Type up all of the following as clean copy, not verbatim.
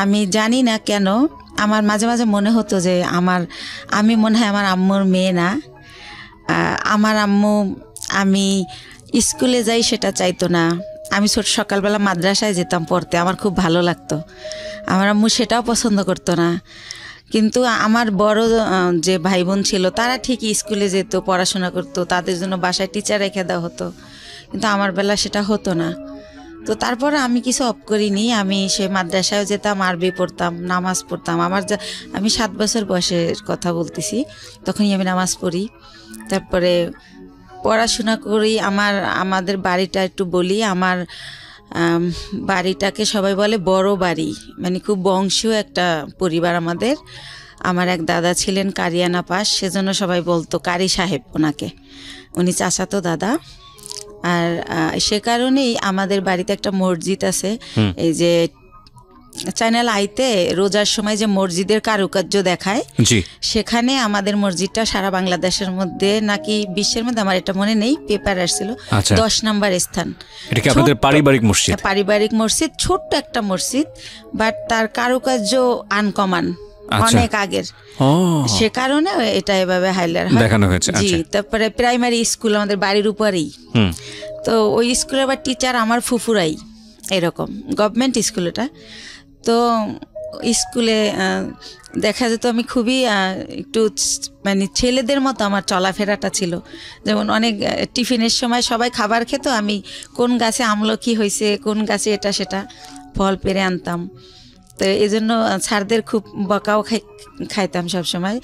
আমি জানি না কেন আমার মাঝে মাঝে মনে হতো যে আমি মনে হয় আমার আম্মুর মেয়ে না। আমার আম্মু আমি স্কুলে যাই সেটা চাইতো না। আমি সকালবেলা মাদ্রাসায় যেতাম পড়তে, আমার খুব ভালো লাগতো। আমার আম্মু সেটাও পছন্দ করতো না। কিন্তু আমার বড় যে ভাই বোন ছিল তারা ঠিকই স্কুলে যেত, পড়াশোনা করতো, তাদের জন্য বাসায় টিচার রেখে দেওয়া হতো। কিন্তু আমার বেলা সেটা হতো না। তো তারপরে আমি কিছু অফ করিনি। আমি সে মাদ্রাসায় যেতাম, আরবি পড়তাম, নামাজ পড়তাম। আমি 7 বছর বয়সের কথা বলতেছি, তখনই আমি নামাজ পড়ি। তারপরে পড়াশোনা করি। আমাদের বাড়িটা একটু বলি, আমার বাড়িটাকে সবাই বলে বড় বাড়ি, মানে খুব বংশীয় একটা পরিবার আমাদের। আমার এক দাদা ছিলেন কারিয়ানা পাস, সেজন্য সবাই বলতো কারি সাহেব ওনাকে, উনি চাচাতো দাদা। আর সে কারণেই আমাদের বাড়িতে একটা মসজিদ আছে। এই যে চ্যানেল আইতে রোজার সময় যে মসজিদের কারুকার্য দেখায়, সেখানে আমাদের মসজিদটা সারা বাংলাদেশের মধ্যে নাকি বিশ্বের মধ্যে, আমার এটা মনে নেই, পেপার আসছিল 10 নম্বর স্থান। এটা কি আপনাদের পারিবারিক মসজিদ? পারিবারিক মসজিদ, ছোট্ট একটা মসজিদ, বাট তার কারুকার্য আনকমন, অনেক আগের। সে কারণে এটা এভাবে হাইলাইট দেখানো হয়েছে। জি, তারপরে প্রাইমারি স্কুল আমাদের বাড়ির উপরেই। তো ওই স্কুলে আবার টিচার আমার ফুফুরাই, এরকম গভর্নমেন্ট স্কুল এটা। তো স্কুলে দেখা যেত আমি খুবই একটু মানে ছেলেদের মতো আমার চলাফেরাটা ছিল। যেমন অনেক টিফিনের সময় সবাই খাবার খেত, আমি কোন গাছে আমলকি হয়েছে, কোন গাছে এটা সেটা ফল পেরে আনতাম। তো এই জন্য স্যারদের খুব বকাও খাইতাম সবসময়।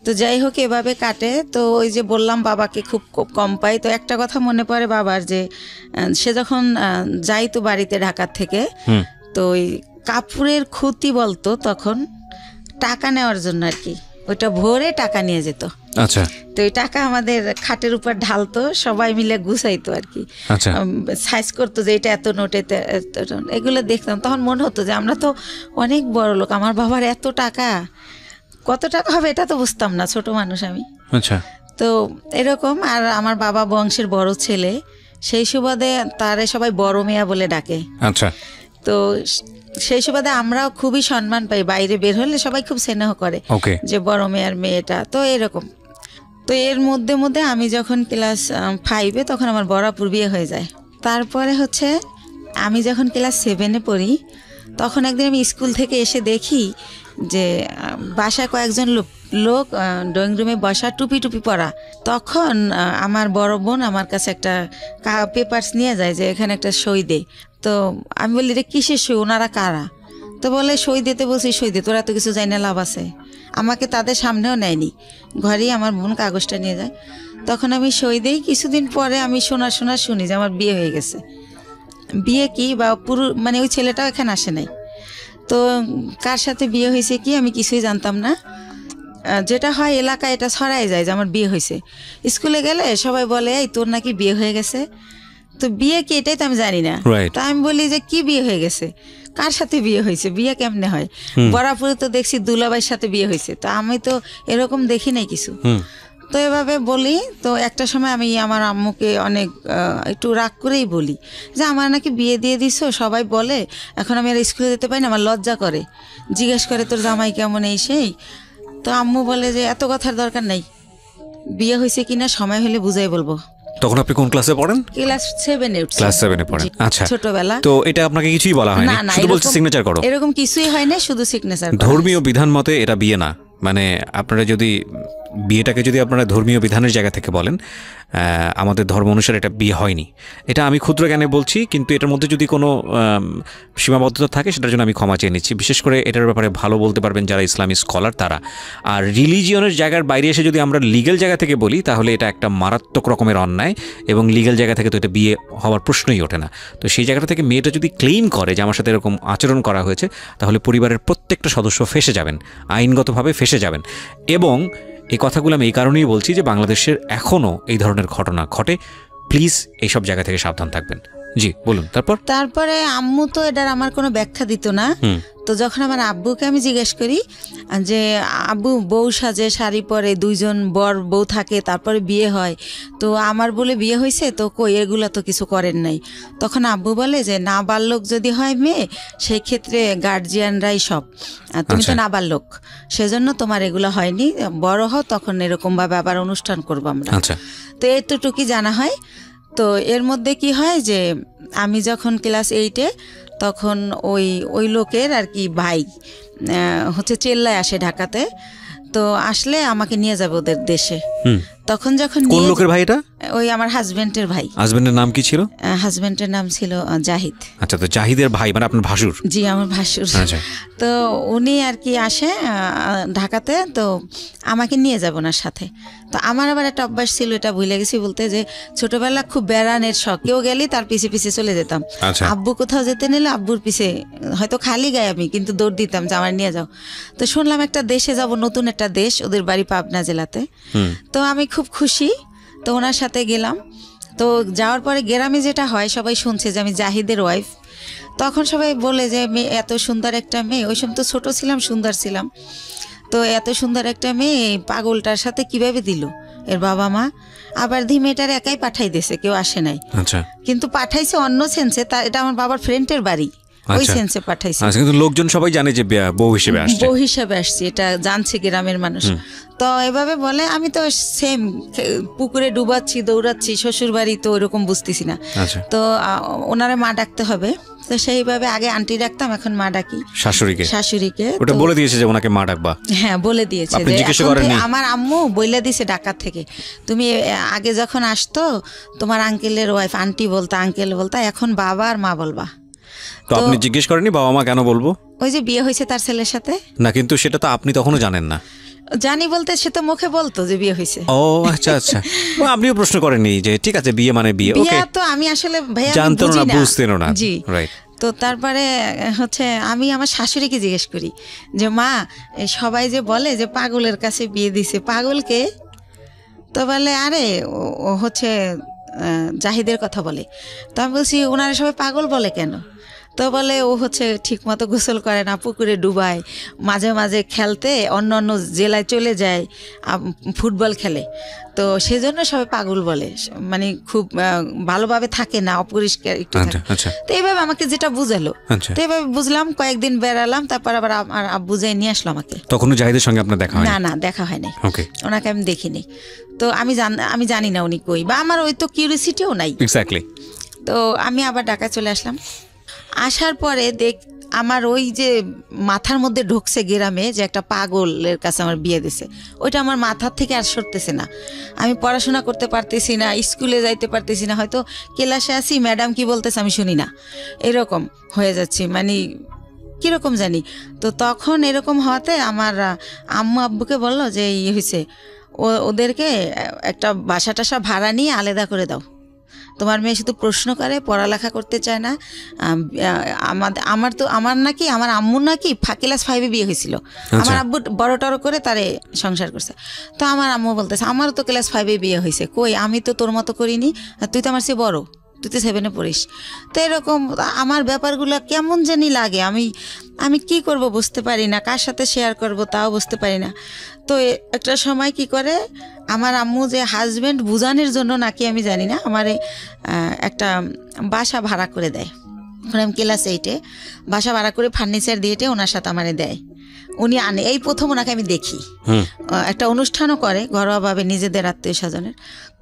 তো যাই হোক, এভাবে কাটে। তো ওই যে বললাম বাবাকে খুব কম পাই। তো একটা কথা মনে পড়ে বাবার, যে সে যখন যাইতো বাড়িতে ঢাকার থেকে, তো ওই কাপড়ের খুঁতি বলতো তখন, টাকা নেওয়ার জন্য আর কি, ওইটা ভরে টাকা নিয়ে যেত। আচ্ছা। তো ওই টাকা আমাদের খাটের উপর ঢালতো, সবাই মিলে গুছাইতো আর কি। সাইজ করতো যে এটা এত নোট, এগুলো দেখতাম। তখন মনে হতো যে আমরা তো অনেক বড় লোক, আমার বাবার এত টাকা, কত টাকা হবে এটা তো বুঝতাম না, ছোট মানুষ আমি। আচ্ছা। তো এরকম। আর আমার বাবা বংশের বড় ছেলে, সেই সুবাদে তারে সবাই বড় মিয়া বলে ডাকে। আচ্ছা। তো সেই সুবাদে আমরাও খুবই সম্মান পাই, বাইরে বের হলে সবাই খুব স্নেহ করে যে বড় মেয়ের মেয়েটা। তো এরকম। তো এর মধ্যে মধ্যে আমি যখন ক্লাস 5-এ, তখন আমার বরাপুর বিয়ে হয়ে যায়। তারপরে হচ্ছে আমি যখন ক্লাস 7-এ পড়ি, তখন একদিন আমি স্কুল থেকে এসে দেখি যে বাসায় কয়েকজন লোক ড্রয়িং রুমে বসা, টুপি পরা। তখন আমার বড় বোন আমার কাছে একটা পেপারস নিয়ে যায় যে এখানে একটা সই দে। তো আমি বলি রে কিসের সই, ওনারা কারা? তো বলে সই দিতে বলছি, সই দে, তোরা তো কিছু জানি না, লাভ আছে। আমাকে তাদের সামনেও নেয়নি, ঘরেই আমার বোন কাগজটা নিয়ে যায়। তখন আমি সই দিই। কিছুদিন পরে আমি শুনি যে আমার বিয়ে হয়ে গেছে। বিয়ে কি বা পুরো, মানে ওই ছেলেটাও এখানে আসে নাই। তো কার সাথে বিয়ে হয়েছে কি আমি কিছুই জানতাম না। যেটা হয় এলাকায় এটা ছড়াই যায় যে আমার বিয়ে হয়েছে। স্কুলে গেলে সবাই বলে এই তোর নাকি বিয়ে হয়ে গেছে। তো বিয়ে কি এটাই তো আমি জানি না। তা আমি বলি যে কি বিয়ে হয়ে গেছে, কার সাথে বিয়ে হয়েছে, বিয়ে কেমনে হয়? বরাপুরে তো দেখছি দুলাভাইয়ের সাথে বিয়ে হয়েছে, তো আমি তো এরকম দেখি নাই কিছু। তো এভাবে বলি। তো একটা সময় আমি আমার আম্মুকে অনেক একটু রাগ করেই বলি যে আমার নাকি বিয়ে দিয়ে দিছো, সবাই বলে, এখন আমি আর স্কুলে যেতে পারি না, আমার লজ্জা করে, জিজ্ঞেস করে তোর জামাই কেমন, এই সেই। তো আম্মু বলে যে এত কথার দরকার নাই, বিয়ে হয়েছে কিনা সময় হলে বুঝাই বলবো। তখন আপনি কোন ক্লাসে পড়েন? ক্লাস 7-এ। ক্লাস 7-এ পড়েন। আচ্ছা, ছোটবেলা। তো এটা আপনাকে কিছুই বলা হয়নি, শুধু বলছে সিগনেচার করো? এরকম কিছুই হয় না, শুধু সিগনেচার। ধর্মীয় বিধান মতে এটা বিয়ে না। মানে আপনারা যদি বিয়েটাকে যদি আপনারা ধর্মীয় বিধানের জায়গা থেকে বলেন, আমাদের ধর্ম অনুসারে এটা বিয়ে হয়নি। এটা আমি ক্ষুদ্র জ্ঞানে বলছি, কিন্তু এটার মধ্যে যদি কোনো সীমাবদ্ধতা থাকে সেটার জন্য আমি ক্ষমা চেয়ে নিচ্ছি। বিশেষ করে এটার ব্যাপারে ভালো বলতে পারবেন যারা ইসলামী স্কলার তারা। আর রিলিজিয়নের জায়গার বাইরে এসে যদি আমরা লিগ্যাল জায়গা থেকে বলি, তাহলে এটা একটা মারাত্মক রকমের অন্যায়, এবং লিগ্যাল জায়গা থেকে তো এটা বিয়ে হওয়ার প্রশ্নই ওঠে না। তো সেই জায়গাটা থেকে মেয়েটা যদি ক্লেইম করে যে আমার সাথে এরকম আচরণ করা হয়েছে, তাহলে পরিবারের প্রত্যেকটা সদস্য ফেঁসে যাবেন, আইনগতভাবে ফেঁসে যাবেন। এবং এই কথাগুলো আমি এই কারণেই বলছি যে বাংলাদেশের এখনও এই ধরনের ঘটনা ঘটে। প্লিজ এইসব জায়গা থেকে সাবধান থাকবেন। জি বলুন। তারপরে আম্মু তো এটার আমার কোনো ব্যাখ্যা দিত না। তো যখন আমার আব্বুকে আমি জিজ্ঞেস করি যে আব্বু বউ সাজে, শাড়ি পরে, 2জন বর বউ থাকে, তারপরে বিয়ে হয়, তো আমার বলে বিয়ে হয়েছে, তো কই এগুলা তো কিছু করেন নাই। তখন আব্বু বলে যে নাবালক যদি হয় মেয়ে, সেই ক্ষেত্রে গার্জিয়ানরাই সব, তুমি তো নাবালক, সেজন্য তোমার এগুলো হয়নি, বড় হও তখন এরকমভাবে আবার অনুষ্ঠান করবো আমরা। তো এতটুকুই জানা হয়। তো এর মধ্যে কি হয় যে আমি যখন ক্লাস 8-এ, তখন ওই লোকের আর কি ভাই হচ্ছে চেল্লায় আসে ঢাকাতে, তো আসলে আমাকে নিয়ে যাবে ওদের দেশে। তখন যখন কোন লোকের ভাই এটা? ওই আমার হাজবেন্ডের ভাই। হাজবেন্ডের নাম কি ছিল? হাজবেন্ডের নাম ছিল জাহিদ। আচ্ছা, তো জাহিদের ভাই মানে আপনার ভাসুর? জি, আমার ভাসুর। তো উনি আর কি আসে ঢাকাতে, তো আমাকে নিয়ে যাব ওনার সাথে। তো আমার আবার একটা অভ্যাস ছিল, এটা ভুলে গেছি বলতে, যে ছোটবেলা খুব বেড়ানের শখ, কেউ গেলে তার পিছে পিছে চলে যেতাম। আব্বু কোথাও যেতে নিলে আব্বুর পিছে, হয়তো খালি গায়ে আমি, কিন্তু দৌড় দিতাম যে আমার নিয়ে যাও। তো শুনলাম একটা দেশে যাব, নতুন একটা দেশ, ওদের বাড়ি পাবনা জেলাতে। তো আমি খুব খুশি, তো ওনার সাথে গেলাম। তো যাওয়ার পরে গ্রামে যেটা হয়, সবাই শুনছে যে আমি জাহিদের ওয়াইফ। তখন সবাই বলে যে মেয়ে, এত সুন্দর একটা মেয়ে, ওই সময় তো ছোটো ছিলাম, সুন্দর ছিলাম, তো এত সুন্দর একটা মেয়ে পাগলটার সাথে কিভাবে দিল এর বাবা মা। আবার মেয়েটার একাই পাঠাই দিয়েছে, কেউ আসে নাই। কিন্তু পাঠাইছে অন্য সেন্সে, এটা আমার বাবার ফ্রেন্ডের বাড়ি, ওই সেন্সে পাঠাইছে। কিন্তু লোকজন সবাই জানে যে বউ হিসেবে আসছে, বউ হিসেবে আসছে, এটা জানছে গ্রামের মানুষ। তো এভাবে বলে, আমি তো সেম পুকুরে ডুবাচ্ছি, দৌড়াচ্ছি, শ্বশুর বাড়ি তো ওইরকম বুঝতেছি না। তো ওনারে মা ডাকতে হবে, তো সেইভাবে আগে আন্টি ডাকতাম, এখন মা ডাকি শাশুড়িকে। ওটা বলে দিয়েছে যে ওনাকে মা ডাকবা? হ্যাঁ, বলে দিয়েছে। আমার আম্মু বইলা দিয়েছে ঢাকা থেকে, তুমি আগে যখন আসতো তোমার আঙ্কেলের ওয়াইফ আন্টি বলতা, আঙ্কেল বলতা, এখন বাবা আর মা বলবা। তো আপনি জিজ্ঞেস করেননি বাবা মা কেন বলবো? ওই যে বিয়ে হয়েছে তার ছেলের সাথে। না, কিন্তু সেটা তো আপনি তখনও জানেন না। জানি বলতে, সে তো মুখে বলতো যে বিয়ে হয়েছে। ও আচ্ছা আচ্ছা, আপনিও প্রশ্ন করেননি যে ঠিক আছে বিয়ে মানে বিয়ে? ওকে, তো আমি আসলে ভাইয়া জানতো না, বুঝতেন না। জি, রাইট। তো তারপরে হচ্ছে আমি আমার শাশুড়িকে জিজ্ঞেস করি যে মা, সবাই যে বলে যে পাগলের কাছে বিয়ে দিছে, পাগলকে? তো বলে আরে ও হচ্ছে জাহিদের কথা বলে। তো আমি বলছি ওনারা সবাই পাগল বলে কেন? তো বলে ও হচ্ছে ঠিক মতো গোসল করে না, পুকুরে ডুবায়, মাঝে মাঝে খেলতে অন্য অন্য জেলায় চলে যায়, ফুটবল খেলে, তো সেজন্য সবাই পাগল বলে, মানে খুব ভালোভাবে থাকে না, অপরিষ্কার একটু থাকে। তো এইভাবে আমাকে যেটা বুঝালো, তো এইভাবে বুঝলাম, কয়েকদিন বেড়ালাম, তারপর আবার আমার আব্বু যাই নিয়ে আসলো আমাকে। তখনও জাহিদের সঙ্গে আপনার দেখা হয়? না, দেখা হয়নি, ওনাকে আমি দেখিনি। তো আমি জানি না উনি কই, বা আমার ওই তো কিউরিসিটিও নাই। এক্স্যাক্টলি। তো আমি আবার ঢাকায় চলে আসলাম। আসার পরে আমার ওই যে মাথার মধ্যে ঢুকছে গ্রামে যে একটা পাগলের কাছে আমার বিয়ে দিছে, ওইটা আমার মাথার থেকে আর সরতেছে না। আমি পড়াশোনা করতে পারতেছি না, স্কুলে যাইতে পারতেছি না, হয়তো ক্লাসে আসি ম্যাডাম কি বলতেছে আমি শুনি না, এরকম হয়ে যাচ্ছি, মানে কীরকম জানি। তো তখন এরকম হওয়াতে আমার আম্মু আব্বুকে বললো যে ইয়ে হয়েছে, ওদেরকে একটা বাসা টাসা ভাড়া নিয়ে আলাদা করে দাও, তোমার মেয়ে শুধু প্রশ্ন করে, পড়ালেখা করতে চায় না। আমার নাকি আমার আম্মুর নাকি ক্লাস 5-এ বিয়ে হয়েছিল, আমার আব্বু বড় টড় করে তারে সংসার করছে। তো আমার আম্মু বলতেছে আমারও তো ক্লাস 5-এ বিয়ে হয়েছে, কই আমি তো তোর মতো করিনি, তুই তো আমার চেয়ে বড়, তুই তো 7-এ পড়িস। তো এরকম আমার ব্যাপারগুলো কেমন জানি লাগে, আমি কি করব বুঝতে পারি না, কার সাথে শেয়ার করব তাও বুঝতে পারি না। তো একটা সময় কি করে আমার আম্মু যে হাজব্যান্ড বুঝানোর জন্য নাকি আমি জানি না, আমারে একটা বাসা ভাড়া করে দেয়। এখন আমি ক্লাস 8-এ বাসা ভাড়া করে ফার্নিচার দিয়ে ওনার সাথে আমারে দেয়, উনি আনে। এই প্রথম ওনাকে আমি দেখি, একটা অনুষ্ঠানও করে ঘরোয়াভাবে নিজেদের আত্মীয় স্বজনের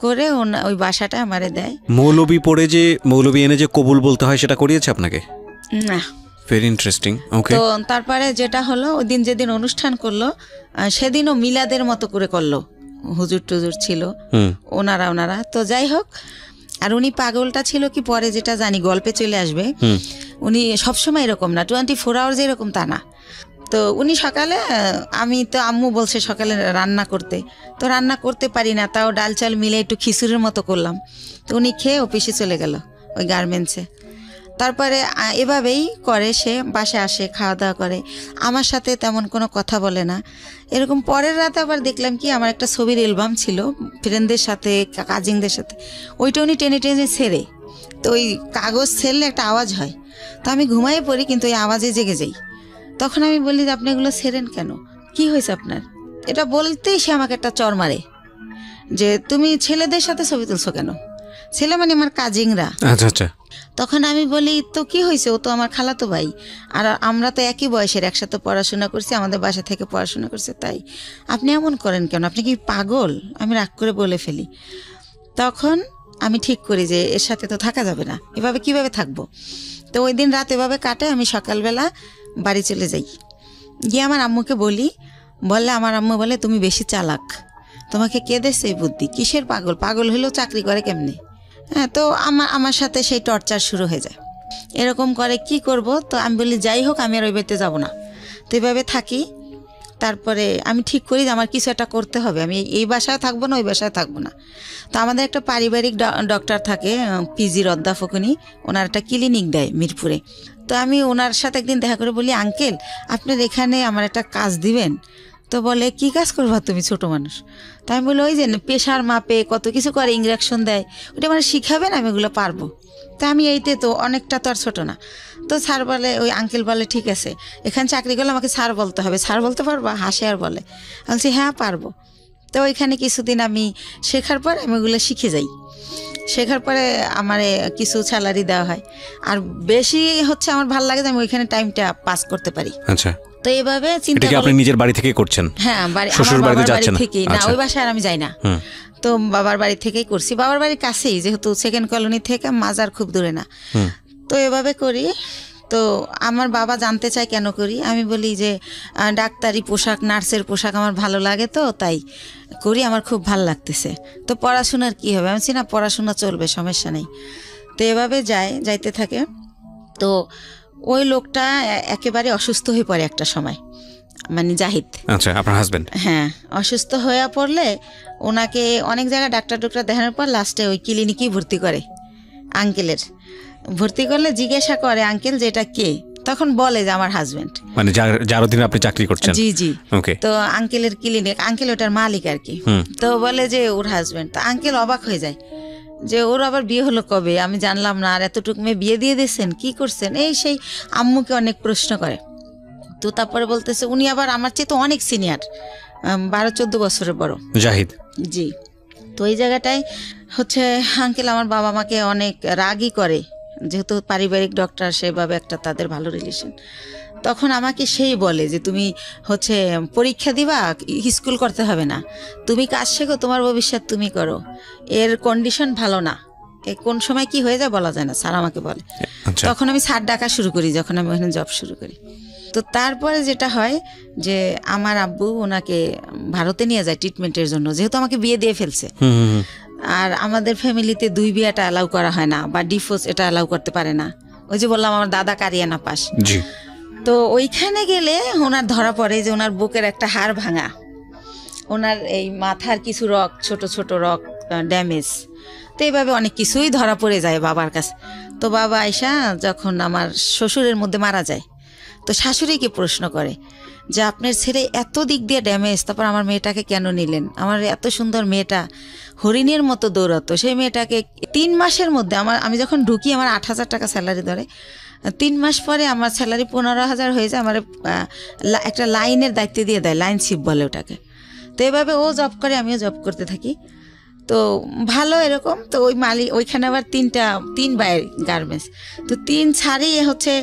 করে, ওই বাসাটা আমারে দেয়। মৌলবি পড়ে যে মৌলবি এনে যে কবুল বলতে হয় সেটা করিয়েছে আপনাকে? না। Very interesting. ওকে। তো তারপরে যেটা হলো, ওই দিন যেদিন অনুষ্ঠান করলো সেদিনও মিলাদের মতো করে করলো, হুজুর টুজুর ছিল ওনারা। তো যাই হোক, আর উনি পাগলটা ছিল কি পরে যেটা জানি গল্পে চলে আসবে, উনি সবসময় এরকম না, 24 আওয়ার্স এরকম তা না। তো উনি সকালে, আমি তো আম্মু বলছে সকালে রান্না করতে, তো রান্না করতে পারি না, তাও ডাল চাল মিলে একটু খিচুড়ির মতো করলাম। তো উনি খেয়ে অফিসে চলে গেল ওই গার্মেন্টসে। তারপরে এভাবেই করে, সে বাসায় আসে, খাওয়া দাওয়া করে, আমার সাথে তেমন কোনো কথা বলে না। এরকম পরের রাতে আবার দেখলাম কি, আমার একটা ছবির অ্যালবাম ছিল ফ্রেন্ডদের সাথে, কাজিনদের সাথে, ওইটা উনি টেনে ছেড়ে তো ওই কাগজ ছেড়লে একটা আওয়াজ হয়, তো আমি ঘুমাই পড়ি কিন্তু ওই আওয়াজে জেগে যাই। তখন আমি বলি যে আপনি এগুলো ছেড়েন কেন, কি হয়েছে আপনার? এটা বলতেই সে আমাকে একটা চর মারে যে তুমি ছেলেদের সাথে ছবি তুলছো কেন? ছেলে মানে আমার কাজিনরা। আচ্ছা আচ্ছা। তখন আমি বলি তো কি হয়েছে, ও তো আমার খালাতো ভাই, আর আমরা তো একই বয়সের, একসাথে পড়াশোনা করছি, আমাদের বাসা থেকে পড়াশোনা করছে, তাই আপনি এমন করেন কেন, আপনি কি পাগল? আমি রাগ করে বলে ফেলি। তখন আমি ঠিক করি যে এর সাথে তো থাকা যাবে না, এভাবে কিভাবে থাকবো। তো ওই দিন রাত এভাবে কাটে, আমি সকালবেলা বাড়ি চলে যাই, গিয়ে আমার আম্মুকে বলি, বললে আমার আম্মু বলে তুমি বেশি চালাক, তোমাকে কে দেছে এই বুদ্ধি, কিসের পাগল, পাগল হলেও চাকরি করে কেমনে? হ্যাঁ, তো আমার সাথে সেই টর্চার শুরু হয়ে যায়। এরকম করে কি করব, তো আমি বলি যাই হোক আমি আর ওই বাড়িতে যাবো না। তো এইভাবে থাকি। তারপরে আমি ঠিক করি যে আমার কিছু একটা করতে হবে, আমি এই বাসায় থাকবো না, ওই বাসায় থাকবো না। তো আমাদের একটা পারিবারিক ডক্টর থাকে, পিজির অধ্যাপক, উনি ওনার একটা ক্লিনিক দেয় মিরপুরে। তো আমি ওনার সাথে একদিন দেখা করে বলি, আঙ্কেল আপনার এখানে আমার একটা কাজ দিবেন? তো বলে কি কাজ করবা তুমি, ছোট মানুষ? তো আমি বলি ওই যে প্রেশার মাপে কত কিছু করে, ইঞ্জেকশন দেয়, ওটা মানে শিখাবেন, আমি ওগুলো পারবো। তা আমি এইতে তো অনেকটা তো আর ছোটো না। তো স্যার বলে, ওই আঙ্কেল বলে ঠিক আছে, এখানে চাকরি করলে আমাকে স্যার বলতে হবে, স্যার বলতে পারবা? হাসে আর বলে। আমি বলছি হ্যাঁ পারবো। তো ওইখানে কিছুদিন আমি শেখার পর আমি ওগুলো শিখে যাই। শেখার পরে আমার কিছু স্যালারি দেওয়া হয়, আর বেশি হচ্ছে আমার ভালো লাগে যে আমি ওইখানে টাইমটা পাস করতে পারি। আচ্ছা। তো এইভাবে চিন্তা করি আপনি নিজের বাড়ি থেকে করছেন? হ্যাঁ, শ্বশুর বাড়িতে যাচ্ছেন না? না, ওই বাসায় আর আমি যাই না। তো বাবার বাড়ি থেকেই করছি, বাবার বাড়ির কাছেই, যেহেতু সেকেন্ড কলোনি থেকে মাজার খুব দূরে না। তো এভাবে করি। তো আমার বাবা জানতে চায় কেন করি, আমি বলি যে ডাক্তারি পোশাক, নার্সের পোশাক আমার ভালো লাগে, তো তাই করি, আমার খুব ভালো লাগতেছে। তো পড়াশোনার কি হবে? আমি না পড়াশোনা চলবে, সমস্যা নেই। তো এভাবে যাইতে থাকে। তো ওই লোকটা একেবারে অসুস্থ হয়ে পড়ে একটা সময়, মানে জাহিদ। আচ্ছা, আপনার হাজবেন্ড? হ্যাঁ, অসুস্থ হয়ে পড়লে ওনাকে অনেক জায়গায় ডাক্তার দেখানোর পর লাস্টে ওই ক্লিনিকেই ভর্তি করে। আঙ্কেলের ভর্তি করলে জিজ্ঞাসা করে আঙ্কেল যে এটা কে, তখন বলে যে আমার হাজবেন্ড, মানে যার অধীনে আপনি চাকরি করছেন। জি জি। ওকে। তো আঙ্কেলের ক্লিনিক, আঙ্কেল ওটার মালিক আর কি। তো বলে যে ওর হাজবেন্ড। তো আঙ্কেল অবাক হয়ে যায় যে ওর আবার বিয়ে হলো কবে, আমি জানলাম না, আর এতটুকু মেয়ে বিয়ে দিয়ে দিয়েছেন, কি করছেন, এই সেই আম্মুকে অনেক প্রশ্ন করে। তো তারপরে বলতেছে উনি আবার আমার চেয়ে তো অনেক সিনিয়র, 12-14 বছরের বড়, জাহিদ। জি। তো এই জায়গাটায় হচ্ছে আঙ্কেল আমার বাবা মাকে অনেক রাগই করে, যেহেতু পারিবারিক ডক্টর, সেভাবে একটা তাদের ভালো রিলেশন। তখন আমাকে সেই বলে যে তুমি হচ্ছে পরীক্ষা দিবা, স্কুল করতে হবে না, তুমি কাজ শেখো, তোমার ভবিষ্যৎ তুমি করো, এর কন্ডিশন ভালো না, কোন সময় কি হয়ে যায় বলা যায় না, স্যার আমাকে বলে। তখন আমি স্যার ডাকা শুরু করি যখন আমি ওখানে জব শুরু করি। তো তারপরে যেটা হয় যে আমার আব্বু ওনাকে ভারতে নিয়ে যায় ট্রিটমেন্টের জন্য, যেহেতু আমাকে বিয়ে দিয়ে ফেলছে। আর আমাদের ফ্যামিলিতে 2 বিয়েটা অ্যালাউ করা হয় না, বা ডিভোর্স এটা অ্যালাউ করতে পারে না। ওই যে বললাম আমার দাদা কারিয়ানা পাস। তো ওইখানে গেলে ওনার ধরা পড়ে যে ওনার বুকের একটা হাড় ভাঙা, ওনার এই মাথার কিছু রক, ছোট ছোট রক ড্যামেজ। তো এইভাবে অনেক কিছুই ধরা পড়ে যায় বাবার কাছে। তো বাবা আয়সা যখন আমার শ্বশুরের মধ্যে মারা যায়, তো শাশুড়িকে প্রশ্ন করে যে আপনার ছেলে এত দিক দিয়ে ড্যামেজ, তারপর আমার মেয়েটাকে কেন নিলেন? আমার এত সুন্দর মেয়েটা হরিণের মতো দৌড়াতো, সেই মেয়েটাকে 3 মাসের মধ্যে আমি যখন ঢুকি আমার 8,000 টাকা স্যালারি ধরে, 3 মাস পরে আমার স্যালারি 15,000 হয়ে যায়। আমার একটা লাইনের দায়িত্ব দিয়ে দেয়, লাইন শিপ বলে ওটাকে। তো এভাবে ও জব করে, আমিও জব করতে থাকি। তো ভালো এরকম। তো ওই মালিক ওইখানে আবার 3 বাইরের গার্মেন্টস। তো 3 ছাড়ই হচ্ছে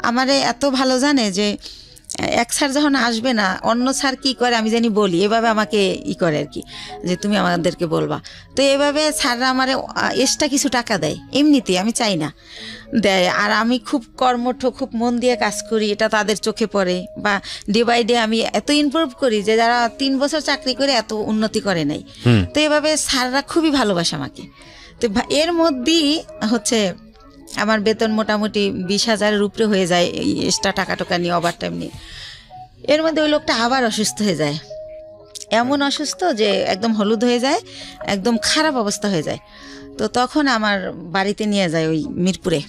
আমারে এত ভালো জানে যে এক স্যার যখন আসবে না, অন্য স্যার কি করে আমি জানি বলি, এভাবে আমাকে করে আর কি, যে তুমি আমাদেরকে বলবা। তো এভাবে স্যাররা আমারে এক্সট্রা কিছু টাকা দেয়, এমনিতেই, আমি চাই না, দেয়। আর আমি খুব কর্মঠ, খুব মন দিয়ে কাজ করি, এটা তাদের চোখে পড়ে, বা ডে বাই ডে আমি এত ইমপ্রুভ করি যে যারা 3 বছর চাকরি করে এত উন্নতি করে নাই। তো এভাবে স্যাররা খুবই ভালোবাসে আমাকে। তো এর মধ্যেই হচ্ছে আমার বেতন মোটামুটি 20,000-এর উপরে হয়ে যায়, এই এক্সট্রা টাকা নিয়ে, ওভার টাইম নিয়ে। এর মধ্যে ওই লোকটা আবার অসুস্থ হয়ে যায়, এমন অসুস্থ যে একদম হলুদ হয়ে যায়, একদম খারাপ অবস্থা হয়ে যায়। তো তখন আমার বাড়িতে নিয়ে যায় ওই মিরপুরে,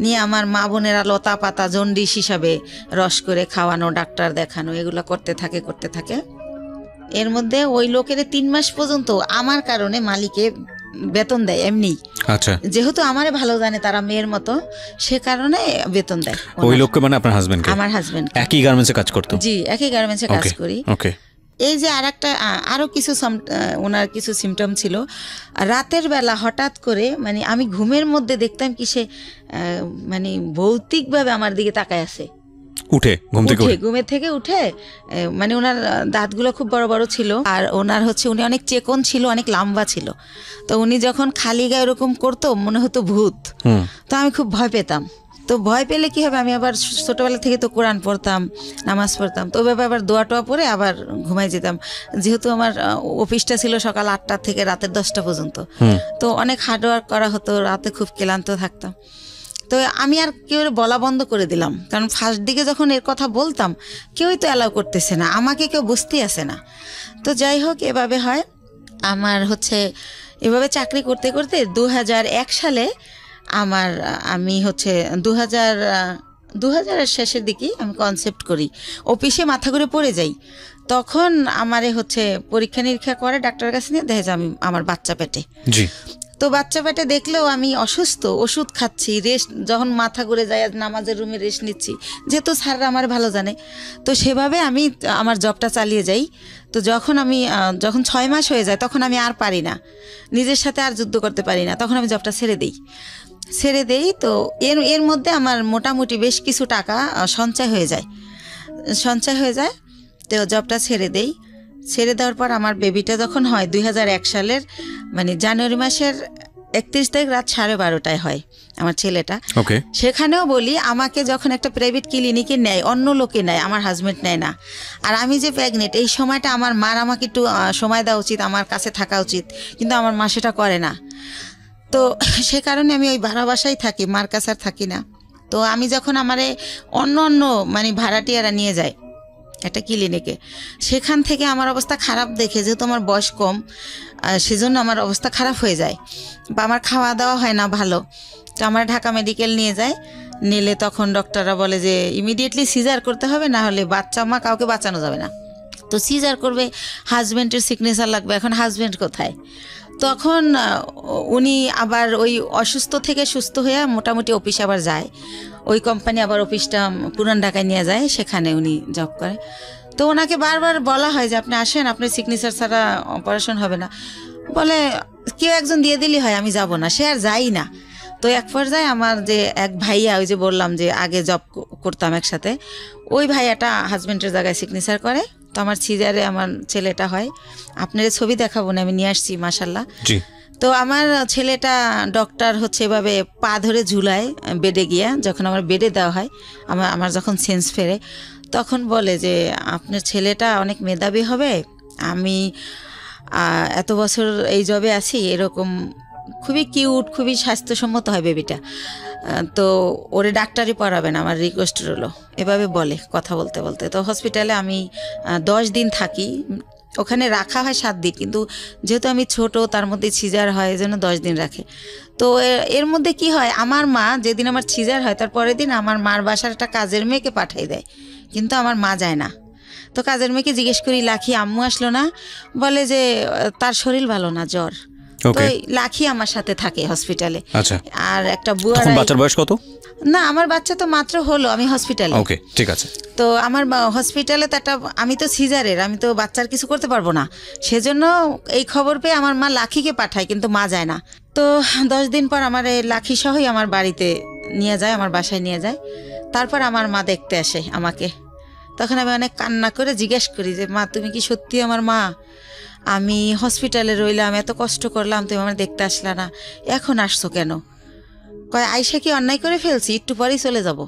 নিয়ে আমার মা বোনেরা লতা পাতা জন্ডিস হিসাবে রস করে খাওয়ানো, ডাক্তার দেখানো, এগুলো করতে থাকে। এর মধ্যে ওই লোকের 3 মাস পর্যন্ত আমার কারণে মালিকে বেতন দেয় এমনি। আচ্ছা, যেহেতু আমারে ভালো জানে তারা মেয়ের মতো, সে কারণে বেতন দেয়। ওই লোককে মানে আপনার হাজবেন্ড? আমার হাজবেন্ড একই গার্মেন্টসে কাজ করতো? জি, একই গার্মেন্টসে কাজ করি। ওকে। এই যে আরো কিছু ওনার কিছু সিমটম ছিল। রাতের বেলা হঠাৎ করে মানে আমি ঘুমের মধ্যে দেখতাম কি সে মানে ভৌতিকভাবে আমার দিকে তাকায় আছে। ঘুমের থেকে উঠে মানে ওনার দাঁতগুলো খুব বড় বড় ছিল, আর ওনার উনি অনেক চেকন ছিল, অনেক লম্বা ছিল। তো উনি যখন খালি গায়ে এরকম করতো মনে হতো ভূত। তো আমি খুব ভয় পেতাম। তো ভয় পেলে কি হবে, আমি আবার ছোটবেলা থেকে তো কোরআন পড়তাম, নামাজ পড়তাম, তো ওইভাবে আবার দোয়া টোয়া পরে আবার ঘুমাই যেতাম। যেহেতু আমার অফিসটা ছিল সকাল 8টা থেকে রাতের 10টা পর্যন্ত, তো অনেক হার্ডওয়ার্ক করা হতো, রাতে খুব ক্লান্ত থাকতাম। তো আমি আর কেউ বলা বন্ধ করে দিলাম, কারণ ফার্স্ট দিকে যখন এর কথা বলতাম কেউই তো অ্যালাউ করতেছে না, আমাকে কেউ বুঝতেই আসে না। তো যাই হোক, এভাবে হয় আমার এভাবে চাকরি করতে করতে 2001 সালে আমি 2000-এর শেষের দিকে আমি কনসেপ্ট করি, অফিসে মাথা ঘুরে পড়ে যাই। তখন আমারে পরীক্ষা নিরীক্ষা করে ডাক্তারের কাছে নিয়ে দেখে যে আমার বাচ্চা পেটে। জি। তো বাচ্চা পেটে দেখলেও আমি অসুস্থ, ওষুধ খাচ্ছি, রেস্ট, যখন মাথা ঘুরে যায় নামাজের রুমে রেস্ট নিচ্ছি, যেহেতু স্যাররা আমার ভালো জানে। তো সেভাবে আমি আমার জবটা চালিয়ে যাই। তো যখন 6 মাস হয়ে যায় তখন আমি আর পারি না, নিজের সাথে আর যুদ্ধ করতে পারি না, তখন আমি জবটা ছেড়ে দেই। তো এর মধ্যে আমার মোটামুটি বেশ কিছু টাকা সঞ্চয় হয়ে যায়। তো জবটা ছেড়ে দেওয়ার পর আমার বেবিটা যখন হয় 2001 সালের মানে জানুয়ারি মাসের 31 তারিখ রাত 12:30টায় হয় আমার ছেলেটা। সেখানেও বলি, আমাকে যখন একটা প্রাইভেট ক্লিনিকে নেয়, অন্য লোকে নেয়, আমার হাজব্যান্ড নেয় না। আর আমি যে প্রেগনেন্ট, এই সময়টা আমার মার আমাকে একটু সময় দেওয়া উচিত, আমার কাছে থাকা উচিত, কিন্তু আমার মা সেটা করে না। তো সে কারণে আমি ওই ভাড়া বাসায় থাকি, মার কাছে আর থাকি না। তো আমি যখন অন্য মানে ভাড়াটিয়ারা নিয়ে যায় একটা ক্লিনিকে, সেখান থেকে আমার অবস্থা খারাপ দেখে, যেহেতু আমার বয়স কম, সেজন্য আমার অবস্থা খারাপ হয়ে যায়, বা আমার খাওয়া দাওয়া হয় না ভালো। তো আমার ঢাকা মেডিকেল নিলে তখন ডক্টররা বলে যে ইমিডিয়েটলি সিজার করতে হবে, না হলে বাচ্চা মা কাউকে বাঁচানো যাবে না। তো সিজার করবে, হাজব্যান্ডের সিগনেচার লাগবে। এখন হাজব্যান্ড কোথায়? তখন উনি আবার ওই অসুস্থ থেকে সুস্থ হয়ে মোটামুটি অফিসে আবার যায়, ওই কোম্পানি আবার অফিসটা পুরান ঢাকায় নিয়ে যায়, সেখানে উনি জব করে। তো ওনাকে বারবার বলা হয় যে আপনি আসেন, আপনার সিগনেচার ছাড়া অপারেশন হবে না। বলে কেউ একজন দিয়ে দিলি হয়, আমি যাব না। সে আর যাই না। তো এক পর্যায়ে আমার যে এক ভাইয়া, ওই যে বললাম যে আগে জব করতাম একসাথে, ওই ভাইয়াটা হাজব্যান্ডের জায়গায় সিগনেচার করে। তো আমার সিজারে আমার ছেলেটা হয়। আপনার ছবি দেখাবো না, আমি নিয়ে আসছি মাশাল্লাহ। তো আমার ছেলেটা ডক্টর এভাবে পা ধরে ঝুলায় বেডে গিয়া, যখন আমার বেডে দেওয়া হয়, আমার যখন সেন্স ফেরে, তখন বলে যে আপনার ছেলেটা অনেক মেধাবী হবে, আমি এত বছর এই জবে আছি, এরকম খুবই কিউট, খুবই স্বাস্থ্যসম্মত হয় বেবিটা, তো ওরে ডাক্তারি পড়াবেন, আমার রিকোয়েস্ট রইল। এভাবে বলে কথা বলতে বলতে। তো হসপিটালে আমি 10 দিন থাকি। ওখানে রাখা হয় 7 দিন, কিন্তু যেহেতু আমি ছোট, তার মধ্যে সিজার হয়, এজন্য 10 দিন রাখে। তো এর মধ্যে কি হয়, আমার মা যেদিন আমার সিজার হয় তার পরের দিন আমার মার বাসার একটা কাজের মেয়েকে পাঠিয়ে দেয়, কিন্তু আমার মা যায় না। তো কাজের মেয়েকে জিজ্ঞেস করি, লাখি আম্মু আসলো না? বলে যে তার শরীর ভালো না, জ্বর। তো লাখি আমার সাথে থাকে হসপিটালে। আর একটা বুয়া। বাচ্চার বয়স কত? না, আমার বাচ্চা তো মাত্র হলো, আমি হসপিটালে। ওকে, ঠিক আছে। তো আমার হসপিটালে তো আমি তো সিজারের, আমি তো বাচ্চার কিছু করতে পারবো না, সেজন্য এই খবর পেয়ে আমার মা লাখিকে পাঠায়, কিন্তু মা যায় না। তো 10 দিন পর আমার এই লাখি সহই আমার বাড়িতে নিয়ে যায়, আমার বাসায় নিয়ে যায়। তারপর আমার মা দেখতে আসে আমাকে। তখন আমি অনেক কান্না করে জিজ্ঞেস করি যে মা, তুমি কি সত্যি আমার মা? আমি হসপিটালে রইলাম, এত কষ্ট করলাম, তুমি আমার দেখতে আসলা না, এখন আসছো কেন? কয়, আয়সা কি অন্যায় করে ফেলছি? একটু পরেই চলে যাব,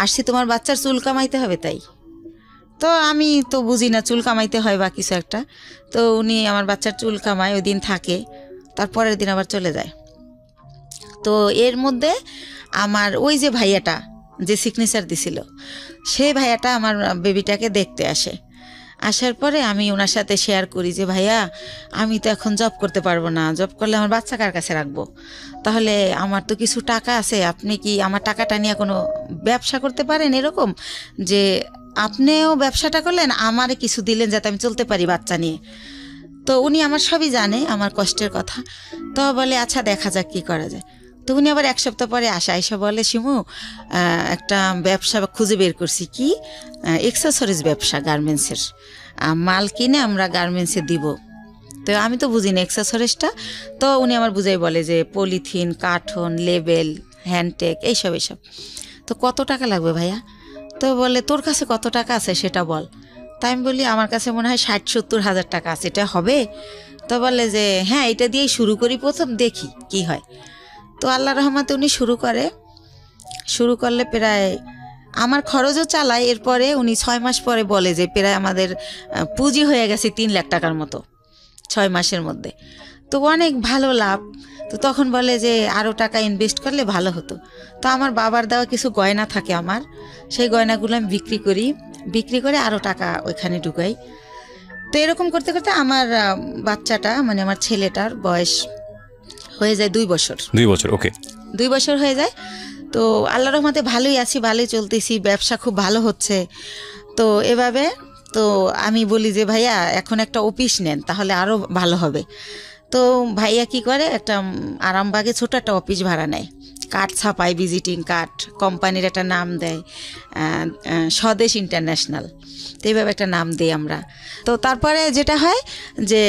আসছি তোমার বাচ্চার চুল কামাইতে হবে তাই। তো আমি তো বুঝি না চুল কামাইতে হয় বা কিছু একটা। তো উনি আমার বাচ্চার চুল কামায়, ওই দিন থাকে, তারপরের দিন আবার চলে যায়। তো এর মধ্যে আমার ওই যে ভাইয়াটা যে সিগনেচার দিছিল, সেই ভাইয়াটা আমার বেবিটাকে দেখতে আসে। আসার পরে আমি ওনার সাথে শেয়ার করি যে ভাইয়া, আমি তো এখন জব করতে পারবো না, জব করলে আমার বাচ্চা কার কাছে রাখবো? তাহলে আমার তো কিছু টাকা আছে, আপনি কি আমার টাকাটা নিয়ে কোনো ব্যবসা করতে পারেন? এরকম যে আপনিও ব্যবসাটা করলেন, আমারে কিছু দিলেন যাতে আমি চলতে পারি বাচ্চা নিয়ে। তো উনি আমার সবই জানে, আমার কষ্টের কথা। তো বলে আচ্ছা দেখা যাক কী করা যায়। তো উনি আবার 1 সপ্তাহ পরে এসে বলে, শিমু একটা ব্যবসা খুঁজে বের করছি। কি? এক্সেসরিজ ব্যবসা, গার্মেন্টসের মাল কিনে আমরা গার্মেন্টসে দিব। তো আমি তো বুঝি না এক্সেসরিজটা। তো উনি আমার বুঝাই বলে যে পলিথিন, কার্টন, লেবেল, হ্যান্ডটেক, এইসব। তো কত টাকা লাগবে ভাইয়া? তো বলে তোর কাছে কত টাকা আছে সেটা বল। তাই আমি বলি আমার কাছে মনে হয় 60-70 হাজার টাকা আছে, এটা হবে? তো বলে যে হ্যাঁ, এটা দিয়েই শুরু করি, প্রথম দেখি কি হয়। তো আল্লাহ রহমতে উনি শুরু করলে প্রায় আমার খরচও চালায়। এরপরে উনি 6 মাস পরে বলে যে প্রায় আমাদের পুঁজি হয়ে গেছে 3 লাখ টাকার মতো 6 মাসের মধ্যে। তো অনেক ভালো লাভ। তো তখন বলে যে আরও টাকা ইনভেস্ট করলে ভালো হতো। তো আমার বাবার দেওয়া কিছু গয়না থাকে আমার, সেই গয়নাগুলো আমি বিক্রি করে আরও টাকা ওইখানে ঢুকাই। তো এরকম করতে করতে আমার বাচ্চাটা, মানে আমার ছেলেটার বয়স হয়ে যায় 2 বছর। 2 বছর, ওকে, 2 বছর হয়ে যায়। তো আল্লাহ রহমতে ভালোই আছি, ভালোই চলতেছি, ব্যবসা খুব ভালো হচ্ছে। তো এভাবে তো আমি বলি যে ভাইয়া এখন একটা অফিস নেন, তাহলে আরও ভালো হবে। তো ভাইয়া কি করে, একটা আরামবাগে ছোট একটা অফিস ভাড়া নেয়, কার্ড ছাপায়, ভিজিটিং কার্ড, কোম্পানির একটা নাম দেয়, স্বদেশ ইন্টারন্যাশনাল। তো এইভাবে একটা নাম দিই আমরা। তো তারপরে যেটা হয় যে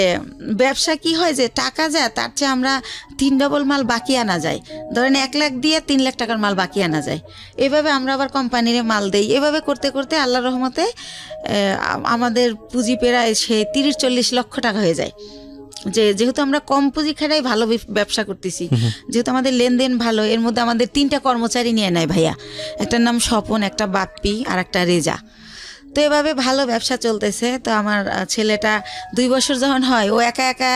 ব্যবসা কি হয়, যে টাকা যায় তার চেয়ে আমরা 3 ডবল মাল বাকি আনা যায়। ধরেন 1 লাখ দিয়ে 3 লাখ টাকার মাল বাকি আনা যায়। এভাবে আমরা আবার কোম্পানির মাল দেই। এভাবে করতে করতে আল্লাহর রহমতে আমাদের পুঁজি প্রায় সে 30-40 লক্ষ টাকা হয়ে যায়। যেহেতু আমরা কম পুঁজি খাটাই ভালো ব্যবসা করতেছি, যেহেতু আমাদের লেনদেন ভালো। এর মধ্যে আমাদের 3টা কর্মচারী নিয়ে নেয় ভাইয়া, একটার নাম স্বপন, একটা বাপ্পি, আর একটা রেজা। তো এভাবে ভালো ব্যবসা চলতেছে। তো আমার ছেলেটা 2 বছর যখন হয়, ও একা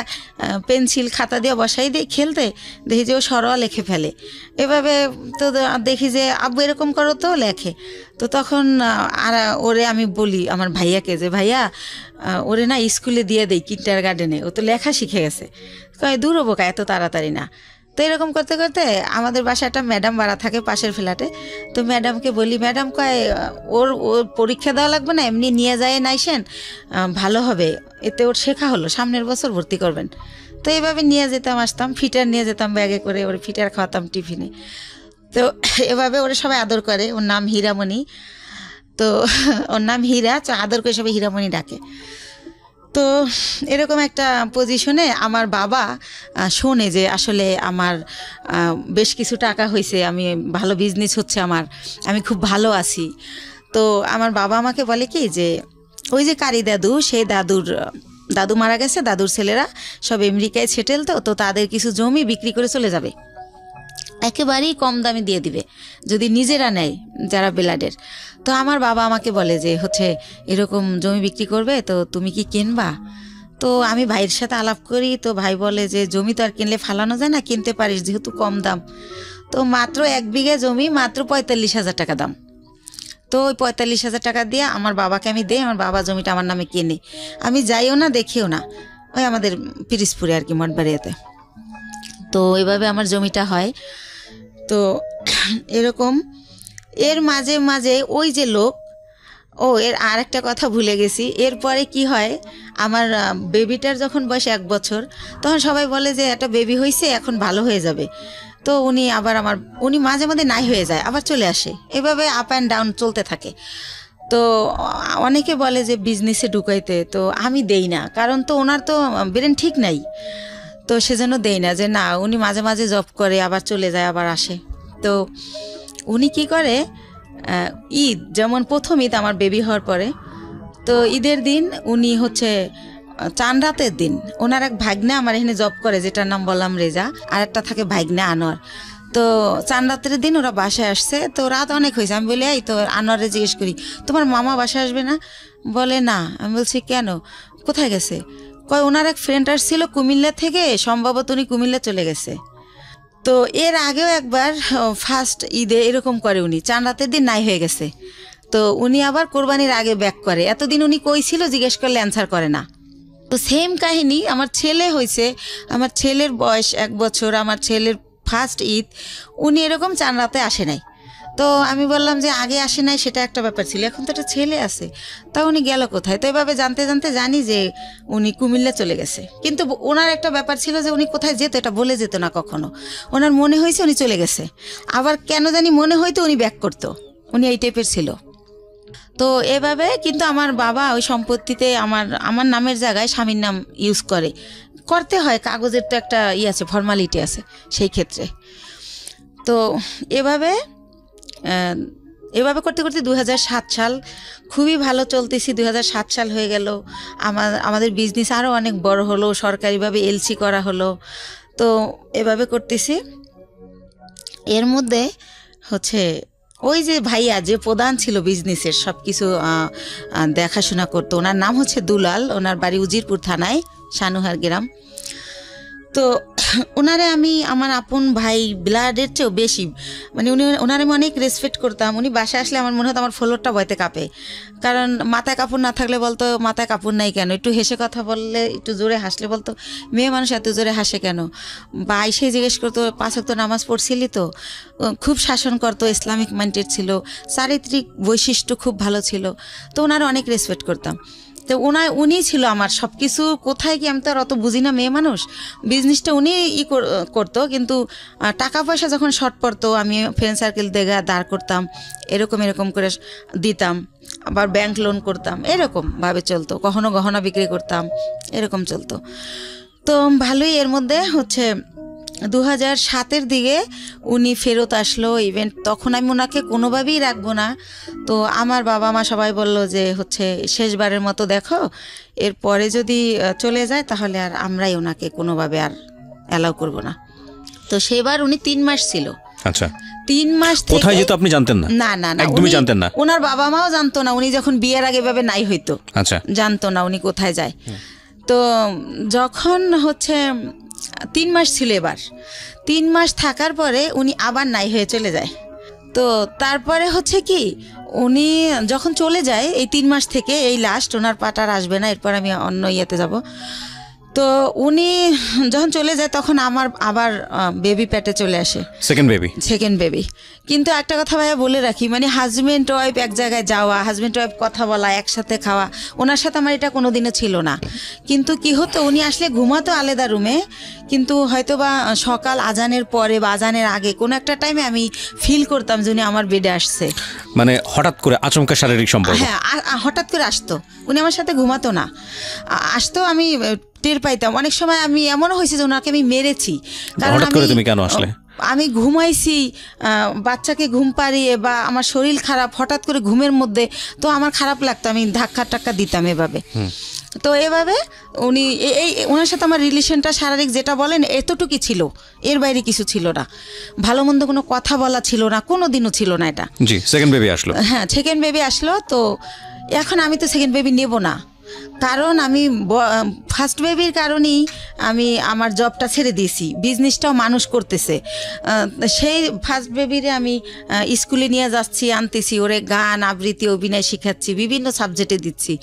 পেন্সিল খাতা দিয়ে বসাই দিয়ে খেলতে, দেখি যে ও সরোয়া লিখে ফেলে। এভাবে তো দেখি যে আব্বু এরকম করো, তো লেখে। তো তখন আর ওরে আমি বলি আমার ভাইয়াকে যে ভাইয়া ওরে না স্কুলে দিয়ে দেই, কিন্ডারগার্টেনে, ও তো লেখা শিখে গেছে। কয় দূর হবো কা, এত তাড়াতাড়ি না। তো এরকম করতে করতে আমাদের বাসায় একটা ম্যাডাম ভাড়া থাকে পাশের ফ্ল্যাটে। তো ম্যাডামকে বলি, ম্যাডাম কয় ওর পরীক্ষা দেওয়া লাগবে না, এমনি নিয়ে যায় নাইসেন, ভালো হবে, এতে ওর শেখা হলো, সামনের বছর ভর্তি করবেন। তো এইভাবে নিয়ে যেতাম, আসতাম, ফিটার নিয়ে যেতাম ব্যাগে করে, ওর ফিটার খাওয়াতাম টিফিনে। তো এভাবে ওরা সবাই আদর করে। ওর নাম হীরামণি। তো ওর নাম হীরা, আদর করে সবাই হীরামণি ডাকে। তো এরকম একটা পজিশনে আমার বাবা শোনে যে আসলে আমার বেশ কিছু টাকা হয়েছে, আমি ভালো বিজনেস হচ্ছে আমার, আমি খুব ভালো আছি। তো আমার বাবা আমাকে বলে কি যে ওই যে কারি দাদু, সেই দাদু মারা গেছে, দাদুর ছেলেরা সব আমেরিকায় সেটেল। তো তাদের কিছু জমি বিক্রি করে চলে যাবে, একেবারেই কম দামে দিয়ে দিবে যদি নিজেরা নেয় যারা বেলাডের। তো আমার বাবা আমাকে বলে যে এরকম জমি বিক্রি করবে, তো তুমি কি কিনবা? তো আমি ভাইয়ের সাথে আলাপ করি। তো ভাই বলে যে জমি তো আর কিনলে ফালানো যায় না, কিনতে পারিস, যেহেতু কম দাম। তো মাত্র 1 বিঘা জমি, মাত্র 45,000 টাকা দাম। তো ওই 45,000 টাকা দিয়ে আমার বাবাকে আমি দেই, আমার বাবা জমিটা আমার নামে কিনে। আমি যাইও না, দেখিও না, ওই আমাদের পিরিজপুরে আর কি, মঠবাড়িয়াতে। তো এইভাবে আমার জমিটা হয়। তো এরকম এর মাঝে মাঝে ওই যে লোক, এর আর একটা কথা ভুলে গেছি। এরপরে কি হয়, আমার বেবিটার যখন বয়স 1 বছর, তখন সবাই বলে যে একটা বেবি হয়েছে, এখন ভালো হয়ে যাবে। তো উনি মাঝে মাঝে নাই হয়ে যায়, আবার চলে আসে, এভাবে আপ অ্যান্ড ডাউন চলতে থাকে। তো অনেকে বলে যে বিজনেসে ঢুকাইতে, তো আমি দেই না, কারণ তো ওনার তো ব্রেন ঠিক নাই। তো সেজন্য দেই না, যে না, উনি মাঝে মাঝে জব করে, আবার চলে যায়, আবার আসে। তো উনি কি করে, ঈদ যেমন প্রথম ঈদ আমার বেবি হওয়ার পরে, তো ঈদের দিন উনি চান রাতের দিন, ওনার এক ভাগ্নে আমার এখানে জব করে, যেটার নাম বললাম রেজা, আর একটা থাকে ভাগ্নে আনোয়ার। তো চান রাতের দিন ওরা বাসায় আসছে। তো রাত অনেক হয়েছে, আমি বলি এই তো আনোয়ারে জিজ্ঞেস করি, তোমার মামা বাসায় আসবে না? বলে না। আমি বলছি কেন, কোথায় গেছে? কয় ওনার এক ফ্রেন্ড আসছিল কুমিল্লা থেকে, সম্ভবত উনি কুমিল্লা চলে গেছে। তো এর আগেও একবার ফার্স্ট ঈদে এরকম করে, উনি চান রাতের দিন নাই হয়ে গেছে। তো উনি আবার কোরবানির আগে ব্যাক করে। এতদিন উনি কই ছিল জিজ্ঞেস করলে অ্যান্সার করে না। তো সেম কাহিনী আমার ছেলে হয়েছে, আমার ছেলের বয়স 1 বছর, আমার ছেলের ফার্স্ট ঈদ উনি এরকম চান রাতে আসে নাই। তো আমি বললাম যে আগে আসে নাই, সেটা একটা ব্যাপার ছিল, এখন তো একটা ছেলে আছে, তা উনি গেল কোথায়? তো এভাবে জানতে জানতে জানি যে উনি কুমিল্লা চলে গেছে। কিন্তু ওনার একটা ব্যাপার ছিল যে উনি কোথায় যেত এটা বলে যেত না কখনো। ওনার মনে হয়েছে উনি চলে গেছে, আবার কেন জানি মনে হয়তো উনি ব্যাক করতো, উনি এই টাইপের ছিল। তো এভাবে কিন্তু আমার বাবা ওই সম্পত্তিতে আমার নামের জায়গায় স্বামীর নাম ইউজ করতে হয়, কাগজের তো একটা আছে, ফর্মালিটি আছে সেই ক্ষেত্রে। তো এভাবে করতে করতে 2007 সাল খুবই ভালো চলতেছি। 2007 সাল হয়ে গেল, আমাদের বিজনেস আরও অনেক বড় হলো, সরকারিভাবে এলসি করা হলো। তো এভাবে করতেছি। এর মধ্যে হচ্ছে ওই যে ভাইয়া যে প্রধান ছিল বিজনেসের সব কিছু দেখাশোনা করতো, ওনার নাম হচ্ছে দুলাল, ওনার বাড়ি উজিরপুর থানায়, সানুহার গ্রাম। তো ওনারে আমি আমার আপন ভাই, ব্লাডের চেয়েও বেশি, মানে ওনারে আমি অনেক রেসপেক্ট করতাম। উনি বাসায় আসলে আমার মনে হতো আমার ফ্লোরটা বইতে কাঁপে, কারণ মাথায় কাপড় না থাকলে বলতো মাথায় কাপড় নাই কেন, একটু হেসে কথা বললে, একটু জোরে হাসলে বলতো মেয়ে মানুষ এত জোরে হাসে কেন, বা এসে জিজ্ঞেস করতো 5 ওয়াক্ত নামাজ পড়ছিলি তো। খুব শাসন করতো, ইসলামিক মাইন্ডেড ছিল, চারিত্রিক বৈশিষ্ট্য খুব ভালো ছিল। তো ওনারা অনেক রেসপেক্ট করতাম। তো উনি ছিল আমার সব কিছু। কোথায় কি আমি তো আর অত বুঝি না, মেয়ে মানুষ, বিজনেসটা উনি করতো, কিন্তু টাকা পয়সা যখন শর্ট পড়তো আমি ফ্রেন্ড সার্কেল থেকে দাঁড় করতাম, এরকম করে দিতাম, আবার ব্যাংক লোন করতাম, এরকমভাবে চলতো। কখনো গহনা বিক্রি করতাম, এরকম চলতো। তো ভালোই। এর মধ্যে হচ্ছে 2007-এর দিকে উনি ফেরত আসলো ইভেন্ট, তখন আমি ওনাকে কোনোভাবেই রাখবো না। তো আমার বাবা মা সবাই বলল যে হচ্ছে শেষবারের মতো দেখো, এরপরে যদি চলে যায় তাহলে আর আমরাই ওনাকে কোনোভাবে আর অ্যালাউ করব না। তো সেবার উনি 3 মাস ছিল। আচ্ছা, 3 মাস কোথায় যেত আপনি জানতেন না? না না না, একদমই জানতেন না। ওনার বাবা মাও জানতো না, উনি যখন বিয়ের আগে ভাবে নাই হইতো, আচ্ছা, জানতো না উনি কোথায় যায়। তো যখন হচ্ছে 3 মাস ছিল, এবার 3 মাস থাকার পরে উনি আবার নাই হয়ে চলে যায়। তো তারপরে হচ্ছে কি, উনি যখন চলে যায় এই 3 মাস থেকে, এই লাস্ট, ওনার পাটার আসবে না, এরপর আমি অন্য ইয়েতে যাব। তো উনি যখন চলে যায় তখন আমার আবার বেবি পেটে চলে আসে, সেকেন্ড বেবি। কিন্তু একটা কথা ভাইয়া বলে রাখি, মানে হাজব্যান্ড ওয়াইফ এক জায়গায় যাওয়া, হাজব্যান্ড ওয়াইফ কথা বলা, একসাথে খাওয়া, ওনার সাথে আমার এটা কোনোদিনও ছিল না। কিন্তু কি হতো, উনি আসলে ঘুমাতো আলাদা রুমে, কিন্তু হয়তো বা সকাল আজানের পরে বা আজানের আগে কোনো একটা টাইমে আমি ফিল করতাম যে উনি আমার বেডে আসছে। মানে হঠাৎ করে আচমকা শারীরিক সম্পর্ক? হ্যাঁ, হঠাৎ করে আসতো, উনি আমার সাথে ঘুমাতো না, আসতো, আমি টের পাইতাম। অনেক সময় আমি এমনও হয়েছে যে ওনাকে আমি মেরেছি, কারণ তুমি কেন আসলে, আমি ঘুমাইছি, বাচ্চাকে ঘুম পাড়িয়ে, বা আমার শরীর খারাপ, হঠাৎ করে ঘুমের মধ্যে, তো আমার খারাপ লাগতো, আমি ধাক্কা টাক্কা দিতাম এভাবে। তো এভাবে উনি ওনার সাথে আমার রিলেশনটা শারীরিক যেটা বলেন এতটুকুই ছিল, এর বাইরে কিছু ছিল না, ভালো মন্দ কোনো কথা বলা ছিল না, কোনো দিনও ছিল না এটা। জি, সেকেন্ড বেবি আসলো। হ্যাঁ, সেকেন্ড বেবি আসলো। তো এখন আমি তো সেকেন্ড বেবি নেব না, কারণ আমি ফার্স্ট বেবির কারণেই আমি আমার জবটা ছেড়ে দিয়েছি, বিজনেসটাও মানুষ করতেছে। সেই ফার্স্ট বেবিরে আমি স্কুলে নিয়ে যাচ্ছি, আনতেছি, ওরে গান আবৃত্তি অভিনয় শেখাচ্ছি, বিভিন্ন সাবজেক্টে দিচ্ছি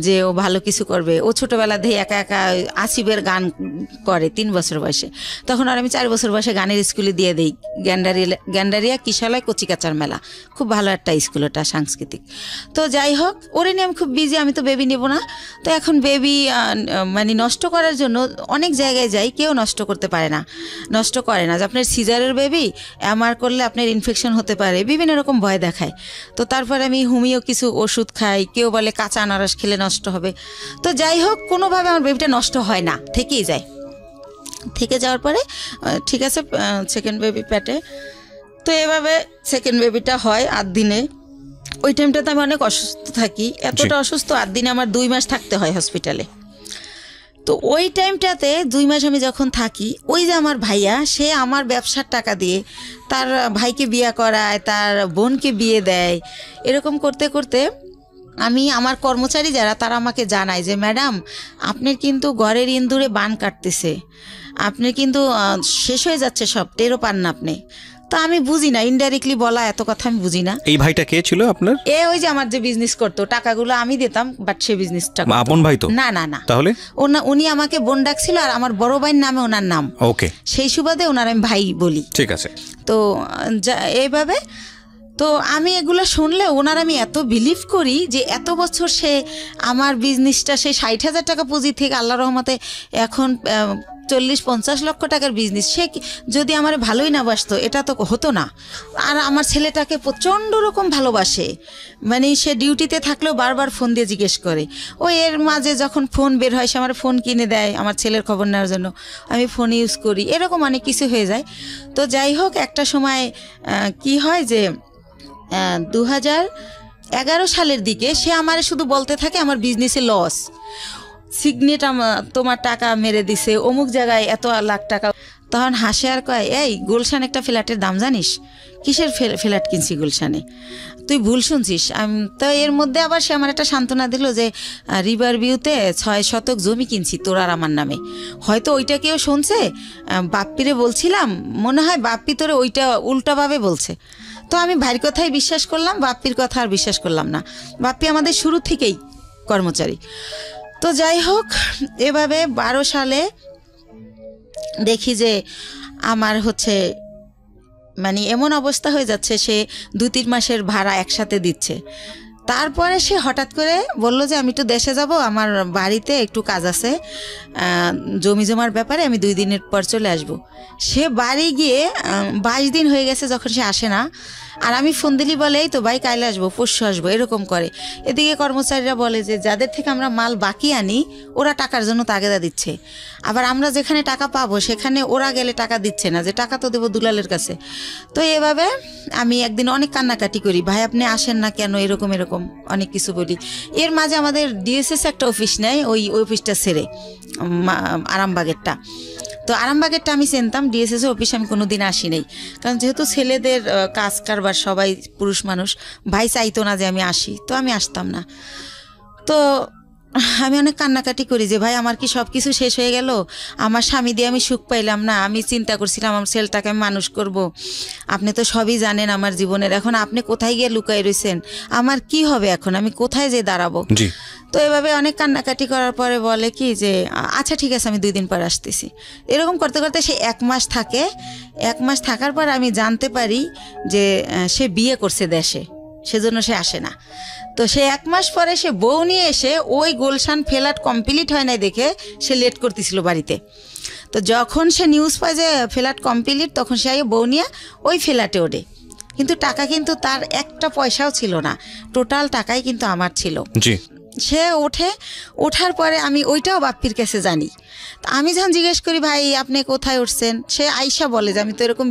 যে ও ভালো কিছু করবে। ও ছোটোবেলা দিয়ে একা একা আসিফের গান করে 3 বছর বয়সে, তখন আর আমি 4 বছর বয়সে গানের স্কুলে দিয়ে দিই, গ্যান্ডারিয়া কিশালয় কচিকাচার মেলা, খুব ভালো একটা স্কুল ওটা, সাংস্কৃতিক। তো যাই হোক, ওরে নিয়ে আমি খুব বিজি, আমি তো বেবি নেব না। তো এখন বেবি মানে নষ্ট করার জন্য অনেক জায়গায় যাই, কেউ নষ্ট করতে পারে না, নষ্ট করে না, যে আপনার সিজারের বেবি এমআর করলে আপনার ইনফেকশন হতে পারে, বিভিন্ন রকম ভয় দেখায়। তো তারপরে আমি হোমিও কিছু ওষুধ খাই, কেউ বলে কাঁচা আনারস খেলে নষ্ট হবে। তো যাই হোক, কোনোভাবে আমার বেবিটা নষ্ট হয় না, থেকেই যায়। থেকে যাওয়ার পরে ঠিক আছে, সেকেন্ড বেবি পেটে। তো এভাবে সেকেন্ড বেবিটা হয় 8 দিনে। ওই টাইমটাতে আমি অনেক অসুস্থ থাকি, এতটা অসুস্থ, 8 দিনে আমার 2 মাস থাকতে হয় হসপিটালে। তো ওই টাইমটাতে 2 মাস আমি যখন থাকি, ওই যে আমার ভাইয়া, সে আমার ব্যবসার টাকা দিয়ে তার ভাইকে বিয়ে করায়, তার বোনকে বিয়ে দেয়, এরকম করতে করতে আমি, আমার কর্মচারী যারা, তারা আমাকে জানায় যে ম্যাডাম, আপনার কিন্তু ঘরের ইন্দুরে বান কাটতেছে, আপনি কিন্তু শেষ হয়ে যাচ্ছে সব, টেরও পান না আপনি। তো আমি বুঝি না, ইনডাইরেক্টলি বলা এত কথা আমি বুঝি না। এই ভাইটা কে ছিল আপনার? ওই যে আমার যে বিজনেস করতো, টাকাগুলো আমি দিতাম, বাট সে বিজনেসটা আপন ভাই তো না? না না, তাহলে উনি আমাকে বোন ডাকছিল, আর আমার বড় ভাইয়ের নামে ওনার নাম। ওকে, সেই সুবাদে ওনার আমি ভাই বলি। ঠিক আছে। তো এইভাবে তো আমি এগুলো শুনলে ওনার আমি এত বিলিভ করি যে এত বছর সে আমার বিজনেসটা সে 60,000 টাকা পুঁজি থেকে আল্লাহ রহমতে এখন 40-50 লক্ষ টাকার বিজনেস, সে যদি আমার ভালোই না বাসতো এটা তো হতো না। আর আমার ছেলেটাকে প্রচণ্ড রকম ভালোবাসে, মানে সে ডিউটিতে থাকলেও বারবার ফোন দিয়ে জিজ্ঞেস করে। এর মাঝে যখন ফোন বের হয় সে আমার ফোন কিনে দেয় আমার ছেলের খবর নেওয়ার জন্য, আমি ফোন ইউজ করি, এরকম অনেক কিছু হয়ে যায়। তো যাই হোক, একটা সময় কি হয় যে 2011 সালের দিকে সে আমার শুধু বলতে থাকে আমার বিজনেসে লস, সিগনেট তোমার টাকা মেরে দিছে, অমুক জায়গায় এত লাখ টাকা। তখন হাসে আর কয়, এই গুলশান একটা ফ্ল্যাটের দাম জানিস? কিসের ফ্ল্যাট কিনছি গুলশানে, তুই ভুল শুনছিস। তো এর মধ্যে আবার সে আমার একটা সান্ত্বনা দিল যে রিভার ভিউতে 6 শতক জমি কিনছি তোর আর আমার নামে। হয়তো ওইটা কেউ শুনছে, বাপ্পিরে বলছিলাম, মনে হয় বাপ্পি তোরে ওইটা উল্টাভাবে বলছে। তো আমি ভাইয়ের কথাই বিশ্বাস করলাম, বাপ্পির কথা আর বিশ্বাস করলাম না। বাপ্পি আমাদের শুরু থেকেই কর্মচারী। তো যাই হোক, এভাবে 12 সালে দেখি যে আমার মানে এমন অবস্থা হয়ে যাচ্ছে, সে 2-3 মাসের ভাড়া একসাথে দিচ্ছে। তারপরে সে হঠাৎ করে বলল যে আমি একটু দেশে যাব, আমার বাড়িতে একটু কাজ আছে, জমি জমার ব্যাপারে আমি 2 দিনের পর চলে আসব। সে বাড়ি গিয়ে 22 দিন হয়ে গেছে যখন সে আসে না। আর আমি ফোন দিলি বলে এই তো ভাই কাইলে আসবো, পরশু আসবো, এরকম করে। এদিকে কর্মচারীরা বলে যে যাদের থেকে আমরা মাল বাকি আনি ওরা টাকার জন্য তাগেদা দিচ্ছে, আবার আমরা যেখানে টাকা পাবো সেখানে ওরা গেলে টাকা দিচ্ছে না, যে টাকা তো দেবো দুলালের কাছে। তো এভাবে আমি একদিন অনেক কান্নাকাটি করি, ভাই আপনি আসেন না কেন, এরকম এরকম অনেক কিছু বলি। এর মাঝে আমাদের ডিএসএস একটা অফিস নেয়, ওই অফিসটা ছেড়ে আরামবাগেরটা। তো আরামবাগেরটা আমি চিনতাম, ডিএসএস অফিসে আমি কোনো দিন আসি নাই, কারণ যেহেতু ছেলেদের কাজ কারবার সবাই পুরুষ মানুষ, ভাই চাইতো না যে আমি আসি, তো আমি আসতাম না। তো আমি অনেক কান্নাকাটি করি যে ভাই আমার কি সব কিছু শেষ হয়ে গেল, আমার স্বামী দিয়ে আমি সুখ পাইলাম না, আমি চিন্তা করছিলাম আমার ছেলেটাকে আমি মানুষ করব, আপনি তো সবই জানেন আমার জীবনের, এখন আপনি কোথায় গিয়ে লুকাই রয়েছেন, আমার কি হবে এখন, আমি কোথায় যেয়ে দাঁড়াবো। তো এভাবে অনেক কান্নাকাটি করার পরে বলে কি যে আচ্ছা ঠিক আছে আমি 2 দিন পর আসতেছি। এরকম করতে করতে সে 1 মাস থাকে। 1 মাস থাকার পর আমি জানতে পারি যে সে বিয়ে করছে দেশে, সেজন্য সে আসে না। তো সে 1 মাস পরে সে বউ নিয়ে এসে ওই গুলশান ফ্ল্যাট কমপ্লিট হয় নাই দেখে সে লেট করতেছিল বাড়িতে। তো যখন সে নিউজ পায় যে ফ্ল্যাট কমপ্লিট, তখন সে বউ নিয়ে ওই ফ্ল্যাটে ওঠে, কিন্তু টাকা কিন্তু তার একটা পয়সাও ছিল না, টোটাল টাকাই কিন্তু আমার ছিল। সে ওঠার পরে আমি ওইটাও বাপ্পির কাছে জানি। আমি যখন জিজ্ঞেস করি ভাই আপনি কোথায় উঠছেন, সে আইসা বলে যে আমি তো এরকম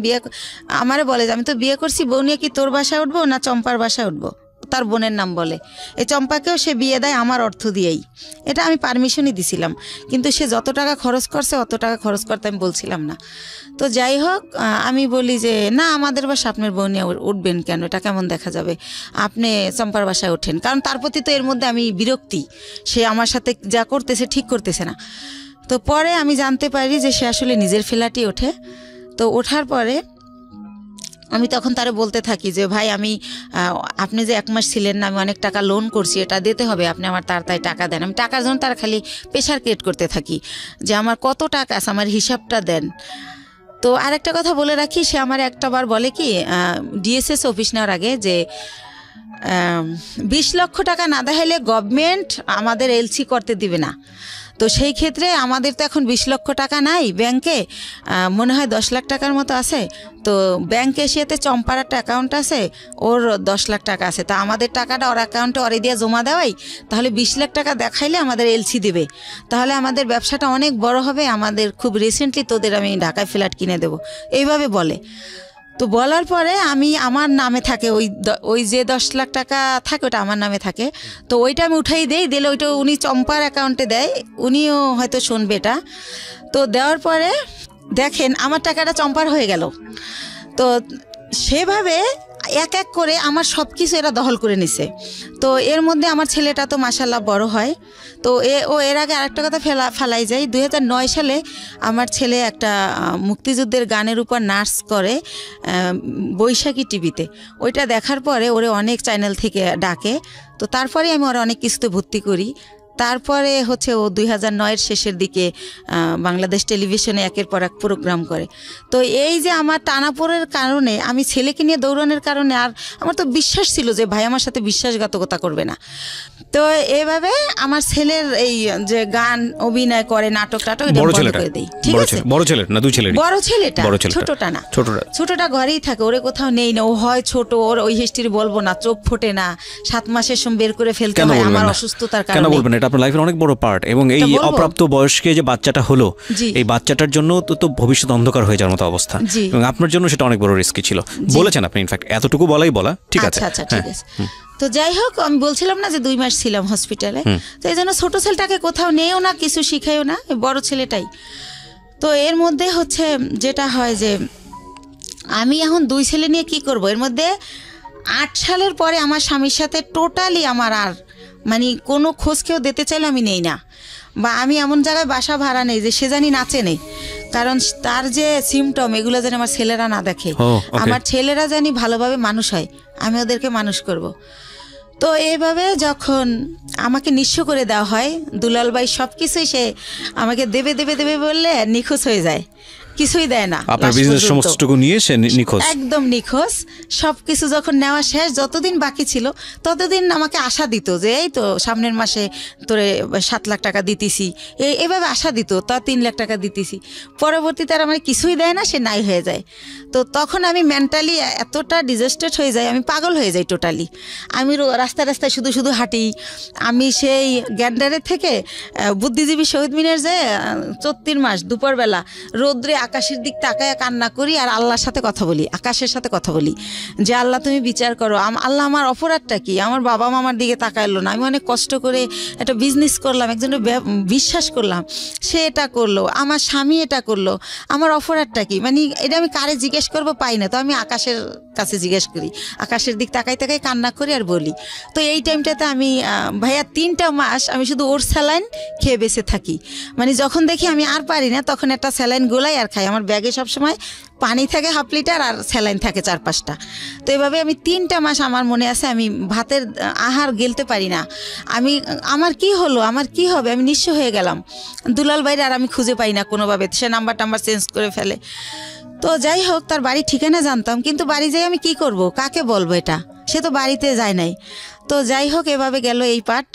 আমারে বলে যে আমি তো বিয়ে করছি, বউ নিয়ে কি তোর বাসায় উঠবো না চম্পার বাসায় উঠবো, তার বোনের নাম বলে। এই চম্পাকেও সে বিয়ে দেয় আমার অর্থ দিয়েই, এটা আমি পারমিশনই দিছিলাম, কিন্তু সে যত টাকা খরচ করছে অত টাকা খরচ করতে আমি বলছিলাম না। তো যাই হোক, আমি বলি যে না আমাদের বাসা আপনার বউ নিয়ে উঠবেন কেন, এটা কেমন দেখা যাবে, আপনি চম্পার বাসায় ওঠেন। কারণ তার প্রতি তো এর মধ্যে আমি বিরক্তি, সে আমার সাথে যা করতেছে ঠিক করতেছে না। তো পরে আমি জানতে পারি যে সে আসলে নিজের ফ্ল্যাটই ওঠে। তো ওঠার পরে আমি তখন তারে বলতে থাকি যে ভাই আমি আপনি যে 1 মাস ছিলেন না, আমি অনেক টাকা লোন করছি, এটা দিতে হবে, আপনি আমার তাড়াতাড়ি টাকা দেন। আমি টাকার জন্য তার খালি প্রেশার ক্রিয়েট করতে থাকি যে আমার কত টাকা আছে, আমার হিসাবটা দেন। তো আরেকটা কথা বলে রাখি, সে আমার একটাবার বলে কি ডিএসএস অফিস নেওয়ার আগে যে 20 লক্ষ টাকা না দেখাইলে গভর্নমেন্ট আমাদের এলসি করতে দিবে না। তো সেই ক্ষেত্রে আমাদের তো এখন 20 লক্ষ টাকা নাই ব্যাংকে, মনে হয় 10 লাখ টাকার মতো আছে। তো ব্যাংক এশিয়াতে চম্পার একটা অ্যাকাউন্ট আছে, ওর 10 লাখ টাকা আছে। তো আমাদের টাকাটা ওর অ্যাকাউন্টে ওরে দিয়ে জমা দেওয়াই, তাহলে 20 লাখ টাকা দেখাইলে আমাদের এলসি দিবে, তাহলে আমাদের ব্যবসাটা অনেক বড় হবে, আমাদের খুব রিসেন্টলি তোদের আমি ঢাকায় ফ্ল্যাট কিনে দেবো, এইভাবে বলে। তো বলার পরে আমি আমার নামে থাকে ওই যে 10 লাখ টাকা থাকে ওটা আমার নামে থাকে। তো ওইটা আমি উঠাই দিলে ওইটা উনি চম্পার অ্যাকাউন্টে দেয়, উনিও হয়তো শুনবে এটা। তো দেওয়ার পরে দেখেন আমার টাকাটা চম্পার হয়ে গেল। তো সেভাবে এক এক করে আমার সব কিছু এরা দখল করে নিছে। তো এর মধ্যে আমার ছেলেটা তো মাশাল্লাহ বড় হয়। তো এর আগে আরেকটা কথা ফেলাই যায়, 2009 সালে আমার ছেলে একটা মুক্তিযুদ্ধের গানের উপর নাচ করে বৈশাখী টিভিতে। ওইটা দেখার পরে ওরে অনেক চ্যানেল থেকে ডাকে। তো তারপরে আমি ওরা অনেক কিছুতে ভর্তি করি। তারপরে হচ্ছে ও 2009-এর শেষের দিকে বাংলাদেশ টেলিভিশনে একের পর এক প্রোগ্রাম করে। তো এই যে আমার টানাপোড়ের কারণে, আমি ছেলেকে নিয়ে দৌড়ানোর কারণে, আর আমার তো বিশ্বাস ছিল যে ভাই আমার সাথে বিশ্বাসঘাতকতা করবে না। তো এইভাবে আমার ছেলের এই যে গান অভিনয় করে, নাটক টাটক, এটা বন্ধ করে দেই। ঠিক আছে, বড় ছেলে না দুই ছেলে? বড় ছেলেটা, ছোটটা না, ছোটটা ঘরেই থাকে, ওরে কোথাও নেই না। ও হয় ছোট, ওর ওই হিস্ট্রি বলবো না, চোখ ফোটে না, 7 মাসের সময় বের করে ফেলতে হয় আমার অসুস্থতার কারণে। কেন বলবেন? এটা আপনার লাইফের অনেক বড় পার্ট, এবং এই অপ্রাপ্ত বয়স্কে যে বাচ্চাটা হলো, এই বাচ্চাটার জন্য তো ভবিষ্যৎ অন্ধকার হয়ে যাওয়ার মতো অবস্থা, এবং আপনার জন্য সেটা অনেক বড় রিস্কি ছিল। বলেছেন আপনি, ইনফ্যাক্ট এতটুকু বলা ঠিক আছে। আচ্ছা ঠিক আছে। তো যাই হোক, আমি বলছিলাম না যে 2 মাস ছিলাম হসপিটালে, তো এই জন্য ছোট ছেলেটাকে কোথাও নেও না, কিছু শিখাইও না, বড় ছেলেটাই। তো এর মধ্যে হচ্ছে যেটা হয় যে আমি এখন 2 ছেলে নিয়ে কি করব। এর মধ্যে 8 সালের পরে আমার স্বামীর সাথে টোটালি আমার আর মানে কোনো খোঁজ কেউ দিতে চাইলে আমি নেই না, বা আমি এমন জায়গায় বাসা ভাড়া নেই যে সে জানি নাচে নেই, কারণ তার যে সিমটম এগুলো যেন আমার ছেলেরা না দেখে। আমার ছেলেরা জানি ভালোভাবে মানুষ হয়, আমি ওদেরকে মানুষ করব। তো এইভাবে যখন আমাকে নিঃস্ব করে দেওয়া হয়, দুলাল ভাই সব কিছুই সে আমাকে দেবে বললে নিখোঁজ হয়ে যায়, কিছুই দেয় না। আপনার বিজনেস সমস্তটুকু নিয়ে সে নিখোঁজ, একদম নিখোঁজ। সবকিছু যখন নেওয়া শেষ, যতদিন বাকি ছিল ততদিন আমাকে আশা দিত যে এই তো সামনের মাসে তোরে 7 লাখ টাকা দিতেছি, এইভাবে আশা দিত, তা 3 লাখ টাকা দিতেছি। পরবর্তীতে আর আমার কিছুই দেয় না, সে নাই হয়ে যায়। তো তখন আমি মেন্টালি এতটা ডিজাস্টেড হয়ে যাই, আমি পাগল হয়ে যাই টোটালি। আমি রাস্তায় শুধু হাঁটি। আমি সেই গ্যান্ডারের থেকে বুদ্ধিজীবী শহীদ মিনার যে 34 মাস দুপুরবেলা রোদ্রে আকাশের দিক তাকায় কান্না করি, আর আল্লাহর সাথে কথা বলি, আকাশের সাথে কথা বলি যে আল্লাহ তুমি বিচার করো, আল্লাহ আমার অপরাধটা কি, আমার বাবা মামার দিকে তাকাইলো না, আমি অনেক কষ্ট করে একটা বিজনেস করলাম, একজনের বিশ্বাস করলাম, সে এটা করলো, আমার স্বামী এটা করলো, আমার অপরাধটা কি, মানে এটা আমি কারে জিজ্ঞেস করবো পাই না। তো আমি আকাশের কাছে জিজ্ঞেস করি, আকাশের দিক তাকাই কান্না করি আর বলি। তো এই টাইমটাতে আমি ভাইয়া 3টা মাস আমি শুধু ওর স্যালাইন খেয়ে বেঁচে থাকি। মানে যখন দেখি আমি আর পারি না, তখন একটা স্যালাইন গোলাই আর খাই। আমার ব্যাগে সবসময় পানি থাকে 1/2 লিটার আর স্যালাইন থাকে 4-5টা। তো এভাবে আমি 3টা মাস, আমার মনে আছে, আমি ভাতের আহার গেলতে পারি না। আমার কি হলো, আমার কি হবে, আমি নিঃস্ব হয়ে গেলাম। দুলাল ভাইরে আর আমি খুঁজে পাই না কোনোভাবে, সে নাম্বার চেঞ্জ করে ফেলে। তো যাই হোক, তার বাড়ি ঠিকানা জানতাম, কিন্তু বাড়ি যাই আমি কি করব, কাকে বলবো, এটা সে তো বাড়িতে যায় নাই। তো যাই হোক, এভাবে গেল এই পাঠ।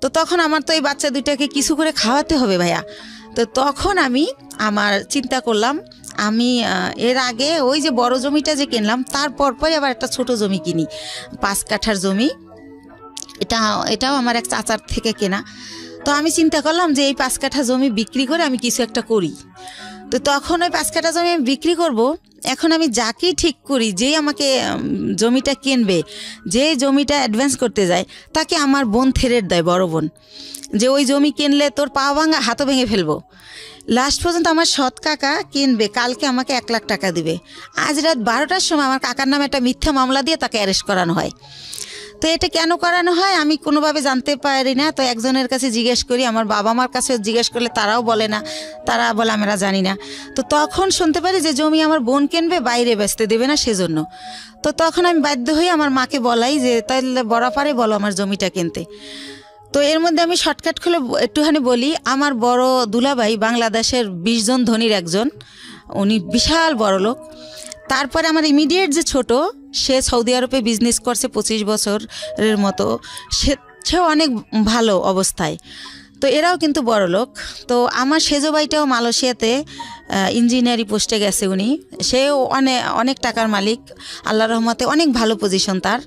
তো তখন আমার তো এই বাচ্চা 2টাকে কিছু করে খাওয়াতে হবে ভাইয়া। তো তখন আমি চিন্তা করলাম, আমি এর আগে ওই যে বড় জমিটা যে কিনলাম, তার পরপরই আবার একটা ছোট জমি কিনি, 5 কাঠার জমি। এটাও আমার এক চাচার থেকে কেনা। তো আমি চিন্তা করলাম যে এই 5 কাঠা জমি বিক্রি করে আমি কিছু একটা করি। তো তখন ওই 5 কাঠা জমি আমি বিক্রি করব। এখন আমি যাকেই ঠিক করি, যেই আমাকে জমিটা কিনবে, যে জমিটা অ্যাডভান্স করতে যায়, তাকে আমার বোন থেরেট দেয়, বড় বোন, যে ওই জমি কিনলে তোর পা ভাঙা, হাতও ভেঙে ফেলবো। লাস্ট পর্যন্ত আমার সৎ কাকা কিনবে, কালকে আমাকে 1 লাখ টাকা দিবে। আজ রাত 12টার সময় আমার কাকার নামে একটা মিথ্যা মামলা দিয়ে তাকে অ্যারেস্ট করানো হয়। তো এটা কেন করানো হয় আমি কোনোভাবে জানতে পারি না। তো একজনের কাছে জিজ্ঞেস করি, আমার বাবা মার কাছে জিজ্ঞেস করলে তারাও বলে না, তারা বলে আমরা জানি না। তো তখন শুনতে পারি যে জমি আমার বোন কিনবে, বাইরে বেচতে দেবে না সেজন্য। তো তখন আমি বাধ্য হয়ে আমার মাকে বলাই যে তাহলে বরাপারে বলো আমার জমিটা কিনতে। তো এর মধ্যে আমি শর্টকাট খুলে একটুখানি বলি, আমার বড় দুলাভাই বাংলাদেশের 20 জন ধনীর একজন, উনি বিশাল বড় লোক। তারপরে আমার ইমিডিয়েট যে ছোট, সে সৌদি আরবে বিজনেস করছে 25 বছরের মতো, সেও অনেক ভালো অবস্থায়। তো এরাও কিন্তু বড় লোক। তো আমার সেজো ভাইটাও মালয়েশিয়াতে ইঞ্জিনিয়ারিং পোস্টে গেছে, উনি সেও অনেক টাকার মালিক, আল্লাহর রহমতে অনেক ভালো পজিশন তার।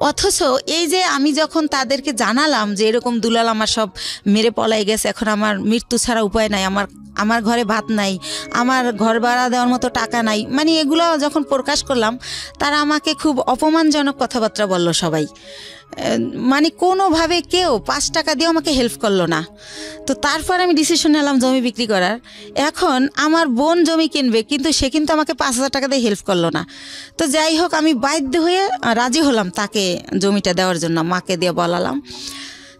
অথচ এই যে আমি যখন তাদেরকে জানালাম যে এরকম দুলাল আমার সব মেরে পলাই গেছে, এখন আমার মৃত্যু ছাড়া উপায় নাই, আমার ঘরে ভাত নাই, আমার ঘর ভাড়া দেওয়ার মতো টাকা নাই, মানে এগুলো যখন প্রকাশ করলাম, তারা আমাকে খুব অপমানজনক কথাবার্তা বলল সবাই। মানে কোনোভাবে কেউ 5 টাকা দিয়ে আমাকে হেল্প করলো না। তো তারপর আমি ডিসিশন নিলাম জমি বিক্রি করার। এখন আমার বোন জমি কিনবে, কিন্তু সে কিন্তু আমাকে 5,000 টাকা দিয়ে হেল্প করলো না। তো যাই হোক, আমি বাধ্য হয়ে রাজি হলাম তাকে জমিটা দেওয়ার জন্য, মাকে দিয়ে বলালাম।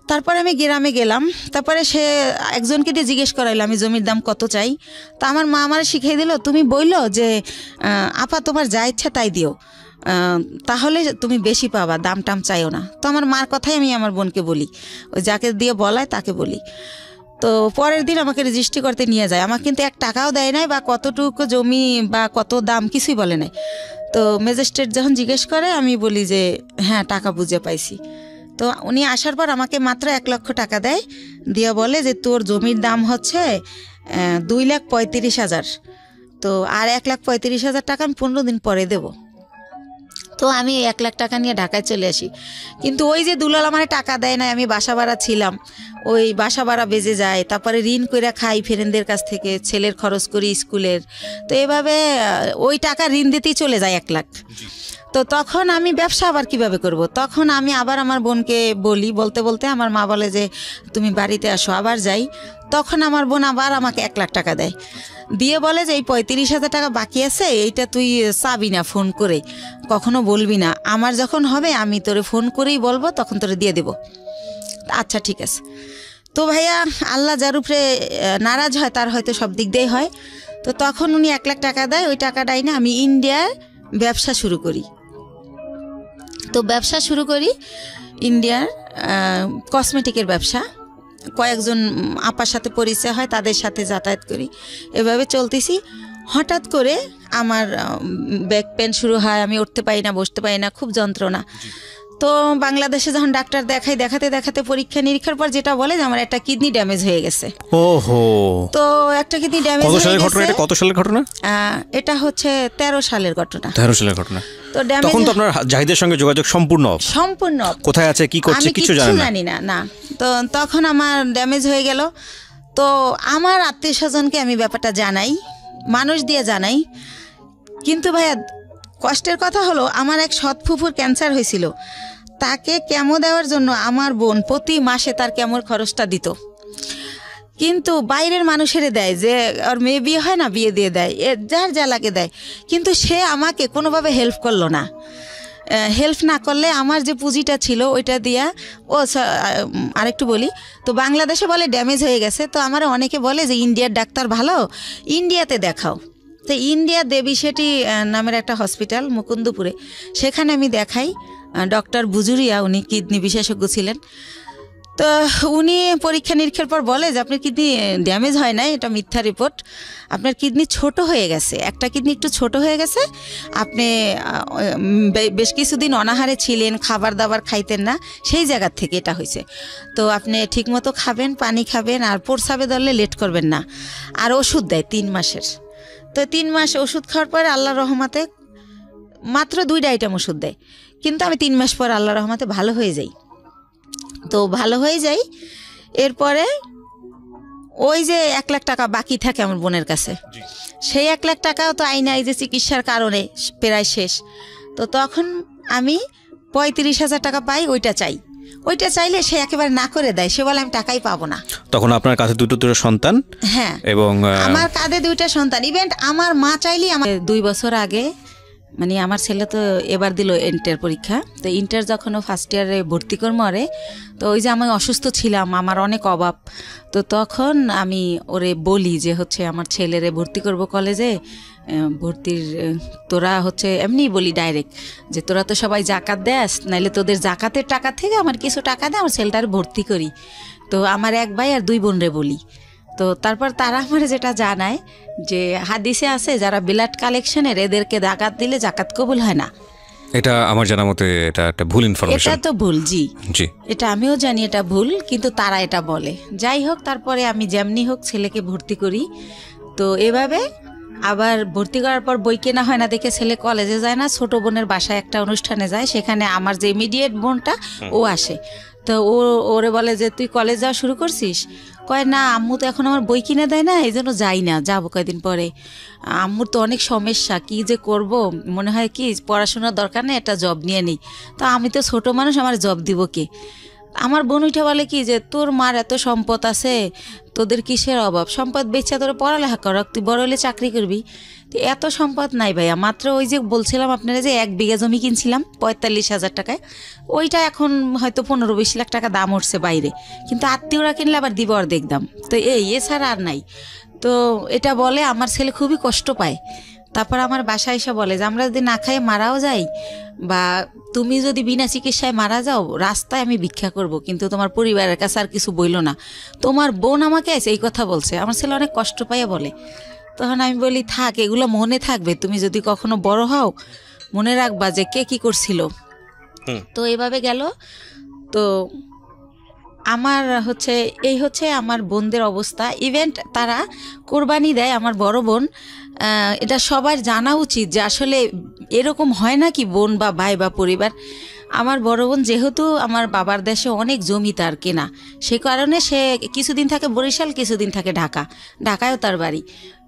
তারপরে আমি গ্রামে গেলাম, তারপরে সে একজনকে দিয়ে জিজ্ঞেস করাইলো আমি জমির দাম কত চাই। তা আমার মা আমার শিখিয়ে দিল, তুমি বললো যে আপা তোমার যা ইচ্ছা তাই দিও, তাহলে তুমি বেশি পাবা, দাম টাম চাইও না। তো আমার মার কথাই আমি আমার বোনকে বলি, ওই যাকে দিয়ে বলায় তাকে বলি। তো পরের দিন আমাকে রেজিস্ট্রি করতে নিয়ে যায়, আমাকে কিন্তু 1 টাকাও দেয় নাই বা কতটুকু জমি বা কত দাম কিছুই বলে নাই। তো ম্যাজিস্ট্রেট যখন জিজ্ঞেস করে আমি বলি যে হ্যাঁ টাকা বুঝে পাইছি। তো উনি আসার পর আমাকে মাত্র 1 লক্ষ টাকা দেয়, দিয়ে বলে যে তোর জমির দাম হচ্ছে 2,35,000, তো আর 1,35,000 টাকা আমি 15 দিন পরে দেবো। তো আমি 1 লাখ টাকা নিয়ে ঢাকায় চলে আসি। কিন্তু ওই যে দুলাল আমার টাকা দেয় না, আমি বাসা ভাড়া ছিলাম, ওই বাসা ভাড়া বেজে যায়, তারপরে ঋণ করে খাই ফ্রেন্ডদের কাছ থেকে, ছেলের খরচ করি স্কুলের। তো এভাবে ওই টাকা ঋণ দিতেই চলে যায় 1 লাখ। তো তখন আমি ব্যবসা আবার কিভাবে করব? তখন আমি আবার আমার বোনকে বলি, বলতে বলতে আমার মা বলে যে তুমি বাড়িতে আসো। আবার যাই, তখন আমার বোন আবার আমাকে 1 লাখ টাকা দেয়, দিয়ে বলে যে এই 35,000 টাকা বাকি আছে, এইটা তুই চাবি না, ফোন করে কখনো বলবি না, আমার যখন হবে আমি তোরে ফোন করেই বলবো, তখন তোরে দিয়ে দেবো। আচ্ছা ঠিক আছে। তো ভাইয়া আল্লাহ যার উপরে নারাজ হয় তার হয়তো সব দিক দিয়েই হয়। তো তখন উনি 1 লাখ টাকা দেয়, ওই টাকাটাই না আমি ইন্ডিয়ার ব্যবসা শুরু করি। তো ব্যবসা শুরু করি ইন্ডিয়ার কসমেটিকের ব্যবসা। কয়েকজন আপার সাথে পরিচয় হয়, তাদের সাথে যাতায়াত করি, এভাবে চলতেছি। হঠাৎ করে আমার ব্যাক পেন শুরু হয়, আমি উঠতে পারি না, বসতে পারি না, খুব যন্ত্রণা। তো বাংলাদেশে যখন ডাক্তার দেখাই, দেখাতে দেখাতে পরীক্ষা নিরীক্ষার পর যেটা বলে যে আমার একটা কিডনি ড্যামেজ হয়ে গেছে। ওহো। তো একটা কিডনি ড্যামেজ কত হয়ে সালের গেছে। ঘটনা এটা? কত সালের ঘটনা? এটা হচ্ছে 13 সালের ঘটনা। 13 সালের ঘটনা। তো ড্যামেজ, তখন তো আপনার জাহিদের সঙ্গে যোগাযোগ সম্পূর্ণ off। কোথায় আছে, কি করছে, কিছু জানি না। না, তো তখন আমার ড্যামেজ হয়ে গেল। তো আমার আত্মীয় স্বজনকে আমি ব্যাপারটা জানাই, মানুষ দিয়ে জানাই। কিন্তু ভাইয়া কষ্টের কথা হলো, আমার এক সৎ ফুফুর ক্যান্সার হয়েছিল, তাকে কেমো দেওয়ার জন্য আমার বোন প্রতি মাসে তার কেমোর খরচটা দিত। কিন্তু বাইরের মানুষের দেয়, যে ওর মেয়ে বিয়ে হয় না, বিয়ে দিয়ে দেয়, যার যা লাগে দেয়। কিন্তু সে আমাকে কোনোভাবে হেল্প করলো না। হেল্প না করলে আমার যে পুঁজিটা ছিল ওইটা দিয়া, আরেকটু বলি, তো বাংলাদেশে বলে ড্যামেজ হয়ে গেছে। তো আমার অনেকে বলে যে ইন্ডিয়ার ডাক্তার ভালো, ইন্ডিয়াতে দেখাও। তো ইন্ডিয়া দেবী সেটি নামের একটা হসপিটাল মুকুন্দপুরে, সেখানে আমি দেখাই। ডক্টর বুজুরিয়া, উনি কিডনি বিশেষজ্ঞ ছিলেন। তো উনি পরীক্ষা নিরীক্ষার পর বলে যে আপনার কিডনি ড্যামেজ হয় নাই, এটা মিথ্যা রিপোর্ট, আপনার কিডনি ছোট হয়ে গেছে, একটা কিডনি একটু ছোট হয়ে গেছে, আপনি বেশ কিছুদিন অনাহারে ছিলেন, খাবার দাবার খাইতেন না, সেই জায়গার থেকে এটা হয়েছে। তো আপনি ঠিকমতো খাবেন, পানি খাবেন, আর প্রস্রাবে ধরলে লেট করবেন না। আর ওষুধ দেয় 3 মাসের। তো 3 মাস ওষুধ খাওয়ার পরে আল্লাহর রহমতে মাত্র 2টা আইটেম ওষুধ দেয়, কিন্তু আমি 3 মাস পর আল্লাহর রহমতে ভালো হয়ে যাই। তো ভালো হয়ে যাই, এরপরে ওই যে 1 লাখ টাকা বাকি থাকে আমার বোনের কাছে, সেই 1 লাখ টাকাও তো আইনা এই যে চিকিৎসার কারণে প্রায় শেষ। তো তখন আমি 35,000 টাকা পাই, ওইটা চাই। ওইটা চাইলে সে একেবারে না করে দেয়, সে বলে আমি টাকাই পাবো না। তখন আপনার কাছে দুটো সন্তান? হ্যাঁ, এবং আমার কাঁধে 2টা সন্তান। ইভেন্ট আমার মা চাইলেই, আমার 2 বছর আগে, মানে আমার ছেলে তো এবার দিল ইন্টার পরীক্ষা। তো ইন্টার যখন ও ফার্স্ট ইয়ারে ভর্তি করে মরে, তো ওই যে আমি অসুস্থ ছিলাম, আমার অনেক অভাব, তো তখন আমি ওরে বলি যে হচ্ছে আমার ছেলেরে ভর্তি করব কলেজে, ভর্তির তোরা হচ্ছে এমনি বলি ডাইরেক্ট যে তোরা তো সবাই জাকাত দেস, নাইলে তোদের জাকাতের টাকা থেকে আমার কিছু টাকা দে, আমার ছেলেটার ভর্তি করি। তো আমার 1 ভাই আর 2 বোনরে বলি। তো তারপর তারা আমার যেটা জানায় যে হাদিসে আছে যারা ব্লাড কালেকশনের, এদেরকে জাকাত দিলে জাকাত কবুল হয় না। এটা আমার জানা মতে এটা একটা ভুল ইনফরমেশন। এটা তো ভুল, জি জি, এটা আমিও জানি এটা ভুল, কিন্তু তারা এটা বলে। যাই হোক, তারপরে আমি যেমনি হোক ছেলেকে ভর্তি করি। তো এভাবে আবার ভর্তি করার পর বই কেনা হয় না দেখে ছেলে কলেজে যায় না, ছোট বোনের বাসায় একটা অনুষ্ঠানে যায়, সেখানে আমার যে ইমিডিয়েট বোনটা ও আসে। তো ওরে বলে যে তুই কলেজ যাওয়া শুরু করছিস? কয় না, আম্মু তো এখন আমার বই কিনে দেয় না, এই জন্য যাই না, যাবো কয়েকদিন পরে। আম্মুর তো অনেক সমস্যা, কি যে করব, মনে হয় কি পড়াশোনার দরকার নেই, একটা জব নিয়ে নিই। তো আমি তো ছোট মানুষ, আমার জব দিব কে? আমার বোন উঠে বলে কি যে তোর মার এত সম্পদ আছে, তোদের কিসের অভাব, সম্পদ বেচা তোর পড়ালেখা কর, তুই বড় হলে চাকরি করবি। তো এত সম্পদ নাই ভাইয়া, মাত্র ওই যে বলছিলাম আপনারা যে 1 বিঘা জমি কিনছিলাম 45,000 টাকায়, ওইটা এখন হয়তো 15-20 লাখ টাকা দাম উঠছে বাইরে, কিন্তু আত্মীয়রা কিনলে আবার দিব অর্ধেক দাম। তো এছাড়া আর নাই। তো এটা বলে আমার ছেলে খুবই কষ্ট পায় তারপর আমার বাসায় এসে বলে যে আমরা যদি না খাইয়ে মারাও যাই বা তুমি যদি বিনা চিকিৎসায় মারা যাও, রাস্তায় আমি ভিক্ষা করব, কিন্তু তোমার পরিবারের কাছে আর কিছু বইলো না। তোমার বোন আমাকে এই কথা বলছে। আমার ছেলে অনেক কষ্ট পাইয়া বলে। তখন আমি বলি থাক, এগুলো মনে থাকবে, তুমি যদি কখনো বড় হও মনে রাখবা যে কে কি করছিল। তো এইভাবে গেল। তো আমার এই হচ্ছে আমার বোনদের অবস্থা। ইভেন্ট তারা কোরবানি দেয়, আমার বড় বোন। এটা সবার জানা উচিত যে আসলে এরকম হয় না কি বোন বা ভাই বা পরিবার। আমার বড় বোন যেহেতু আমার বাবার দেশে অনেক জমি তার কেনা, সে কারণে সে কিছুদিন থাকে বরিশাল, কিছুদিন থাকে ঢাকায়ও তার বাড়ি।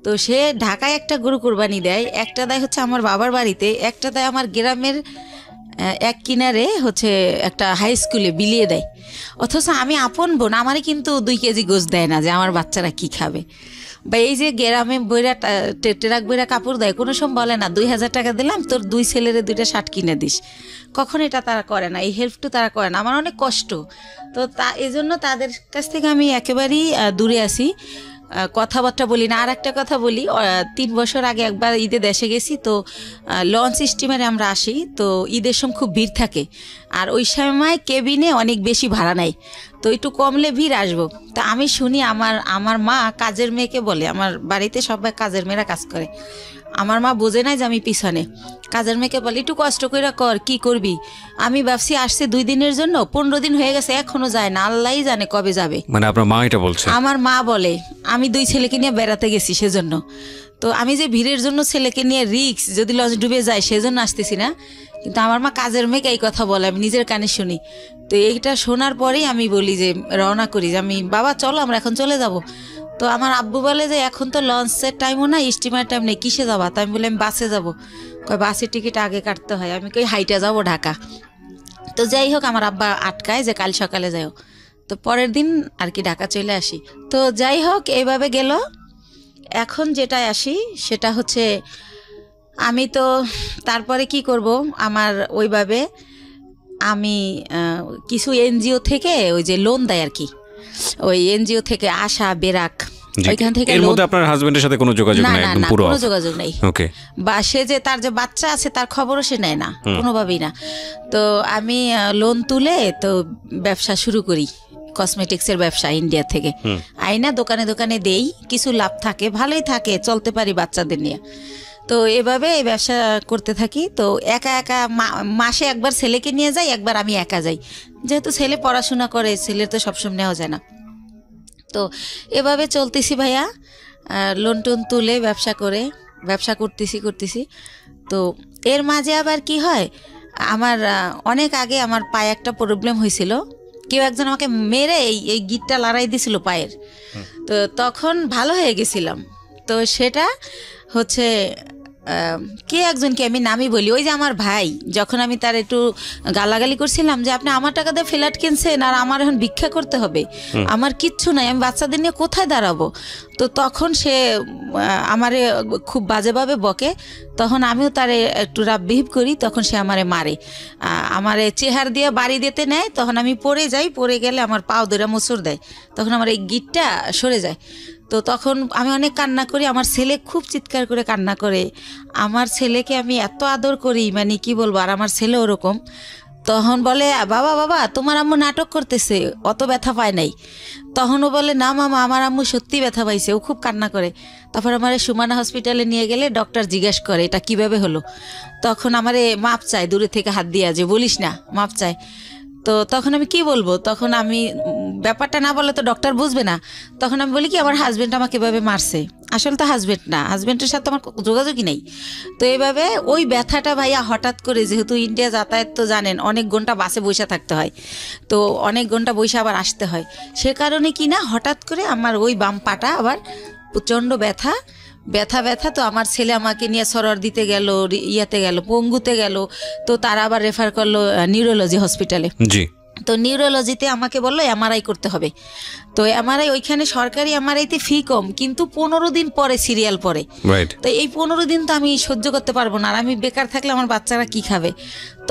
তো সে ঢাকায় একটা গরু কোরবানি দেয়, একটা দেয় হচ্ছে আমার বাবার বাড়িতে, একটা দেয় আমার গ্রামের এক কিনারে একটা হাই স্কুলে বিলিয়ে দেয়। অথচ আমি আপন বোন, আমারই কিন্তু 2 কেজি গোশ দেয় না যে আমার বাচ্চারা কি খাবে। বা এই যে গ্রামে বইরা ট্রাক বইরা কাপড় দেয়, কোনো সময় বলে না 2000 টাকা দিলাম তোর 2 ছেলের 2টা শার্ট কিনে দিস। কখন এটা তারা করে না, এই হেল্পটু তারা করে না। আমার অনেক কষ্ট। তো এজন্য তাদের কাছ থেকে আমি একেবারেই দূরে আছি, কথাবার্তা বলি না। আর একটা কথা বলি, 3 বছর আগে একবার ঈদে দেশে গেছি। তো লঞ্চ স্টিমারে আমরা আসি, তো ঈদের সময় খুব ভিড় থাকে, আর ওই সময় কেবিনে অনেক বেশি ভাড়া নেয়, তো একটু কমলে ভিড় আসবো। তা আমি শুনি আমার মা কাজের মেয়েকে বলে, আমার বাড়িতে সবাই কাজের মেয়েরা কাজ করে, আমার মা বোঝে নাই যে আমি পিছনে, কাজের মেয়েকে বলে একটু কষ্ট করে কর, কি করবি। আমি ভাবছি আসছে 2 দিনের জন্য, 15 দিন হয়ে গেছে এখনো যায় না, আল্লাহই জানে কবে যাবে। মানে আপনার মা এটা বলছে? আমার মা বলে আমি 2 ছেলেকে নিয়ে বেড়াতে গেছি সেজন্য। তো আমি যে ভিড়ের জন্য ছেলেকে নিয়ে রিক্স, যদি লঞ্চ ডুবে যায় সেজন্য আসতেছি না। কিন্তু আমার মা কাজের মেয়েকে এই কথা বলে, আমি নিজের কানে শুনি। তো এইটা শোনার পরেই আমি বলি যে রওনা করি, যে আমি বাবা চলো আমরা এখন চলে যাব। তো আমার আব্বু বলে যে এখন তো লঞ্চের টাইমও না, স্টিমার টাইম নেই, কিসে যাবা? তো আমি বলি আমি বাসে যাবো। বাসের টিকিট আগে কাটতে হয়। আমি কই হাইটা যাবো ঢাকা। তো যাই হোক, আমার আব্বা আটকায় যে কাল সকালে যাও। তো পরের দিন আর কি ঢাকা চলে আসি। তো যাই হোক, এইভাবে গেল। এখন যেটা আসি সেটা হচ্ছে, আমি তো তারপরে কি করব, আমার ওইভাবে আমি কিছু এনজিও থেকে ওই যে লোন দেয় আর কি, ওই এনজিও থেকে আশা বেরাক, ওইখান থেকে। এর মধ্যে আপনার হাজবেন্ডের সাথে কোনো যোগাযোগ নাই? একদম পুরো কোনো যোগাযোগ নেই। ওকে। বা সে যে তার যে বাচ্চা আছে তার খবরও সে নেয় না, কোনোভাবেই না। তো আমি লোন তুলে তো ব্যবসা শুরু করি, কসমেটিক্সের ব্যবসা ইন্ডিয়া থেকে আইনা দোকানে দোকানে দেই, কিছু লাভ থাকে, ভালোই থাকে, চলতে পারি বাচ্চাদের নিয়ে। তো এভাবে এই ব্যবসা করতে থাকি। তো একা একা মাসে একবার ছেলেকে নিয়ে যাই, একবার আমি একা যাই, যেহেতু ছেলে পড়াশোনা করে, ছেলের তো সবসময় নেওয়া যায় না। তো এভাবে চলতেছি ভাইয়া, লোন টোন তুলে ব্যবসা করতেছি। তো এর মাঝে আবার কি হয়, আমার অনেক আগে আমার পায়ে একটা প্রবলেম হয়েছিল, কেউ একজন আমাকে মেরে এই গিটটা লড়াই দিছিল পায়ের। তো তখন ভালো হয়ে গেছিলাম। তো সেটা হচ্ছে কে একজনকে আমি নামই বলি, ওই যে আমার ভাই, যখন আমি তার একটু গালাগালি করছিলাম যে আপনি আমার টাকা দিয়ে ফ্ল্যাট কিনছেন আর আমার এখন ভিক্ষা করতে হবে, আমার কিচ্ছু নাই, আমি বাচ্চাদের নিয়ে কোথায় দাঁড়াবো। তো তখন সে আমারে খুব বাজেভাবে বকে, তখন আমিও তারে একটু রাব বিহেভ করি, তখন সে আমারে মারে, আমারে চেহার দিয়ে বাড়ি দিতে নেয়। তখন আমি পড়ে যাই, পড়ে গেলে আমার পাও ধরে মোচড় দেয়, তখন আমার এই গিটটা সরে যায়। তো তখন আমি অনেক কান্না করি, আমার ছেলে খুব চিৎকার করে কান্না করে। আমার ছেলেকে আমি এত আদর করি, মানে কি বলবো, আর আমার ছেলে ওরকম। তখন বলে বাবা তোমার আম্মু নাটক করতেছে, অত ব্যথা পায় নাই। তখনও বলে না মামা, আমার আম্মু সত্যি ব্যথা পাইছে, ও খুব কান্না করে। তারপর আমার সুমানা হসপিটালে নিয়ে গেলে ডক্টর জিজ্ঞেস করে এটা কিভাবে হলো। তখন আমারে মাপ চায়, দূরে থেকে হাত দিয়া, যে বলিস না, মাপ চায়। তো তখন আমি কি বলবো, তখন আমি ব্যাপারটা না বলে তো ডক্টর বুঝবে না। তখন আমি বলি কি আমার হাজব্যান্ড আমাকে এভাবে মারছে, আসলে তো হাজব্যান্ড না, হাজব্যান্ডের সাথে আমার যোগাযোগই নেই। তো এইভাবে ওই ব্যথাটা ভাইয়া হঠাৎ করে, যেহেতু ইন্ডিয়া যাতায়াত তো জানেন, অনেক ঘন্টা বাসে বসে থাকতে হয়, তো অনেক ঘন্টা বসে আবার আসতে হয়, সে কারণে কি না হঠাৎ করে আমার ওই বাম পাটা আবার প্রচণ্ড ব্যথা। তো আমার ছেলে আমাকে নিয়ে সরর দিতে গেল, ইয়াতে গেল, পঙ্গুতে গেল। তো তারা আবার রেফার করলো নিউরোলজি হসপিটালে। জি। তো নিউরোলজিতে আমাকে বললো এমআরআই করতে হবে। তো এমআরআই ওইখানে সরকারি এমআরআইতে ফি কম, কিন্তু 15 দিন পরে সিরিয়াল পরে। তো এই 15 দিন তো আমি সহ্য করতে পারবো না, আর আমি বেকার থাকলে আমার বাচ্চারা কি খাবে।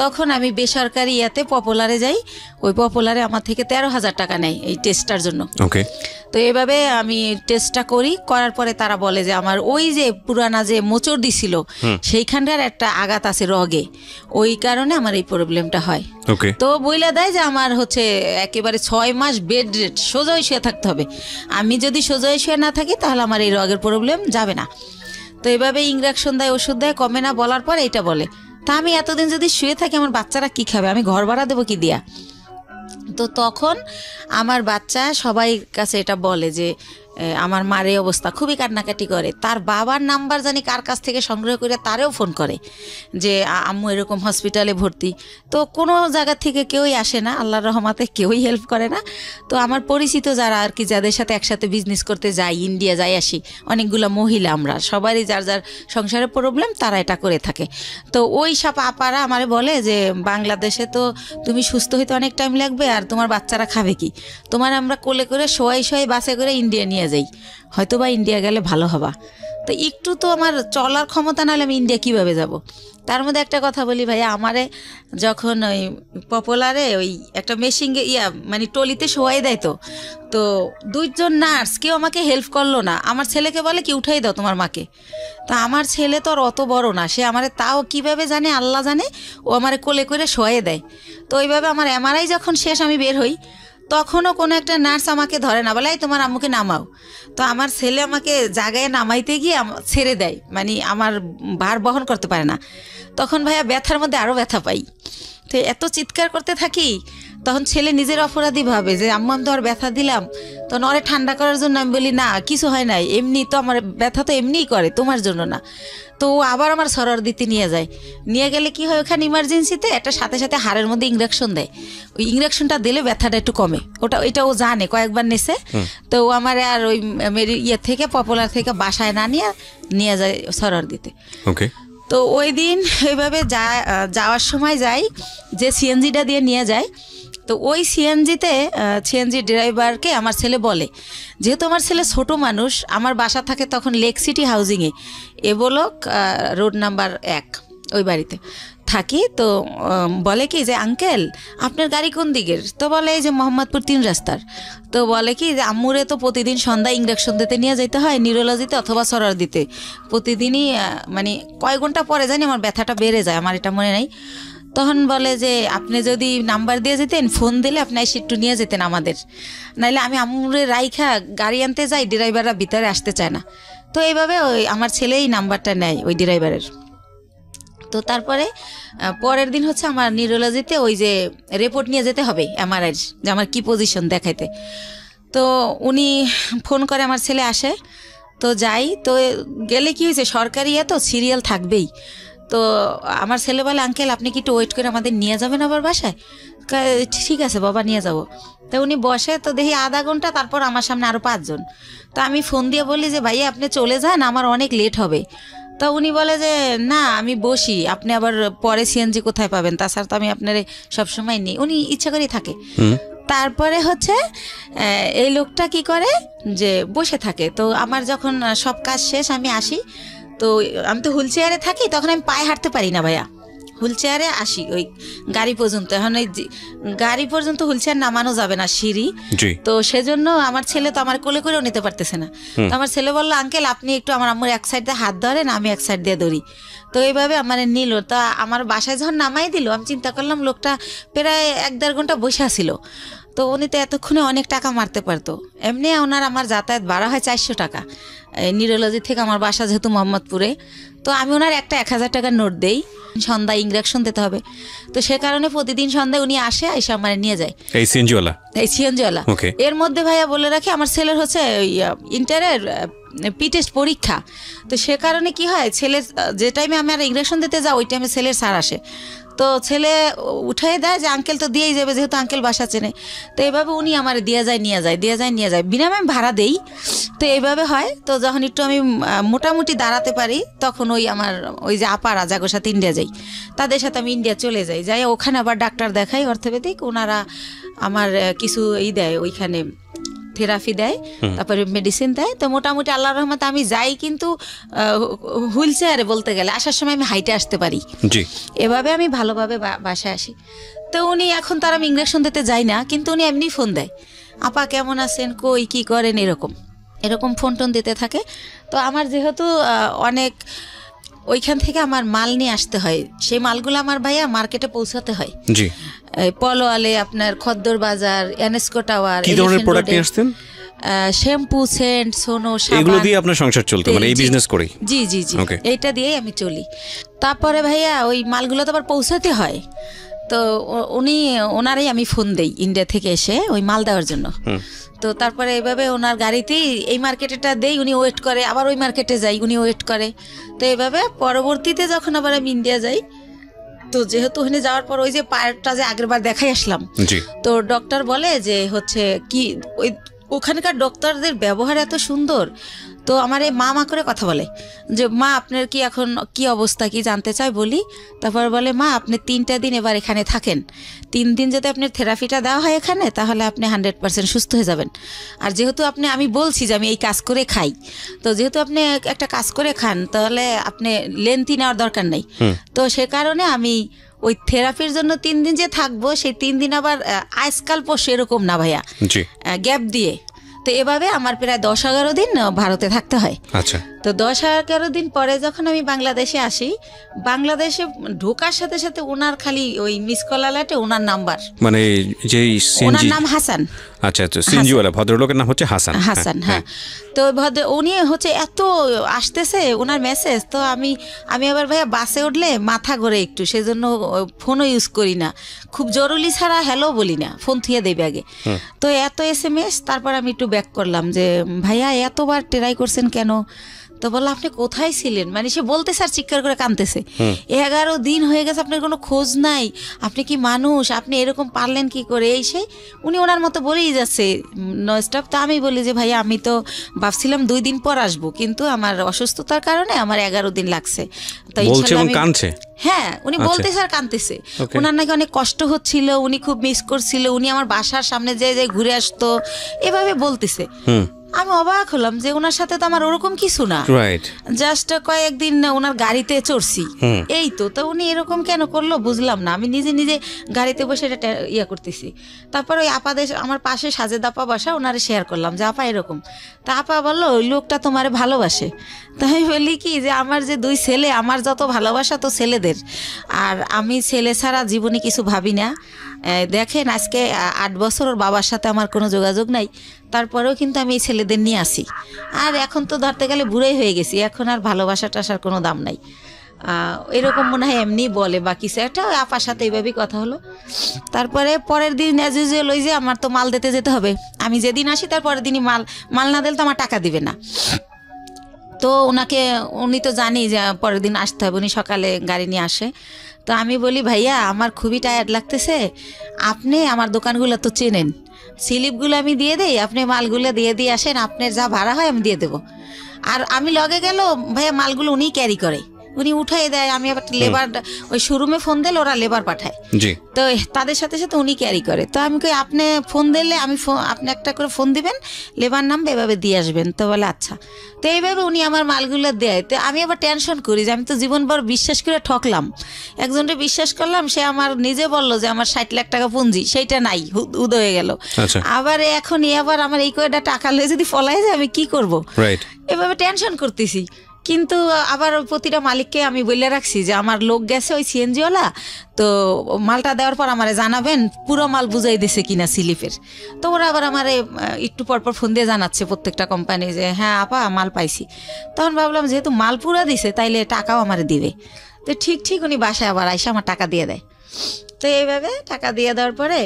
তখন আমি বেসরকারি ইয়াতে পপুলারে যাই, ওই পপুলারে আমার থেকে 13,000 টাকা নেয় এই টেস্টটার জন্য। তো এভাবে আমি টেস্টটা করার পরে তারা বলে যে আমার ওই যে পুরানা যে মোচড় দিছিল সেইখানকার একটা আঘাত আছে রগে, ওই কারণে আমার এই প্রবলেমটা হয়। তো বইলা দেয় যে আমার হচ্ছে একেবারে 6 মাস বেড রেস্ট, সোজা শুয়ে থাকতে হবে। আমি যদি সোজা শুয়ে না থাকি তাহলে আমার এই রগের প্রবলেম যাবে না। তো এভাবে ইঞ্জেকশন দেয়, ওষুধ দেয়, কমে না, বলার পর এইটা বলে। তা আমি এতদিন যদি শুয়ে থাকি আমার বাচ্চারা কি খাবে, আমি ঘর ভাড়া দেবো কি দিয়া? তো তখন আমার বাচ্চা সবাই কাছে এটা বলে যে আমার মার এই অবস্থা, খুবই কান্নাকাটি করে। তার বাবার নাম্বার জানি কার কাছ থেকে সংগ্রহ করে তারেও ফোন করে যে আম্মু এরকম হসপিটালে ভর্তি। তো কোনো জায়গা থেকে কেউই আসে না, আল্লাহর রহমতে কেউই হেল্প করে না। তো আমার পরিচিত যারা আর কি, যাদের সাথে একসাথে বিজনেস করতে যাই, ইন্ডিয়া যাই আসি, অনেকগুলো মহিলা, আমরা সবারই যার যার সংসারের প্রবলেম, তারা এটা করে থাকে। তো ওই সব আপারা আমারে বলে যে বাংলাদেশে তো তুমি সুস্থ হইতে অনেক টাইম লাগবে, আর তোমার বাচ্চারা খাবে কি, তোমার আমরা কোলে করে শোয়াই বাসে করে ইন্ডিয়া নিয়ে যাই, হয়তো বা ইন্ডিয়া গেলে ভালো হবা। তো একটু তো আমার চলার ক্ষমতা নাহলে আমি ইন্ডিয়া কিভাবে যাব? তার মধ্যে একটা কথা বলি ভাইয়া, আমারে যখন ওই পপুলারে ওই একটা মেশিন মানে টলিতে শোয়াই দেয়, তো 2 জন নার্স কেউ আমাকে হেল্প করলো না। আমার ছেলেকে বলে কি উঠাই দাও তোমার মাকে। তা আমার ছেলে তো আর অত বড় না, সে আমারে তাও কিভাবে জানে আল্লাহ জানে, ও আমারে কোলে করে শোয়াই দেয়। তো ওইভাবে আমার এমআরআই যখন শেষ, আমি বের হই, তখনও কোনো একটা নার্স আমাকে ধরে না, বলে এই তোমার আম্মুকে নামাও। তো আমার ছেলে আমাকে জায়গায় নামাইতে গিয়ে ছেড়ে দেয়, মানে আমার ভার বহন করতে পারে না। তখন ভাইয়া ব্যথার মধ্যে আরও ব্যথা পাই। তো এত চিৎকার করতে থাকি, তখন ছেলে নিজের অপরাধী ভাবে যে আম্মু আমি তো আর ব্যথা দিলাম। তখন ওরে ঠান্ডা করার জন্য আমি বলি না কিছু হয় নাই, এমনি তো আমার ব্যথা তো এমনিই করে, তোমার জন্য না। তো আবার আমার সরর দিতে নিয়ে যায়, নিয়ে গেলে কি হয়, ওখানে ইমার্জেন্সিতে একটা সাথে সাথে হাড়ের মধ্যে ইঞ্জেকশন দেয়। ওই ইঞ্জেকশনটা দিলে ব্যথাটা একটু কমে, ওটা ও জানে, কয়েকবার নেছে। তো আমার আর ওই থেকে পপুলার থেকে বাসায় না নিয়ে যায় সরর দিতে। তো ওই দিন ওইভাবে যাওয়ার সময় যাই, যে সিএনজিটা দিয়ে নিয়ে যায়, তো ওই সিএনজি ড্রাইভারকে আমার ছেলে বলে, যেহেতু আমার ছেলে ছোট মানুষ, আমার বাসা থাকে তখন লেক সিটি হাউজিংয়ে, এবলক রোড নাম্বার 1, ওই বাড়িতে থাকি। তো বলে কি যে আঙ্কেল আপনার গাড়ি কোন দিকের? তো বলে এই যে মোহাম্মদপুর 3 রাস্তার। তো বলে কি যে আম্মুরে তো প্রতিদিন সন্ধ্যায় ইঞ্জেকশন দিতে নিয়ে যেতে হয়, নিউরোলজিতে অথবা সরার দিতে, প্রতিদিনই মানে কয়েক ঘন্টা পরে জানি আমার ব্যথাটা বেড়ে যায়, আমার এটা মনে নাই। তখন বলে যে আপনি যদি নাম্বার দিয়ে যেতেন, ফোন দিলে আপনি এসে একটু নিয়ে যেতেন আমাদের, নাইলে আমি আম্মুরে রাইখা গাড়ি আনতে যাই, ড্রাইভাররা ভিতরে আসতে চায় না। তো এইভাবে ওই আমার ছেলেই নাম্বারটা নেয় ওই ড্রাইভারের। তো তারপরে পরের দিন হচ্ছে আমার নিউরোলজিতে ওই যে রিপোর্ট নিয়ে যেতে হবে এমআরআই, যে আমার কি পজিশন দেখাইতে। তো উনি ফোন করে, আমার ছেলে আসে, তো যাই। তো গেলে কি হয়েছে, সরকারি তো সিরিয়াল থাকবেই। তো আমার ছেলে বলে আঙ্কেল আপনি কি একটু ওয়েট করে আমাদের নিয়ে যাবেন আবার বাসায়? ঠিক আছে বাবা নিয়ে যাব। তো উনি বসে, তো দেখি আধা ঘন্টা, তারপর আমার সামনে আরও 5 জন। তো আমি ফোন দিয়ে বলি যে ভাইয়া আপনি চলে যান, আমার অনেক লেট হবে। তো উনি বলে যে না আমি বসি, আপনি আবার পরে সিএনজি কোথায় পাবেন, তাছাড়া তো আমি আপনার সবসময় নিই, উনি ইচ্ছা করেই থাকে। তারপরে হচ্ছে এই লোকটা কি করে যে বসে থাকে। তো আমার যখন সব কাজ শেষ আমি আসি, তো আমি তো হুইল চেয়ারে থাকি, তখন আমি পায়ে হাঁটতে পারি না ভাইয়া, হুইল চেয়ারে আসি ওই গাড়ি পর্যন্ত। এখন ওই গাড়ি পর্যন্ত হুইল চেয়ার নামানো যাবে না, সিঁড়ি। তো সেজন্য আমার ছেলে তো আমার কোলে করেও নিতে পারতেছে না। তো আমার ছেলে বললো আঙ্কেল আপনি একটু আমার আম্মুর এক সাইড দিয়ে হাত ধরেন, আমি এক সাইড দিয়ে ধরি। তো এইভাবে আমার নিল। তা আমার বাসায় যখন নামাই দিল, আমি চিন্তা করলাম লোকটা প্রায় 1-1.5 ঘন্টা বসে আসিল। তো উনি তো এতক্ষণে অনেক টাকা মারতে পারতো। এমনি ওনার আমার যাতায়াত ভাড়া হয় 400 টাকা, নিউরোলজি থেকে আমার বাসা যেহেতু মোহাম্মদপুরে। তো আমি ওনার একটা 1000 টাকার নোট দেই, সন্ধ্যায় ইঞ্জেকশন দিতে হবে। তো সে কারণে প্রতিদিন সন্ধ্যায় উনি আসে, এসে আমার নিয়ে যায়, এই সিএনজিওয়ালা। এর মধ্যে ভাইয়া বলে রাখি আমার ছেলের হচ্ছে ইন্টারের টেস্ট পরীক্ষা। তো সে কারণে কি হয়, ছেলের যে টাইমে আমি আর ইঞ্জেকশন দিতে যাই, ওই টাইমে ছেলের স্যার আসে। তো ছেলে উঠাই দেয় যে আঙ্কেল তো দিয়েই যাবে, যেহেতু আঙ্কেল বাসা চেনে। তো এইভাবে উনি আমার দিয়ে যায় নিয়ে যায়, বিনামে আমি ভাড়া দেই। তো এইভাবে হয়। তো যখন একটু আমি মোটামুটি দাঁড়াতে পারি, তখন ওই আমার ওই যে আপারা যাগোর সাথে ইন্ডিয়া যাই, তাদের সাথে আমি ইন্ডিয়া চলে যাই ওখানে আবার ডাক্তার দেখাই, অর্থোপেডিক। ওনারা আমার কিছু দেয়, ওইখানে থেরাপি দেয়, তারপরে মেডিসিন দেয়। তো মোটামুটি আল্লাহর রহমতে আমি যাই, কিন্তু হুইল চেয়ারে বলতে গেলে আসার সময় আমি হাইটে আসতে পারি। এভাবে আমি ভালোভাবে বাসায় আসি। তো উনি এখন তার আমি ইঞ্জেকশন দিতে যাই না, কিন্তু উনি এমনি ফোন দেয়, আপা কেমন আছেন, কই কি করেন, এরকম এরকম ফোন টোন দিতে থাকে। তো আমার যেহেতু অনেক ওইখান থেকে আমার মাল নিয়ে আসতে হয়, সেই মালগুলো আমার ভাইয়া মার্কেটে পৌঁছাতে হয়। জি, পলোয়ালে, আপনার খদ্দর বাজার, এনএসকো টাওয়ার। কি ধরনের প্রোডাক্ট নিয়ে আসতেন? শ্যাম্পু, সেন্ট, সোনো, সাবান, এগুলো দিয়ে আপনার সংসার চলতো, মানে এই বিজনেস করেই? জি জি জি, এইটা দিয়েই আমি চলি। তারপরে ভাইয়া ওই মালগুলো তো আবার পৌঁছাতে হয়, তো ওনারাই আমি ফোন দেই ইন্ডিয়া থেকে এসে ওই মাল দেওয়ার জন্য। তো তারপরে এইভাবে ওনার গাড়িতেই এই মার্কেটেটা দেই, উনি ওয়েট করে, আবার ওই মার্কেটে যাই, উনি ওয়েট করে। তো এইভাবে পরবর্তীতে যখন আবার আমি ইন্ডিয়া যাই, তো যেহেতু ওখানে যাওয়ার পর ওই যে পায়েরটা যে আগের বার দেখাই আসলাম, তো ডক্টর বলে যে হচ্ছে কি ওই ওখানকার ডক্টরদের ব্যবহার এত সুন্দর। তো আমার এই মা করে কথা বলে যে মা আপনার কি এখন কি অবস্থা, কি জানতে চাই বলি। তারপর বলে মা আপনি 3টা দিন এবার এখানে থাকেন, 3 দিন যদি আপনার থেরাপিটা দেওয়া হয় এখানে, তাহলে আপনি 100% সুস্থ হয়ে যাবেন। আর যেহেতু আমি বলছি যে আমি এই কাজ করে খাই, তো যেহেতু আপনি একটা কাজ করে খান, তাহলে আপনি লেন্থি নেওয়ার দরকার নেই। তো সে কারণে আমি ওই থেরাপির জন্য 3 দিন যে থাকবো, সেই 3 দিন আবার আজকাল পর সেরকম না ভাইয়া, গ্যাপ দিয়ে। তো এভাবে আমার প্রায় 10-11 দিন ভারতে থাকতে হয়। আচ্ছা। তো 10-11 দিন পরে যখন আমি বাংলাদেশে আসি, বাংলাদেশে ঢোকার সাথে সাথে ওনার খালি ওই মিস কল অ্যালার্টে ওনার নাম্বার, মানে যে ওনার নাম হাসান। আচ্ছা আচ্ছা, সিএনজিওয়ালা ভদ্রলোকের নাম হচ্ছে হাসান। হাসান, হ্যাঁ। তো উনি হচ্ছে এত আসতেছে ওনার মেসেজ। তো আমি আবার ভাইয়া বাসে উঠলে মাথা ঘোরে একটু, সেজন্য ফোনও ইউজ করি না, খুব জরুরি ছাড়া হ্যালো বলি না, ফোন থুয়ে দেবে আগে। তো এত SMS, তারপর আমি একটু ব্যাক করলাম যে ভাইয়া এতবার ট্রাই করছেন কেন? তো বললো আপনি কোথায় ছিলেন, মানে সে বলতে স্যার চিৎকার করে কাঁদতেছে, 11 দিন হয়ে গেছে আপনার কোনো খোঁজ নাই, আপনি কি মানুষ, আপনি এরকম পারলেন কি করে, এই সেই উনি ওনার মতো বলেই যাচ্ছে ননস্টপ। তো আমি বলি যে ভাইয়া আমি তো ভাবছিলাম 2 দিন পর আসবো, কিন্তু আমার অসুস্থতার কারণে আমার 11 দিন লাগছে। তো হ্যাঁ, উনি বলতে স্যার কাঁদতেছে, ওনার নাকি অনেক কষ্ট হচ্ছিল, উনি খুব মিস করছিল, উনি আমার বাসার সামনে যে ঘুরে আসতো, এভাবে বলতেছে। আমি অবাক হলাম যে ওনার সাথে তো আমার ওরকম কিছু না, জাস্ট কয়েকদিন ওনার গাড়িতে চড়ছি, এই তো। তো উনি এরকম কেন করলো বুঝলাম না। আমি নিজে নিজে গাড়িতে বসে এটা ইয়ে করতেছি। তারপর ওই আপাদের আমার পাশে সাজেদ আপা বাসা, ওনারে শেয়ার করলাম যে আপা এরকম। তা আপা বললো ওই লোকটা তোমারে ভালোবাসে। তো আমি বলি কি যে আমার যে 2 ছেলে, আমার যত ভালোবাসা তো ছেলেদের, আর আমি ছেলে ছাড়া জীবনে কিছু ভাবি না। দেখেন আজকে 8 বছর ওর বাবার সাথে আমার কোনো যোগাযোগ নাই, তারপরেও কিন্তু আমি এই ছেলেদের নিয়ে আসি। আর এখন তো ধরতে গেলে বুড়োই হয়ে গেছি, এখন আর ভালোবাসা টাসার কোনো দাম নাই। এরকম মনে হয় এমনি বলে বা কিছু একটা, আপার সাথে এইভাবেই কথা হলো। তারপরে পরের দিন অ্যাজ ইউজুয়াল ওই যে আমার তো মাল দিতে যেতে হবে, আমি যেদিন আসি তার পরের দিনই মাল না দিলে তো আমার টাকা দিবে না। তো উনি তো জানি যে পরের দিন আসতে হবে, উনি সকালে গাড়ি নিয়ে আসে। তো আমি বলি ভাইয়া আমার খুবই টায়ার্ড লাগতেছে, আপনি আমার দোকানগুলো তো চেনেন, স্লিপগুলো আমি দিয়ে দেই, আপনি মালগুলো দিয়ে আসেন, আপনার যা ভাড়া হয় আমি দিয়ে দেবো। আর আমি লগে গেল ভাইয়া মালগুলো উনিই ক্যারি করে, উনি উঠাই দেয়, আমি আবার লেবার ওই শোরুমে ফোন দিলে ওরা লেবার পাঠায়, তো তাদের সাথে সাথে উনি ক্যারি করে। তো আমি কই আপনি ফোন দিলে আপনি একটা করে ফোন দিবেন, লেবার নামবে, এভাবে দিয়ে আসবেন। তো বলে আচ্ছা। তো এইভাবে উনি আমার মালগুলো দেয়। তো আমি আবার টেনশন করি যে আমি তো জীবনভর বিশ্বাস করে ঠকলাম, একজনকে বিশ্বাস করলাম, সে আমার নিজে বললো যে আমার 60 লাখ টাকা পুঁজি, সেইটা নাই, উদ হয়ে গেল। আবার এখন আবার আমার এই কয়টা টাকা লয়ে যদি ফলাই যায় আমি কি করব, এভাবে টেনশন করতেছি। কিন্তু আবার প্রতিটা মালিককে আমি বলে রাখছি যে আমার লোক গেছে ওই সিএনজিওয়ালা, তো মালটা দেওয়ার পর আমারে জানাবেন পুরো মাল বুঝাই দিছে কিনা স্লিপের। তো ওরা আবার আমারে একটু পরপর ফোন দিয়ে জানাচ্ছে প্রত্যেকটা কোম্পানি যে হ্যাঁ আপা মাল পাইছি। তখন ভাবলাম যেহেতু মাল পুরা দিছে তাইলে টাকাও আমারে দিবে। তো ঠিক উনি বাসায় আবার আইসা আমার টাকা দিয়ে দেয়। তো এইভাবে টাকা দিয়ে দেওয়ার পরে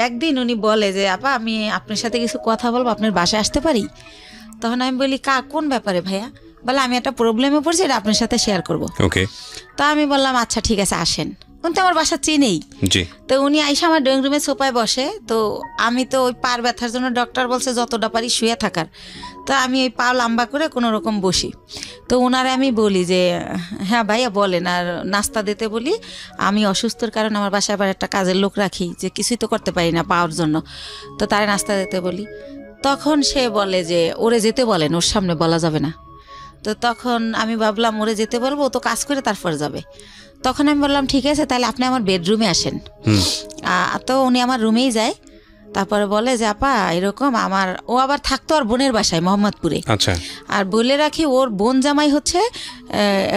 একদিন উনি বলে যে আপা আমি আপনার সাথে কিছু কথা বলবো, আপনার বাসায় আসতে পারি? তখন আমি বলি কোন ব্যাপারে ভাইয়া? বলে আমি একটা প্রবলেমে পড়ছি, এটা আপনার সাথে শেয়ার করবো। তো আমি বললাম আচ্ছা ঠিক আছে আসেন। উনি তো আমার বাসা চিনেই। তো উনি আইসা আমার ড্রয়িং রুমে সোফায় বসে। তো আমি তো ওই পার ব্যথার জন্য ডক্টর বলছে যতটা পারি শুয়ে থাকার। তো আমি ওই পা লম্বা করে কোনো রকম বসি। তো ওনারে আমি বলি যে হ্যাঁ ভাইয়া বলেন, আর নাস্তা দিতে বলি, আমি অসুস্থর কারণে আমার বাসায় আবার একটা কাজের লোক রাখি, যে কিছুই তো করতে পারি না পাওয়ার জন্য, তো তারে নাস্তা দিতে বলি। তখন সে বলে যে ওরে যেতে বলেন, ওর সামনে বলা যাবে না। তো তখন আমি ভাবলাম ওরে যেতে বলবো, তো কাজ করে তারপর যাবে। তখন আমি বললাম ঠিক আছে তাহলে আপনি আমার বেডরুমে আসেন। তো উনি আমার রুমেই যায়। তারপরে বলে যে আপা এরকম আমার, ও আবার থাকতো আর বোনের বাসায় মোহাম্মদপুরে। আচ্ছা। আর বলে রাখি ওর বোন জামাই হচ্ছে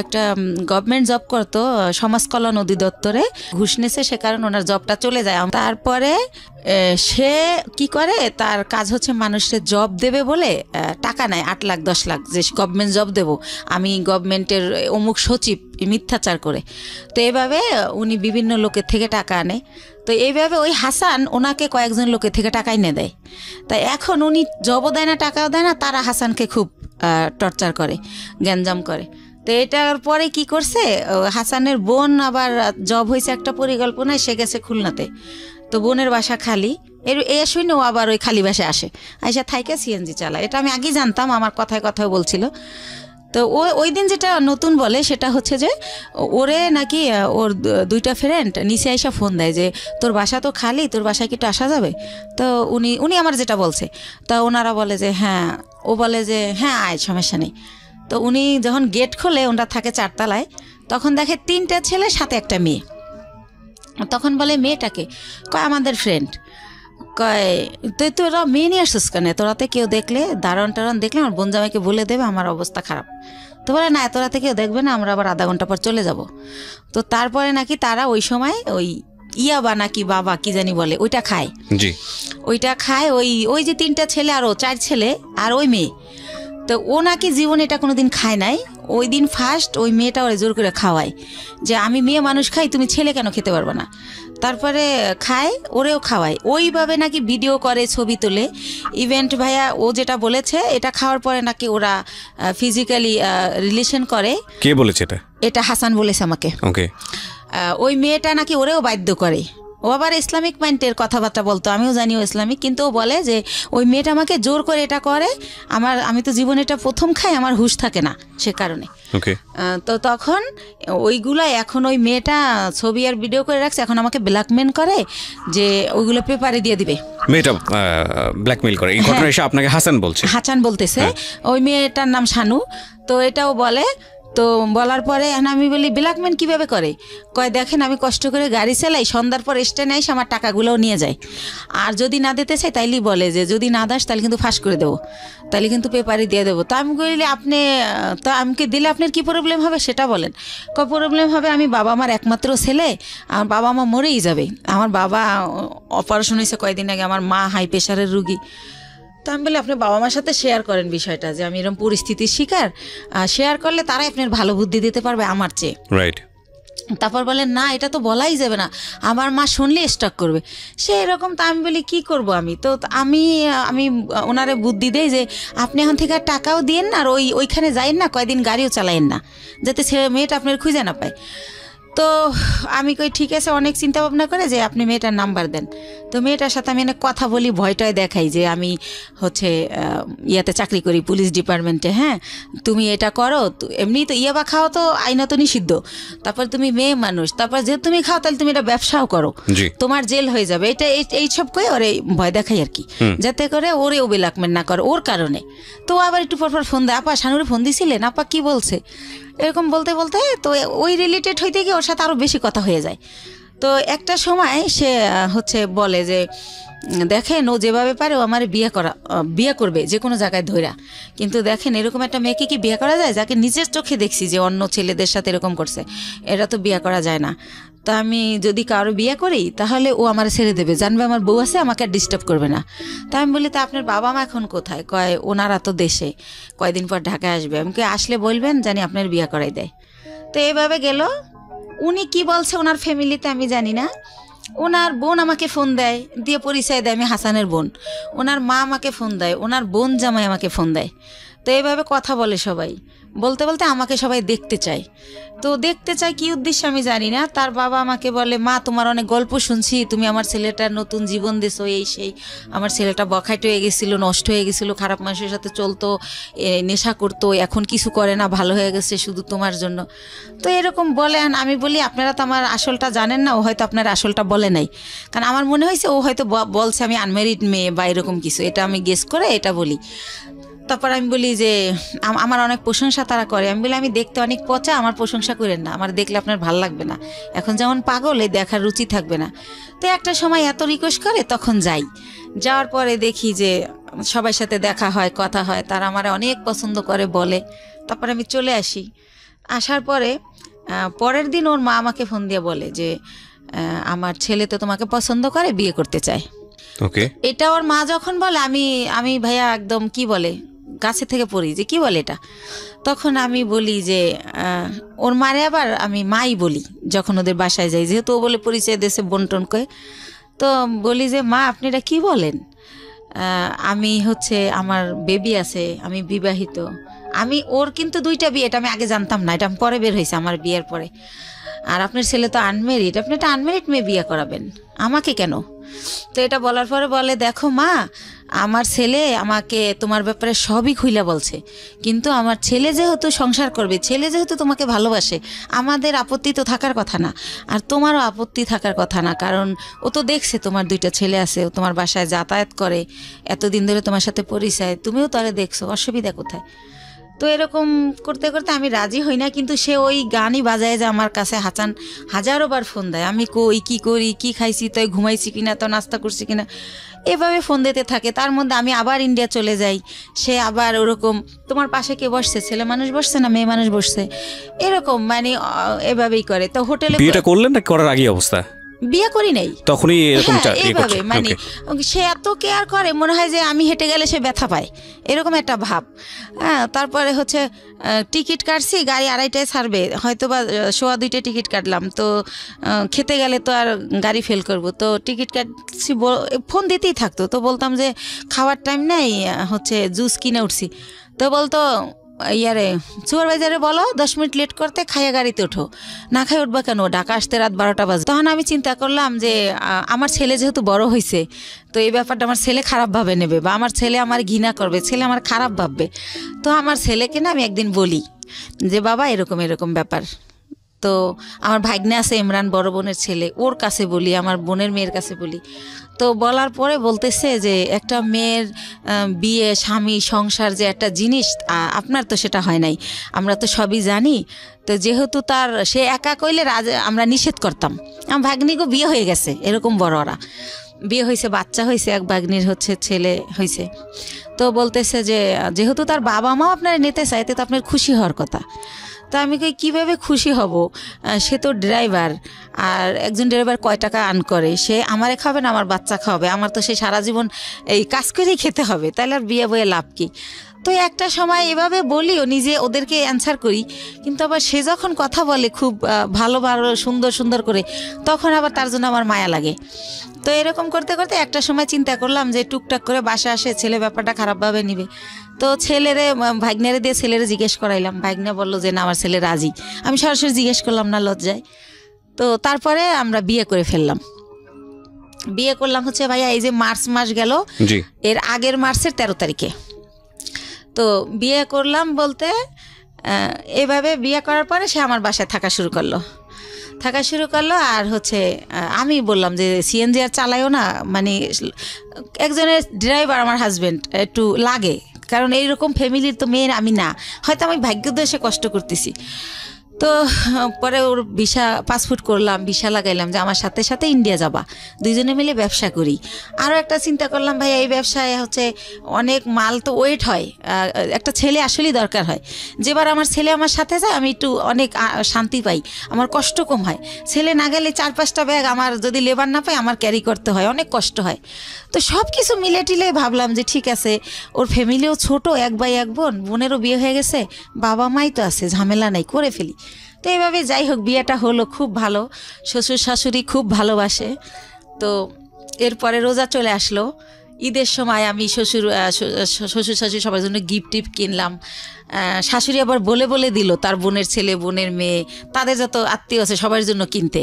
একটা গভর্নমেন্ট জব করতো সমাজ কল্যাণ অধিদপ্তরে, ঘুষ নেছে, সে কারণে ওনার জবটা চলে যায়। তারপরে সে কি করে, তার কাজ হচ্ছে মানুষের জব দেবে বলে টাকা নেয় 8 লাখ 10 লাখ, যে গভর্নমেন্ট জব দেবো আমি, গভর্নমেন্টের অমুক সচিব, মিথ্যাচার করে। তো এভাবে উনি বিভিন্ন লোকের থেকে টাকা আনে। তো এইভাবে ওই হাসান ওনাকে কয়েকজন লোকের থেকে টাকা এনে দেয়। তাই এখন উনি জবও দেয় না, টাকাও দেয় না, তারা হাসানকে খুব টর্চার করে, গ্যাঞ্জাম করে। তো এটার পরে কি করছে, হাসানের বোন আবার জব হয়েছে একটা পরিকল্পনায়, সে গেছে খুলনাতে। তো বোনের বাসা খালি, এ শুনে ও আবার ওই খালি বাসায় আসে, আইসা থাইকে সিএনজি চালায়। এটা আমি আগেই জানতাম, আমার কথায় কথায় বলছিল। তো ওই দিন যেটা নতুন বলে সেটা হচ্ছে যে ওরে নাকি ওর 2টা ফ্রেন্ড নিচে আইসা ফোন দেয় যে তোর বাসা তো খালি, তোর বাসায় কি একটু আসা যাবে? তো উনি আমার যেটা বলছে, তা ওনারা বলে যে হ্যাঁ, ও বলে যে হ্যাঁ আয়, সমস্যা নেই। তো উনি যখন গেট খোলে, ওনারা থাকে 4 তলায়, তখন দেখে 3টা ছেলে সাথে একটা মেয়ে। তখন বলে মেয়েটাকে, কয় আমাদের ফ্রেন্ড। কয় তুই তোরা মেয়ে নিয়ে আসছিস কেন? তোরাতে কেউ দেখলে, দারণ টারণ দেখলে আমার বোন জামাইকে বলে দেবে আমার অবস্থা খারাপ। তো বলে না, তোরাতে কেউ দেখবে না, আমরা আবার আধা ঘন্টা পর চলে যাব। তো তারপরে নাকি তারা ওই সময় ওই ইয়াবা নাকি বাবা কি জানি বলে, ওইটা খায়। জি, ওইটা খায়। ওই যে 3টা ছেলে আর ও 4 ছেলে আর ওই মেয়ে। তো ও নাকি জীবনে এটা কোনোদিন খায় নাই। ওই দিন ফার্স্ট ওই মেয়েটা ওরে জোর করে খাওয়ায় যে আমি মেয়ে মানুষ খাই, তুমি ছেলে কেন খেতে পারবে না? তারপরে খায়, ওরেও খাওয়ায়। ওইভাবে নাকি ভিডিও করে, ছবি তোলে। ইভেন্ট ভাইয়া ও যেটা বলেছে, এটা খাওয়ার পরে নাকি ওরা ফিজিক্যালি রিলেশন করে। কে বলেছে এটা? এটা হাসান বলেছে আমাকে। ওকে। ওই মেয়েটা নাকি ওরেও বাধ্য করে। ও আবার ইসলামিক মাইন্ডের কথাবার্তা বলতো, আমিও জানি ও ইসলামিক, কিন্তু ও বলে যে ওই মেয়েটা আমাকে জোর করে এটা করে, আমি তো জীবনে এটা প্রথম খাই, আমার হুঁশ থাকে না সে কারণে। তো তখন ওইগুলা এখন ওই মেয়েটা ছবি আর ভিডিও করে রাখছে, এখন আমাকে ব্ল্যাকমেল করে যে ওইগুলো পেপারে দিয়ে দিবে। মেয়েটা ব্ল্যাকমেল করে, এই ঘটনা এসে আপনাকে হাসান বলতেছে। ওই মেয়েটার নাম শানু। তো এটাও বলে। তো বলার পরে আমি বলি ব্ল্যাকমেল কিভাবে করে? কয় দেখেন আমি কষ্ট করে গাড়ি চালাই, সন্ধ্যার পর স্ট্যান্ডে এসে আমার টাকাগুলোও নিয়ে যায়, আর যদি না দিতে চাই তাইলেই বলে যে যদি না দাস তাহলে কিন্তু ফাঁস করে দেবো, তাহলে কিন্তু পেপারে দিয়ে দেবো। তো আমি বলি আপনি তো আমাকে দিলে আপনার কি প্রবলেম হবে সেটা বলেন। কয় প্রবলেম হবে, আমি বাবা আমার একমাত্র ছেলে, আমার বাবা মা মরেই যাবে, আমার বাবা অপারেশন হয়েছে কয়েকদিন আগে, আমার মা হাই প্রেশারের রুগী। তো আমি বলি আপনি বাবা মার সাথে শেয়ার করেন বিষয়টা, যে আমি এরকম পরিস্থিতির শিকার, শেয়ার করলে তারাই আপনার ভালো বুদ্ধি দিতে পারবে আমার চেয়ে। রাইট। তারপর বলেন না এটা তো বলাই যাবে না, আমার মা শুনলে স্টক করবে, সে এরকম। তো আমি বলি কি করব আমি? তো আমি ওনারে বুদ্ধি দেই যে আপনি এখন থেকে টাকাও দিয়েন না, আর ওইখানে যাইন না, কয়দিন গাড়িও চালাইন না, যাতে মেয়েটা আপনার খুঁজে না পায়। তো আমি কই ঠিক আছে, অনেক চিন্তা ভাবনা করে যে আপনি মেয়েটার নাম্বার দেন। তো মেয়েটার সাথে আমি অনেক কথা বলি, ভয়টায় দেখাই যে আমি হচ্ছে ইয়াতে চাকরি করি, পুলিশ ডিপার্টমেন্টে। হ্যাঁ, তুমি এটা করো, এমনি তো ইয়াবা খাও তো আইনত নিষিদ্ধ, তারপর তুমি মেয়ে মানুষ, তারপর যেহেতু তুমি খাও তাহলে তুমি এটা ব্যবসাও করো, তোমার জেল হয়ে যাবে, এটা এইসব কয়ে ওরে ভয় দেখাই আর কি, যাতে করে ওরেও ব্ল্যাকমেল না করে ওর কারণে। তো আবার একটু পরপর ফোন দেয়, আপা শানুরে ফোন দিছিলেন, আপা কি বলছে, এরকম বলতে বলতে তো ওই রিলেটেড হইতে গিয়ে ওর সাথে আরও বেশি কথা হয়ে যায়। তো একটা সময় সে হচ্ছে বলে যে দেখেন ও যেভাবে পারে ও আমার বিয়ে করবে যে কোনো জায়গায় ধইরা, কিন্তু দেখেন এরকম একটা মেয়েকে কি বিয়ে করা যায়, যাকে নিজের চোখে দেখছি যে অন্য ছেলেদের সাথে এরকম করছে, এটা তো বিয়ে করা যায় না। তা আমি যদি কারো বিয়ে করি তাহলে ও আমার ছেড়ে দেবে, জানবে আমার বউ আছে, আমাকে আর ডিস্টার্ব করবে না। তা আমি বলি তা আপনার বাবা মা এখন কোথায়? কয় ওনারা তো দেশে, কয়দিন পর ঢাকায় আসবে, আমাকে আসলে বলবেন জানি আপনার বিয়ে করাই দেয়। তো এইভাবে গেল। উনি কি বলছে ওনার ফ্যামিলিতে আমি জানি না। ওনার বোন আমাকে ফোন দেয়, দিয়ে পরিচয় দেয় আমি হাসানের বোন, ওনার মা আমাকে ফোন দেয়, ওনার বোন জামাই আমাকে ফোন দেয়। তো এইভাবে কথা বলে সবাই, বলতে বলতে আমাকে সবাই দেখতে চায়। তো দেখতে চায় কি উদ্দেশ্যে আমি জানি না। তার বাবা আমাকে বলে মা তোমার অনেক গল্প শুনছি, তুমি আমার ছেলেটার নতুন জীবন দিছো, এই সেই, আমার ছেলেটা বখাট হয়ে গেছিলো, নষ্ট হয়ে গেছিলো, খারাপ মানুষের সাথে চলতো, নেশা করতো, এখন কিছু করে না, ভালো হয়ে গেছে শুধু তোমার জন্য। তো এরকম বলেন। আমি বলি আপনারা তো আমার আসলটা জানেন না, ও হয়তো আপনার আসলটা বলে নাই, কারণ আমার মনে হয়েছে ও হয়তো বলছে আমি আনম্যারিড মেয়ে বা এরকম কিছু, এটা আমি গেস করে এটা বলি। তারপর আমি বলি যে আমার অনেক প্রশংসা তারা করে, আমি বলি আমি দেখতে অনেক পচা, আমার প্রশংসা করেন না, আমার দেখলে আপনার ভাল লাগবে না, এখন যেমন পাগল এই দেখার রুচি থাকবে না। তো একটা সময় এত রিকোয়েস্ট করে, তখন যাই, যাওয়ার পরে দেখি যে সবার সাথে দেখা হয়, কথা হয়, তারা আমার অনেক পছন্দ করে বলে। তারপর আমি চলে আসি, আসার পরে পরের দিন ওর মা আমাকে ফোন দিয়ে বলে যে আমার ছেলে তো তোমাকে পছন্দ করে, বিয়ে করতে চায়। ওকে, এটা ওর মা যখন বলে আমি ভাইয়া একদম কি বলে গাছে থেকে পড়ি যে কি বলে এটা। তখন আমি বলি যে ওর মারে আবার আমি মাই বলি যখন ওদের বাসায় যাই, যেহেতু ও বলে পরিচয় দেশে বন্টন করে। তো বলি যে মা আপনি এটা কী বলেন, আমি হচ্ছে আমার বেবি আছে, আমি বিবাহিত। আমি ওর কিন্তু 2টা বিয়ে, এটা আমি আগে জানতাম না, এটা পরে বের হয়েছে আমার বিয়ের পরে। আর আপনার ছেলে তো আনমেরিড, আপনি একটা আনমেরিড মেয়ে বিয়ে করাবেন, আমাকে কেন? তো এটা বলার পরে বলে দেখো মা, আমার ছেলে আমাকে তোমার ব্যাপারে সবই খুইলা বলছে, কিন্তু আমার ছেলে যেহেতু সংসার করবে, ছেলে যেহেতু তোমাকে ভালোবাসে, আমাদের আপত্তি তো থাকার কথা না, আর তোমারও আপত্তি থাকার কথা না, কারণ ও তো দেখছে তোমার 2টা ছেলে আছে, ও তোমার বাসায় যাতায়াত করে, এতদিন ধরে তোমার সাথে পরিচয়, তুমিও তারে দেখছো, অসুবিধা কোথায়? তো এরকম করতে করতে আমি রাজি হই না, কিন্তু সে ওই গানই বাজায় যে আমার কাছে হাজারো বার ফোন দেয়, আমি কই কী করি, কী খাইছি, তাই ঘুমাইছি কিনা, তো নাস্তা করছি কিনা, এভাবে ফোন দিতে থাকে। তার মধ্যে আমি আবার ইন্ডিয়া চলে যাই, সে আবার ওরকম তোমার পাশে কে বসছে, ছেলে মানুষ বসছে না মেয়ে মানুষ বসছে, এরকম মানে এভাবেই করে। তো হোটেলে বিয়েটা করলেন না করার আগে অবস্থা? বিয়ে করি নাই, তখনই এরকম এইভাবে মানে সে এত কেয়ার করে, মনে হয় যে আমি হেঁটে গেলে সে ব্যথা পায়, এরকম একটা ভাব। হ্যাঁ, তারপরে হচ্ছে টিকিট কাটছি, গাড়ি 2:30টায় ছাড়বে, হয়তো বা 1:15 টিকিট কাটলাম, তো খেতে গেলে তো আর গাড়ি ফেল করব, তো টিকিট কাটছি, ফোন দিতেই থাকতো। তো বলতাম যে খাওয়ার টাইম নেই, হচ্ছে জুস কিনে উঠছি, তো বলতো ইয়ারে সুপারভাইজারে বলো 10 মিনিট লেট করতে, খাইয়া গাড়িতে ওঠো, না খাই উঠবা কেন, ঢাকা আসতে রাত 12টা বাজে। তখন আমি চিন্তা করলাম যে আমার ছেলে যেহেতু বড় হয়েছে, তো এই ব্যাপারটা আমার ছেলে খারাপভাবে নেবে, বা আমার ছেলে আমার ঘৃণা করবে, ছেলে আমার খারাপ ভাববে। তো আমার ছেলেকে না আমি একদিন বলি যে বাবা এরকম এরকম ব্যাপার। তো আমার ভাগ্নে আছে ইমরান, বড় বোনের ছেলে, ওর কাছে বলি, আমার বোনের মেয়ের কাছে বলি। তো বলার পরে বলতেছে যে একটা মেয়ের বিয়ে, স্বামী, সংসার যে একটা জিনিস, আপনার তো সেটা হয় নাই, আমরা তো সবই জানি। তো যেহেতু তার সে একা কইলে আমরা নিষেধ করতাম। আমার ভাগ্নিকে বিয়ে হয়ে গেছে, এরকম বড়রা বিয়ে হয়েছে, বাচ্চা হয়েছে, এক ভাগ্নির হচ্ছে ছেলে হয়েছে। তো বলতেছে যে যেহেতু তার বাবা মাও আপনারা নিতে চাইতে, তো আপনার খুশি হওয়ার কথা। তা আমি কীভাবে খুশি হব, সে তো ড্রাইভার, আর একজন ড্রাইভার কয় টাকা আর্ন করে, সে আমারে খাবে না আমার বাচ্চা খাওয়াবে, আমার তো সে সারা জীবন এই কাজ করেই খেতে হবে, তাহলে আর বিয়ে বয়ে লাভ কি? তো একটা সময় এভাবে বলিও, নিজে ওদেরকে অ্যান্সার করি, কিন্তু আবার সে যখন কথা বলে খুব ভালো ভালো সুন্দর সুন্দর করে, তখন আবার তার জন্য আমার মায়া লাগে। তো এরকম করতে করতে একটা সময় চিন্তা করলাম যে টুকটাক করে বাসা আসে, ছেলে ব্যাপারটা খারাপভাবে নিবে। তো ছেলেরে ভাগ্নেরে দিয়ে ছেলেরে জিজ্ঞেস করাইলাম, ভাগ্নে বললো যে না আমার ছেলে রাজি। আমি সরাসরি জিজ্ঞেস করলাম না লজ্জায়। তো তারপরে আমরা বিয়ে করে ফেললাম। বিয়ে করলাম হচ্ছে ভাইয়া এই যে মার্চ মাস গেল, এর আগের মার্চের 13 তারিখে। তো বিয়ে করলাম বলতে এভাবে বিয়ে করার পরে সে আমার বাসায় থাকা শুরু করলো। আর হচ্ছে আমি বললাম যে সিএনজি আর চালাইও না, মানে একজনের ড্রাইভার আমার হাজব্যান্ড একটু লাগে, কারণ এইরকম ফ্যামিলির তো মেয়ের আমি না, হয়তো আমি ভাগ্যোদশে কষ্ট করতেছি। তো পরে ওর ভিসা পাসপোর্ট করলাম, ভিসা লাগাইলাম যে আমার সাথে সাথে ইন্ডিয়া যাবা, দুইজনে মিলে ব্যবসা করি। আরও একটা চিন্তা করলাম ভাই এই ব্যবসায় হচ্ছে অনেক মাল তো ওয়েট হয়, একটা ছেলে আসলেই দরকার হয়। যেবার আমার ছেলে আমার সাথে যায় আমি একটু অনেক শান্তি পাই, আমার কষ্ট কম হয়। ছেলে না গেলে 4-5টা ব্যাগ আমার যদি লেবার না পাই আমার ক্যারি করতে হয়, অনেক কষ্ট হয়। তো সব কিছু মিলে টিলে ভাবলাম যে ঠিক আছে, ওর ফ্যামিলিও ছোট, 1 ভাই 1 বোন, বোনেরও বিয়ে হয়ে গেছে, বাবা মাই তো আছে, ঝামেলা নাই, করে ফেলি। তো এইভাবে যাই হোক বিয়েটা হলো, খুব ভালো, শ্বশুর শাশুড়ি খুব ভালোবাসে। তো এরপরে রোজা চলে আসলো, ঈদের সময় আমি শ্বশুর শাশুড়ি সবার জন্য গিফট টিফট কিনলাম। শাশুড়ি আবার বলে বলে দিল তার বোনের ছেলে, বোনের মেয়ে, তাদের যত আত্মীয় আছে সবার জন্য কিনতে,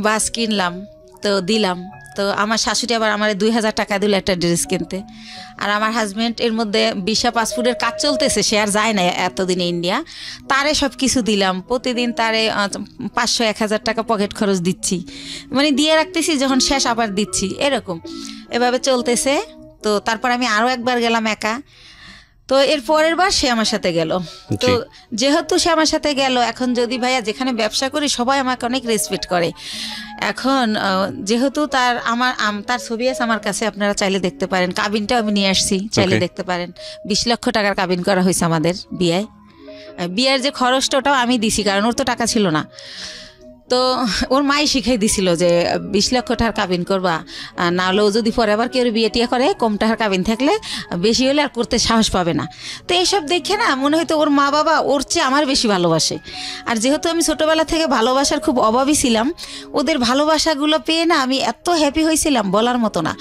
বাস কিনলাম, তো দিলাম। তো আমার শাশুড়ি আবার আমার 2000 টাকা দিল একটা ড্রেস কিনতে। আর আমার হাজব্যান্ড এর মধ্যে ভিসা পাসপোর্টের কাজ চলতেছে, সে আর যায় না এতদিনে ইন্ডিয়া, তারে সব কিছু দিলাম। প্রতিদিন তারে 500-1000 টাকা পকেট খরচ দিচ্ছি, মানে দিয়ে রাখতেছি, যখন শেষ আবার দিচ্ছি, এরকম এভাবে চলতেছে। তো তারপর আমি আরও একবার গেলাম একা। তো এর পরের বার সে আমার সাথে গেল। তো যেহেতু সে আমার সাথে গেল, এখন যদি ভাইয়া যেখানে ব্যবসা করি সবাই আমাকে অনেক রেসপেক্ট করে। এখন যেহেতু তার ছবি আছে আমার কাছে, আপনারা চাইলে দেখতে পারেন। কাবিনটাও আমি নিয়ে আসছি, চাইলে দেখতে পারেন। 20 লক্ষ টাকার কাবিন করা হয়েছে আমাদের বিয়ের যে খরচটা ওটাও আমি দিছি, কারণ ওর তো টাকা ছিল না। তো ওর মাই শিখাই দিছিল যে 20 লক্ষ টাকার কাবিন করবা, না হলেও যদি পরে আবার কেউ বিয়ে টিয়া করে কম টাকার কাবিন থাকলে বেশি হলে আর করতে সাহস পাবে না। তো এইসব দেখে না মনে হয়তো ওর মা বাবা ওর চেয়ে আমার বেশি ভালোবাসে। আর যেহেতু আমি ছোটোবেলা থেকে ভালোবাসার খুব অভাবী ছিলাম, ওদের ভালোবাসাগুলো পেয়ে না আমি এত হ্যাপি হয়েছিলাম বলার মতো না।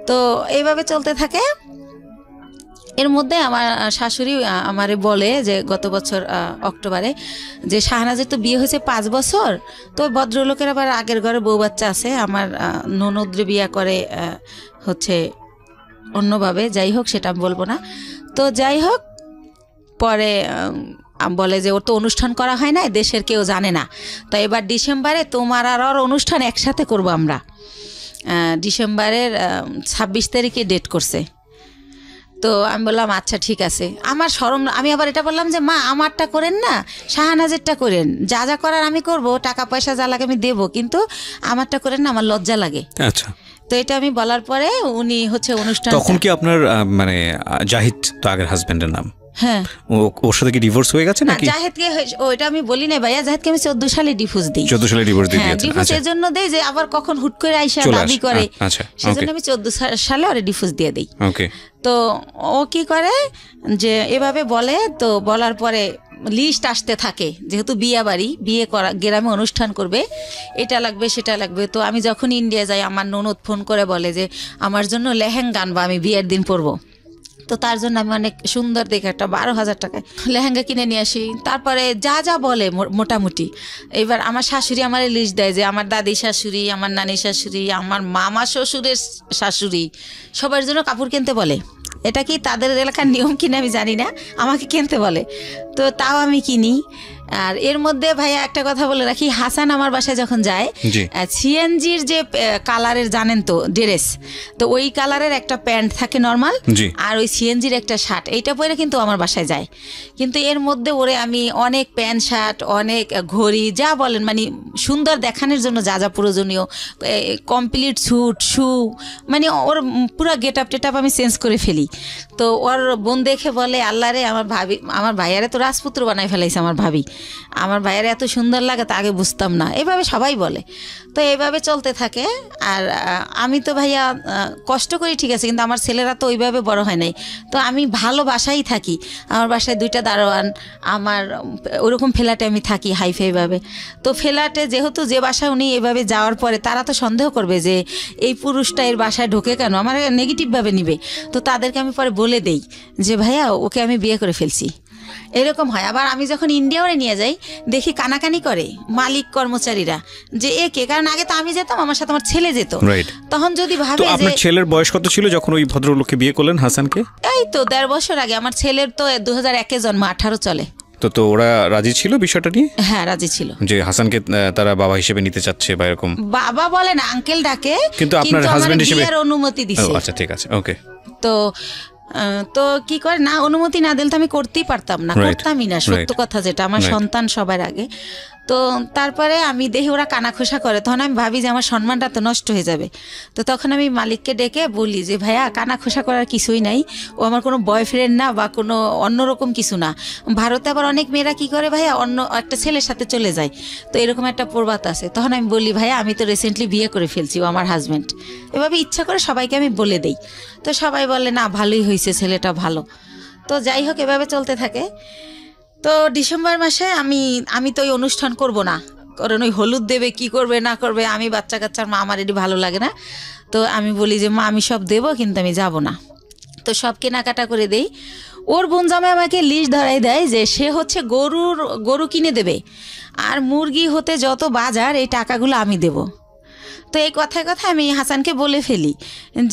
তো এইভাবে চলতে থাকে। এর মধ্যে আমার শাশুড়ি আমারে বলে যে গত বছর অক্টোবরে যে শাহনাজের তো বিয়ে হয়েছে 5 বছর, তো ভদ্রলোকের আবার আগের ঘরে বউ বাচ্চা আছে, আমার ননদরে বিয়ে করে হচ্ছে অন্যভাবে, যাই হোক সেটা আমি বলবো না। তো যাই হোক, পরে বলে যে ওর তো অনুষ্ঠান করা হয় না, দেশের কেউ জানে না, তো এবার ডিসেম্বরে তোমার আর ওর অনুষ্ঠান একসাথে করবো আমরা। ডিসেম্বরের 26 তারিখে ডেট করছে। তো আমি বললাম আচ্ছা ঠিক আছে। আমার শরম, আমি আবার এটা বললাম যে মা আমারটা করেন না, শাহনাজেরটা করেন, যা যা করার আমি করব, টাকা পয়সা যা লাগে আমি দেবো, কিন্তু আমারটা করেন না, আমার লজ্জা লাগে। আচ্ছা। তো এটা আমি বলার পরে উনি হচ্ছে অনুষ্ঠান। তখন কি আপনার মানে জাহিদ তো আগের হাজবেন্ডের নাম? হ্যাঁ। ওর সাথে কি ডিভোর্স হয়ে গেছে নাকি? জাহিদকে ওইটা আমি বলি না ভাইয়া, জাহিদকে আমি 14 সালে ডিভোর্স দিই। 14 সালে ডিভোর্স দিয়ে দিয়েছেন? ডিভোর্স এর জন্য দেই যে আবার কখন হুট করে আইসা দাবি করে, সেজন্য আমি 14 সালে ওরে ডিভোর্স দিয়ে দেই। ওকে। তো ও কি করে যে এভাবে বলে, তো বলার পরে লিস্ট আসতে থাকে, যেহেতু বিয়ে করা গ্রামে অনুষ্ঠান করবে, এটা লাগবে সেটা লাগবে। তো আমি যখন ইন্ডিয়া যাই আমার ননদ ফোন করে বলে যে আমার জন্য লেহেঙ্গা আনবা, আমি বিয়ের দিন পরবো। তো তার জন্য আমি অনেক সুন্দর দেখে একটা 12,000 টাকায় লেহেঙ্গা কিনে নিয়ে আসি। তারপরে যা যা বলে মোটামুটি, এবার আমার শাশুড়ি আমার লিস্ট দেয় যে আমার দাদি শাশুড়ি, আমার নানি শাশুড়ি, আমার মামা শ্বশুরের শাশুড়ি, সবার জন্য কাপড় কিনতে বলে। এটা কি তাদের এলাকার নিয়ম কিনা আমি জানি না, আমাকে কিনতে বলে, তো তাও আমি কিনি। আর এর মধ্যে ভাইয়া একটা কথা বলে রাখি, হাসান আমার বাসায় যখন যায়, সিএনজির যে কালারের জানেন তো ড্রেস, তো ওই কালারের একটা প্যান্ট থাকে নর্মাল, আর ওই সিএনজির একটা শার্ট, এইটা পরে কিন্তু আমার বাসায় যায়। কিন্তু এর মধ্যে ওরে আমি অনেক প্যান্ট শার্ট, অনেক ঘড়ি, যা বলেন মানে সুন্দর দেখানোর জন্য যা যা প্রয়োজনীয়, কমপ্লিট স্যুট, শু, মানে ওর পুরো গেট আপ টেট আপ আমি চেঞ্জ করে ফেলি। তো ওর বোন দেখে বলে আল্লাহ রে, আমার ভাইয়ারে তো রাজপুত্র বানাই ফেলাইছে আমার ভাইয়ের এত সুন্দর লাগে, তা আগে বুঝতাম না। এভাবে সবাই বলে। তো এইভাবে চলতে থাকে। আর আমি তো ভাইয়া কষ্ট করি ঠিক আছে, কিন্তু আমার ছেলেরা তো ওইভাবে বড় হয় নাই। তো আমি ভালো বাসায় থাকি, আমার বাসায় 2টা দারোয়ান, আমার ওরকম ফ্ল্যাটে আমি থাকি হাইফাইভাবে। তো ফ্ল্যাটে যেহেতু যে বাসায় উনি এভাবে যাওয়ার পরে তারা তো সন্দেহ করবে যে এই পুরুষটা এর বাসায় ঢোকে কেন, আমার নেগেটিভভাবে নিবে। তো তাদেরকে আমি পরে বলে দেই যে ভাইয়া ওকে আমি বিয়ে করে ফেলছি, এরকম হয়। আবার আমি যখন ইন্ডিয়াও নিয়ে যাই দেখি কানাকানি করে মালিক কর্মচারীরা যে একে, কারণ আগে তো আমি যেতাম, আমার সাথে আমার ছেলে যেত, তখন যদি ভাবে যে আপনার ছেলের বয়স কত ছিল যখন ওই ভদ্রলোককে বিয়ে করলেন হাসানকে? এই তো 1.5 বছর আগে। আমার ছেলের তো 2001-এ জন্ম, 18 চলে। তো ওরা রাজি ছিল বিষয়টা নিয়ে? হ্যাঁ রাজি ছিল, যে হাসানকে তারা বাবা হিসেবে নিতে চাচ্ছে বা এরকম। বাবা বলে না, আঙ্কেল ডাকে, কিন্তু আপনার হাজবেন্ড হিসেবে অনুমতি দিছে। আচ্ছা ঠিক আছে, ওকে। তো কি করে না, অনুমতি না দিলে তো আমি করতেই পারতাম না, করতামই না, সত্য কথা যেটা, আমার সন্তান সবার আগে। তো তারপরে আমি দেখি ওরা কানাখোসা করে, তখন আমি ভাবি যে আমার সম্মানটা তো নষ্ট হয়ে যাবে। তো তখন আমি মালিককে ডেকে বলি যে ভাইয়া কানাখোসা করার কিছুই নাই, ও আমার কোনো বয়ফ্রেন্ড না বা কোনো অন্যরকম কিছু না। ভারতে আবার অনেক মেয়েরা কি করে ভাইয়া অন্য একটা ছেলের সাথে চলে যায়, তো এরকম একটা প্রবাদ আছে। তখন আমি বলি ভাইয়া আমি তো রিসেন্টলি বিয়ে করে ফেলছি, ও আমার হাজব্যান্ড। এভাবে ইচ্ছা করে সবাইকে আমি বলে দেই। তো সবাই বলে না ভালোই হয়েছে, ছেলেটা ভালো। তো যাই হোক এভাবে চলতে থাকে। তো ডিসেম্বর মাসে আমি তো ওই অনুষ্ঠান করব না, কারণ ওই হলুদ দেবে কি করবে না করবে, আমি বাচ্চা কাচ্চার মা, আমার এটি ভালো লাগে না। তো আমি বলি যে মা আমি সব দেবো, কিন্তু আমি যাব না। তো সব কেনাকাটা করে দেই। ওর বোন জামাই আমাকে লিস্ট ধরাই দেয় যে সে হচ্ছে গরু কিনে দেবে, আর মুরগি হতে যত বাজার এই টাকাগুলো আমি দেব। তো এই কথায় আমি হাসানকে বলে ফেলি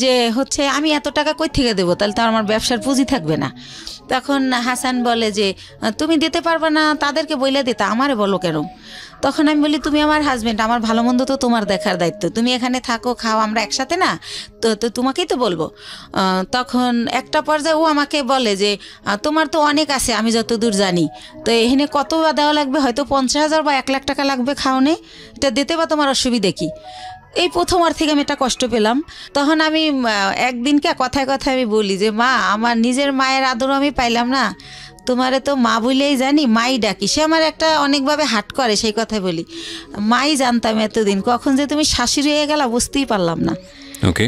যে হচ্ছে আমি এত টাকা কই থেকে দেবো, তাহলে তো আমার ব্যবসার পুঁজি থাকবে না। তখন হাসান বলে যে তুমি দিতে পারবে না, তাদেরকে বইলে দিতে, আমারে বলো কেন? তখন আমি বলি তুমি আমার হাজবেন্ড, আমার ভালো মন্দ তো তোমার দেখার দায়িত্ব, তুমি এখানে থাকো খাও আমরা একসাথে না, তো তো তোমাকেই তো বলবো। তখন একটা পর্যায়ে ও আমাকে বলে যে তোমার তো অনেক আছে আমি যতদূর জানি, তো এখানে কত দেওয়া লাগবে, হয়তো 50,000 বা 1 লাখ টাকা লাগবে খাওয়ানে, এটা দিতে বা তোমার অসুবিধে কি? এই প্রথম আর থেকে আমি একটা কষ্ট পেলাম। তখন আমি একদিনকে কথায় কথায় আমি বলি যে মা, আমার নিজের মায়ের আদরও আমি পাইলাম না, তোমারে তো মা বলেই জানি, মাই ডাকি, সে আমার একটা অনেকভাবে হাট করে, সেই কথাই বলি, মাই জানতাম এতদিন, কখন যে তুমি শাশুড়ি হয়ে গেলা বুঝতেই পারলাম না।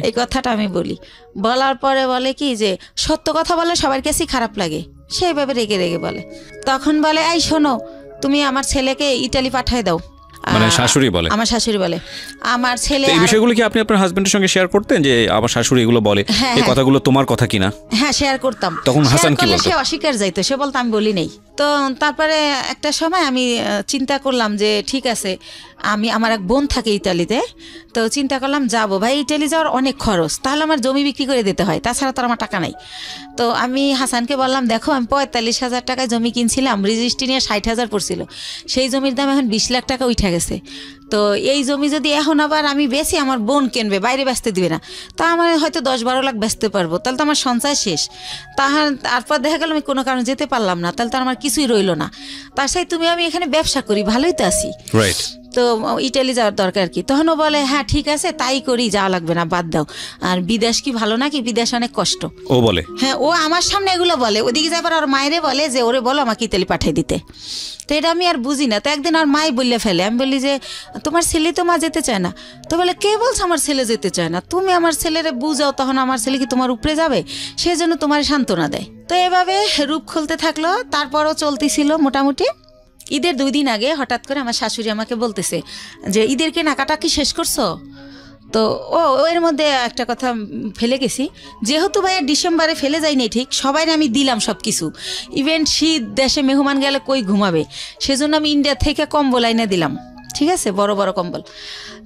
এই কথাটা আমি বলি, বলার পরে বলে কি যে সত্য কথা বলে সবার কাছেই খারাপ লাগে, সেইভাবে রেগে রেগে বলে। তখন বলে এই শোনো, তুমি আমার ছেলেকে ইটালি পাঠায় দাও। মানে শাশুড়ি বলে? আমার শাশুড়ি বলে। আমার ছেলে এই বিষয়গুলো কি আপনি আপনার হাজবেন্ডের সঙ্গে শেয়ার করতেন যে আমার শাশুড়ি এগুলো বলে, এই কথাগুলো তোমার কথা কিনা? হ্যাঁ শেয়ার করতাম। তখন হাসান কি বলতো? সে অস্বীকার যাইতো, সে বলতো আমি বলি নাই। তো তারপরে একটা সময় আমি চিন্তা করলাম যে ঠিক আছে, আমার এক বোন থাকে ইতালিতে, তো চিন্তা করলাম যাবো, ভাই ইটালি যাওয়ার অনেক খরচ, তাহলে আমার জমি বিক্রি করে দিতে হয়, তাছাড়া তো আমার টাকা নাই। তো আমি হাসানকে বললাম দেখো আমি 45,000 টাকায় জমি কিনছিলাম, রেজিস্ট্রি নিয়ে 60,000 পড়ছিল, সেই জমির দাম এখন 20 লাখ টাকা উঠে গেছে। তো এই জমি যদি এখন আবার আমি বেশি, আমার বোন কিনবে, বাইরে বেচতে দিবে না, তা আমার হয়তো 10-12 লাখ বেচতে পারবো, তাহলে তো আমার সঞ্চয় শেষ। তারপর দেখা গেল আমি কোনো কারণে যেতে পারলাম না, তাহলে তো আমার কিছুই রইলো না। তার সাথে আমি এখানে ব্যবসা করি, ভালোই তো আছি, তো ইটালি যাওয়ার দরকার কি? তখন ও বলে হ্যাঁ ঠিক আছে তাই করি, যাওয়া লাগবে না, বাদ দাও, আর বিদেশ কি ভালো নাকি, বিদেশ অনেক কষ্ট, ও বলে। হ্যাঁ ও আমার সামনে এগুলো বলে, ওদিকে যাবার আর মায়েরে বলে যে ওরে বলো আমাকে ইতালি পাঠিয়ে দিতে। তো এটা আমি আর বুঝি না। তো একদিন আর মাই বললে ফেলে, আমি বলি যে তোমার ছেলে তো মা যেতে চায় না। তো বলে কে বলছে আমার ছেলে যেতে চায় না, তুমি আমার ছেলেরে বুঝাও, তখন আমার ছেলে কি তোমার উপরে যাবে, সেই জন্য তোমার সান্ত্বনা দেয়। তো এভাবে রূপ খুলতে থাকলো, তারপরও চলতেছিল মোটামুটি। ঈদের 2 দিন আগে হঠাৎ করে আমার শাশুড়ি আমাকে বলতেছে যে ঈদের কেনাকাটা কি শেষ করছো? তো এর মধ্যে একটা কথা ফেলে গেছি, যেহেতু ভাইয়া ডিসেম্বরে ফেলে যায়নি ঠিক, সবাই আমি দিলাম সব কিছু, ইভেন শীত দেশে মেহমান গেলে কই ঘুমাবে, সেজন্য আমি ইন্ডিয়া থেকে কম্বল আইনে দিলাম, ঠিক আছে, বড় বড় কম্বল,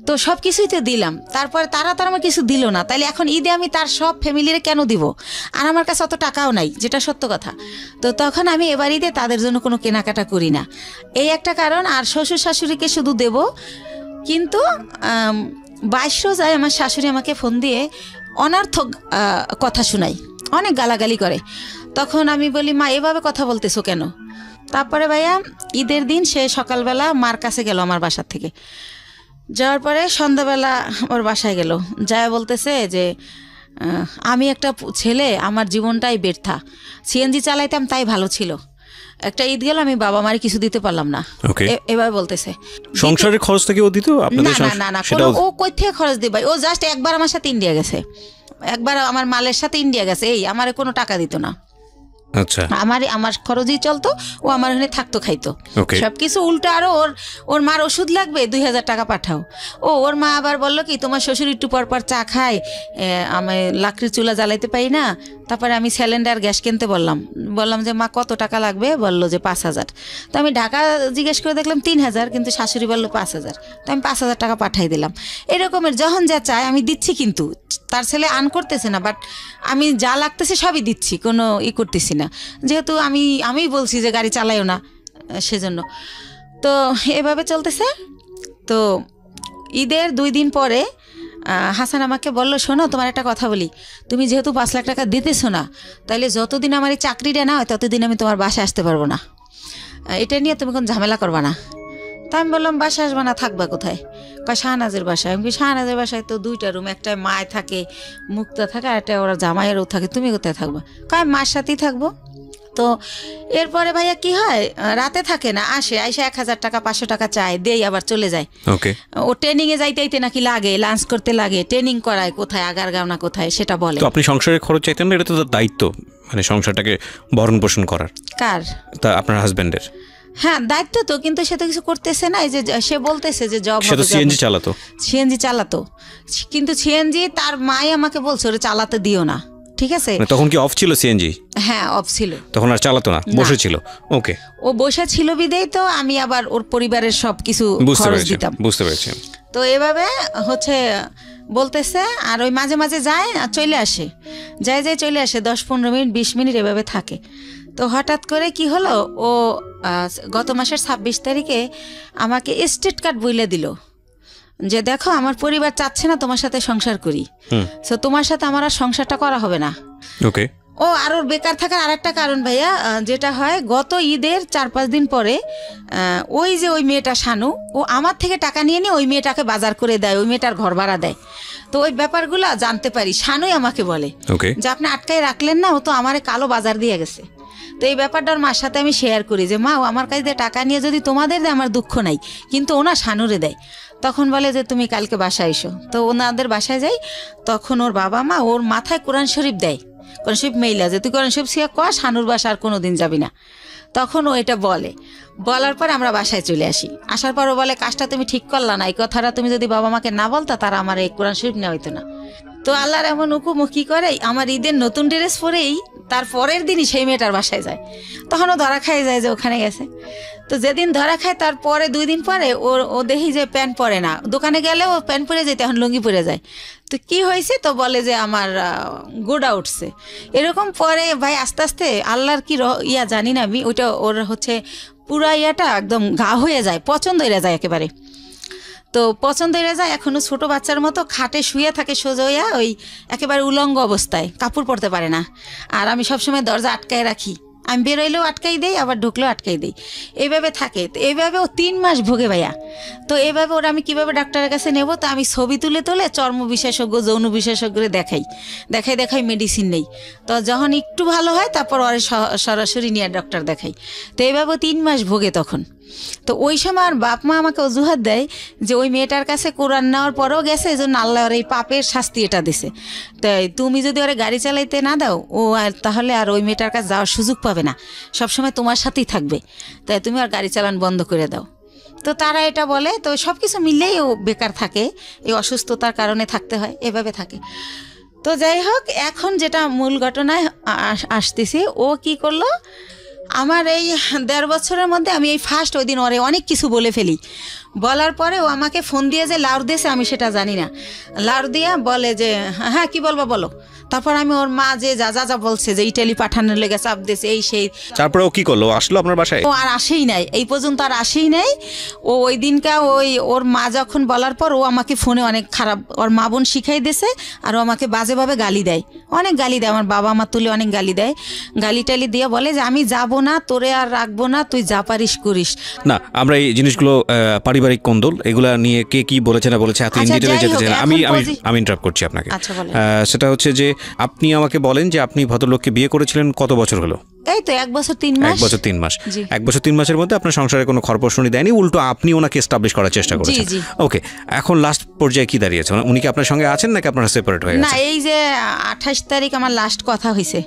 তো সব কিছুই তো দিলাম। তারপরে তারা আমার কিছু দিল না, তাইলে এখন ঈদে আমি তার সব ফ্যামিলিরে কেন দিব? আর আমার কাছে অত টাকাও নাই, যেটা সত্য কথা। তো তখন আমি এবার ঈদে তাদের জন্য কোনো কেনাকাটা করি না, এই একটা কারণ। আর শ্বশুর শাশুড়িকে শুধু দেব। কিন্তু 22 রোজায় আমার শাশুড়ি আমাকে ফোন দিয়ে অনর্থক কথা শোনায়, অনেক গালাগালি করে। তখন আমি বলি মা এভাবে কথা বলতেছো কেন? তারপরে ভাইয়া ঈদের দিন সে সকালবেলা মার কাছে গেল আমার বাসার থেকে, যাওয়ার পরে সন্ধ্যাবেলা ওর বাসায় গেল, যায় বলতেছে যে আমি একটা ছেলে, আমার জীবনটাই ব্যর্থা, সিএনজি চালাইতাম তাই ভালো ছিল, একটা ঈদ গেল আমি বাবা মারে কিছু দিতে পারলাম না, এবার বলতেছে। সংসারের খরচ থেকে ও দিত? না ও কই থেকে খরচ দিবে? ও জাস্ট একবার আমার সাথে ইন্ডিয়া গেছে, একবার আমার মালের সাথে ইন্ডিয়া গেছে, এই আমার কোনো টাকা দিত না। আচ্ছা, আমার খরচই চলতো, ও আমার এখানে থাকতো খাইতো সবকিছু। উল্টো আরো ওর মার ওষুধ লাগবে 2,000 টাকা পাঠাও। ওর মা আবার বললো কি তোমার শ্বশুর একটু পর চা খায়, আমি লাকড়ির চুলা জ্বালাইতে পারি না। তারপরে আমি সিলিন্ডার গ্যাস কিনতে বললাম যে মা কত টাকা লাগবে? বললো যে 5,000। তো আমি ঢাকা জিজ্ঞেস করে দেখলাম 3,000, কিন্তু শাশুড়ি বললো 5,000। তো আমি 5,000 টাকা পাঠাই দিলাম। এরকমের যখন যা চায় আমি দিচ্ছি, কিন্তু তার ছেলে করতেছে না, বাট আমি যা লাগতেছে সবই দিচ্ছি, কোনো করতেছি না, যেহেতু আমি বলছি যে গাড়ি চালাইও না, সেজন্য। তো এভাবে চলতেছে। তো ঈদের 2 দিন পরে হাসান আমাকে বলল শোনো তোমার একটা কথা বলি, তুমি যেহেতু 5 লাখ টাকা দিতেছো না, তাহলে যতদিন আমার এই চাকরিটা না হয় ততদিন আমি তোমার বাসায় আসতে পারবো না, এটা নিয়ে তুমি কোনো ঝামেলা করবা না। তা আমি বললাম বাসায় আসবা না, থাকবা কোথায়? কয় শাহনাজের বাসায়। আমি শাহনাজের বাসায় তো 2টা রুম, একটায় মায় থাকে, মুক্তা থাকে, আর একটা ওরা জামাইয়েরও থাকে, তুমি কোথায় থাকবা? কয় মার সাথেই থাকবো। তো এরপরে ভাইয়া কি হয়, রাতে থাকে না, আসে 1,000 টাকা 500 টাকা চায়, দেই আবার চলে যায়। ও ট্রেনিংয়ে যাইতে নাকি লাগে, লাঞ্চ করতে লাগে, ট্রেনিং করায়, কোথায় আগারগাঁও কোথায় সেটা বলে। তো আপনি সংসারের খরচ চাইতেন না? এটা তো দায়িত্ব, মানে সংসারটাকে ভরণ পোষণ করার। কার? তা আপনার হাজবেন্ডের। হ্যাঁ দায়িত্ব তো, কিন্তু সে তো কিছু করতেছে না। এই যে সে বলতেছে যে জব, সে তো সিএনজি চালাতো, কিন্তু সিএনজি তার মাই আমাকে বলছে ওরে চালাতে দিও না, ঠিক আছে। তখন কি অফ ছিল সিএনজি? হ্যাঁ অফ ছিল, তখন আর চালাতো না, বসে ছিল। ওকে, ও বসে ছিল বিদেই তো আমি আবার ওর পরিবারের সব কিছু খরচ দিতাম। বুঝতে পেরেছি। তো এভাবে হচ্ছে বলতেছে, আর ওই মাঝে মাঝে যায় আর চলে আসে, যায় চলে আসে, 10-15 মিনিট 20 মিনিট এভাবে থাকে। তো হঠাৎ করে কি হলো, ও গত মাসের 26 তারিখে আমাকে স্টেট কার্ড বইলে দিল যে দেখো আমার পরিবার চাচ্ছে না তোমার সাথে সংসার করি, তো তোমার সাথে আমার আর সংসারটা করা হবে না। ওকে। ও আর ওর বেকার থাকার আরেকটা কারণ ভাইয়া, যেটা হয় গত ঈদের 4-5 দিন পরে ওই যে ওই মেয়েটা শানু, ও আমার থেকে টাকা নিয়ে নিয়ে ওই মেয়েটাকে বাজার করে দেয়, ওই মেয়েটার ঘর ভাড়া দেয়। তো ওই ব্যাপারগুলো জানতে পারি, শানুই আমাকে বলে যে আপনি আটকাই রাখলেন না, ও তো আমারে কালো বাজার দিয়ে গেছে। তো এই ব্যাপারটা ওর মার সাথে আমি শেয়ার করি যে মা, ও আমার কাছে দিয়ে টাকা নিয়ে যদি তোমাদের দেয় আমার দুঃখ নাই, কিন্তু ওনা শানুরে দেয়। তখন বলে যে তুমি কালকে বাসায় এসো। তো ওনাদের বাসায় যাই, তখন ওর বাবা মা ওর মাথায় কোরআন শরীফ দেয়, কোরআন শরীফ মেইলা যে তুই কোরআন শরীফ শিয়া কয়া, শানুর বাসা আর কোনোদিন যাবি না। তখন ও এটা বলার পর আমরা বাসায় চলে আসি। আসার পর ও বলে কাজটা তুমি ঠিক করলা না, এই কথাটা তুমি যদি বাবা মাকে না বলতা তারা আমার এই কোরআন শরীফ নেওয়া হইতো না। তো আল্লাহর এমন হুকুম, ও কি করে, আমার ঈদের নতুন ড্রেস পরেই তার পরের দিনই সেই মেয়েটার বাসায় যায়। তখন ও ধরা খাই যায় যে ওখানে গেছে। তো যেদিন ধরা খায় তারপরে 2 দিন পরে ও দেখি যে প্যান্ট পরে না, দোকানে গেলে ও প্যান্ট পরে যেতে, এখন লুঙ্গি পরে যায়। তো কি হয়েছে, তো বলে যে আমার গোড়া উঠছে এরকম। পরে ভাই আস্তে আস্তে আল্লাহর কি জানি না আমি, ওইটা ওর হচ্ছে পুরা ইয়াটা একদম ঘা হয়ে যায়, পছন্দ হয়ে যায় একেবারে। তো পছন্দ হয়ে যায়, এখনো ছোট বাচ্চার মতো খাটে শুয়ে থাকে সোজা হইয়া, ওই একেবারে উলঙ্গ অবস্থায়, কাপড় পরতে পারে না। আর আমি সবসময় দরজা আটকায় রাখি, আমি বেরোইলেও আটকাই দেই, আবার ঢুকলেও আটকাই দেই, এইভাবে থাকে। তো এইভাবে ও 3 মাস ভোগে ভাইয়া। তো এইভাবে ওরা আমি কীভাবে ডাক্তারের কাছে নেব, তো আমি ছবি তুলে চর্ম বিশেষজ্ঞ, যৌন বিশেষজ্ঞরে দেখাই মেডিসিন নেই। তো যখন একটু ভালো হয় তারপর ওরা সরাসরি নিয়ে ডক্টর দেখাই। তো এইভাবে 3 মাস ভোগে তখন। তো ওই সময় আর বাপ মা আমাকে অজুহাত দেয় যে ওই মেয়েটার কাছে কোরআন নেওয়ার পরেও গেছে, এই জন্য আল্লাহ ওর এই পাপের শাস্তি এটা দিছে। তাই তুমি যদি ওরা গাড়ি চালাইতে না দাও, ও আর তাহলে আর ওই মেয়েটার কাছে যাওয়ার সুযোগ পাবে না, সবসময় তোমার সাথেই থাকবে, তাই তুমি আর গাড়ি চালান বন্ধ করে দাও। তো তারা এটা বলে। তো সব কিছু মিলেই ও বেকার থাকে, এই অসুস্থতার কারণে থাকতে হয়, এভাবে থাকে। তো যাই হোক, এখন যেটা মূল ঘটনায় আসতেছি, ও কি করলো, আমার এই 1.5 বছরের মধ্যে আমি এই ফার্স্ট ওই দিন ওরে অনেক কিছু বলে ফেলি। বলার পরে ও আমাকে ফোন দিয়ে যে লাউড দিয়েছে আমি সেটা জানি না, লাউড দিয়া বলে যে হ্যাঁ কি বলবো বলো। তারপর আমি ওর মা যে যা বলছে যে ইটালি পাঠানোর লেগে চাপ দিয়েছে এই সেই। তারপরে ও কি করলো, আসলো আপনার বাসায়? ও আর আসেই নাই, এই পর্যন্ত আর আসেই নাই। ও ওই দিনকা ওর মা যখন বলার পর ও আমাকে ফোনে অনেক খারাপ, ওর মা বোন শিখাই দিয়েছে, আর ও আমাকে বাজেভাবে গালি দেয়, অনেক গালি দেয়, আমার বাবা মা তুলে অনেক গালি দেয়, গালি টালি দিয়ে বলে যে আমি যাব না, তোরে আর রাখবো না, তুই যা পারিস করিস না। আমরা এই জিনিসগুলো পারিবারিক কোন্দল এগুলা নিয়ে কে কি বলেছে না বলেছে এত ইন ডিটেইলে যেতে চাই না। আমি ইন্টারাপ্ট করছি আপনাকে। সেটা হচ্ছে যে আপনি আমাকে বলেন যে আপনি ভদ্রলোককে বিয়ে করেছিলেন কত বছর হলো? এই তো 1 বছর 3 মাস। 1 বছর 3 মাস। 1 বছর 3 মাসের মধ্যে আপনার সংসারে কোনো খরপোশনি দেয়নি, উল্টো আপনি ওনাকে এস্টাবলিশ করার চেষ্টা করেছেন। ওকে, এখন লাস্ট পর্যায়ে কি দাঁড়িয়েছে? উনি কি আপনার সঙ্গে আছেন নাকি আপনারা সেপারেট হয়ে গেছেন? না, এই যে 28 তারিখ আমার লাস্ট কথা হয়েছে,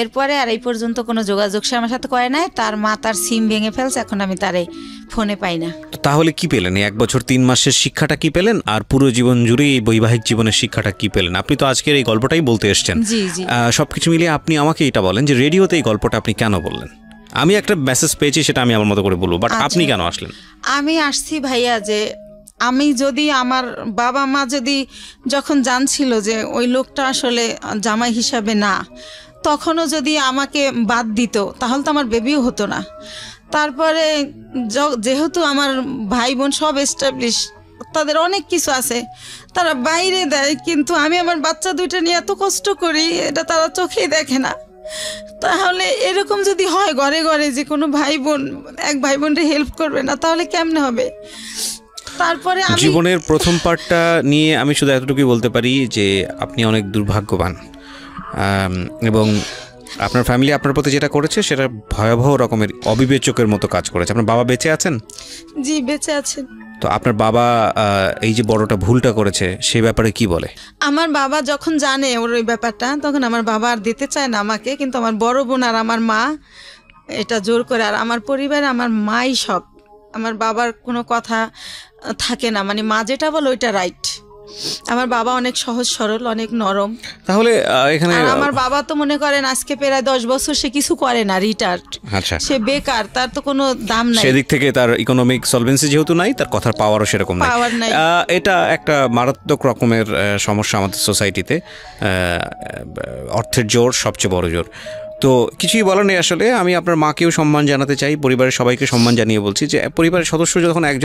এরপরে আর এই পর্যন্ত কোনো যোগাযোগ সে আমার সাথে করে নাই। তার মা তার সিম ভেঙে ফেলছে, এখন আমি তারে ফোনে পাই না। তাহলে কি পেলেন? 1 বছর 3 মাসের শিক্ষাটা কি পেলেন, আর পুরো জীবন জুড়ে এই বৈবাহিক জীবনের শিক্ষাটা কি পেলেন? আপনি তো আজকের এই গল্পটাই বলতে এসেছেন। সবকিছু মিলিয়ে আপনি আমাকে এটা বলেন যে রেডিওতে এই গল্পটা আপনি কেন বললেন? আমি একটা মেসেজ পেয়েছি, সেটা আমি আমার মতো করে বলবো, বাট আপনি কেন আসলেন? আমি আসছি ভাইয়া যে আমি যদি আমার বাবা মা যদি যখন জানছিল যে ওই লোকটা আসলে জামাই হিসাবে না, তখনও যদি আমাকে বাদ দিত তাহলে তো আমার বেবিও হতো না। তারপরে যেহেতু আমার ভাই বোন সব এস্টাবলিশ, তাদের অনেক কিছু আছে, তারা বাইরে দেয়, কিন্তু আমি আমার বাচ্চা 2টা নিয়ে এত কষ্ট করি, এটা তারা চোখেই দেখে না। তাহলে এরকম যদি হয় ঘরে ঘরে যে কোনো ভাই বোন এক ভাই বোনকে হেল্প করবে না, তাহলে কেমনে হবে? তারপরে জীবনের প্রথম পার্টটা নিয়ে আমি শুধু এতটুকুই বলতে পারি যে আপনি অনেক দুর্ভাগ্যবান, এবং আপনার ফ্যামিলি আপনার প্রতি যেটা করেছে সেটা ভয়াবহ রকমের অবিবেচকের মতো কাজ করেছে। আপনার বাবা বেঁচে আছেন? জি, বেঁচে আছেন। তো আপনার বাবা এই যে বড়টা ভুলটা করেছে সে ব্যাপারে কি বলে? আমার বাবা যখন জানে ওর ওই ব্যাপারটা, তখন আমার বাবা আর দিতে চায় না আমাকে, কিন্তু আমার বড় বোন আর আমার মা এটা জোর করে। আর আমার পরিবারে আমার মাই সব, আমার বাবার কোনো কথা থাকে না, মানে মা যেটা বলে ওইটা রাইট, আমার বাবা অনেক সহজ সরল, অনেক নরম। তাহলে এখানে আর আমার বাবা তো মনে করেন আজকে প্রায় 10 বছর সে কিছু করে না, রিটায়ার্ড। আচ্ছা, সে বেকার, তার তো কোনো দাম নাই। সেদিক থেকে তার ইকোনমিক সলভেন্সি যেহেতু নাই, তার কথার পাওয়ারও সেরকম নাই। এটা একটা মারাত্মক রকমের সমস্যা আমাদের সোসাইটিতে। অর্থের জোর সবচেয়ে বড় জোর। তো কিছুই বলার নেই আসলে। আমি আপনার মাকেও সম্মান জানাতে চাই, পরিবারের সবাইকে সম্মান জানিয়ে বলছি যে পরিবারের সদস্য যখন একজন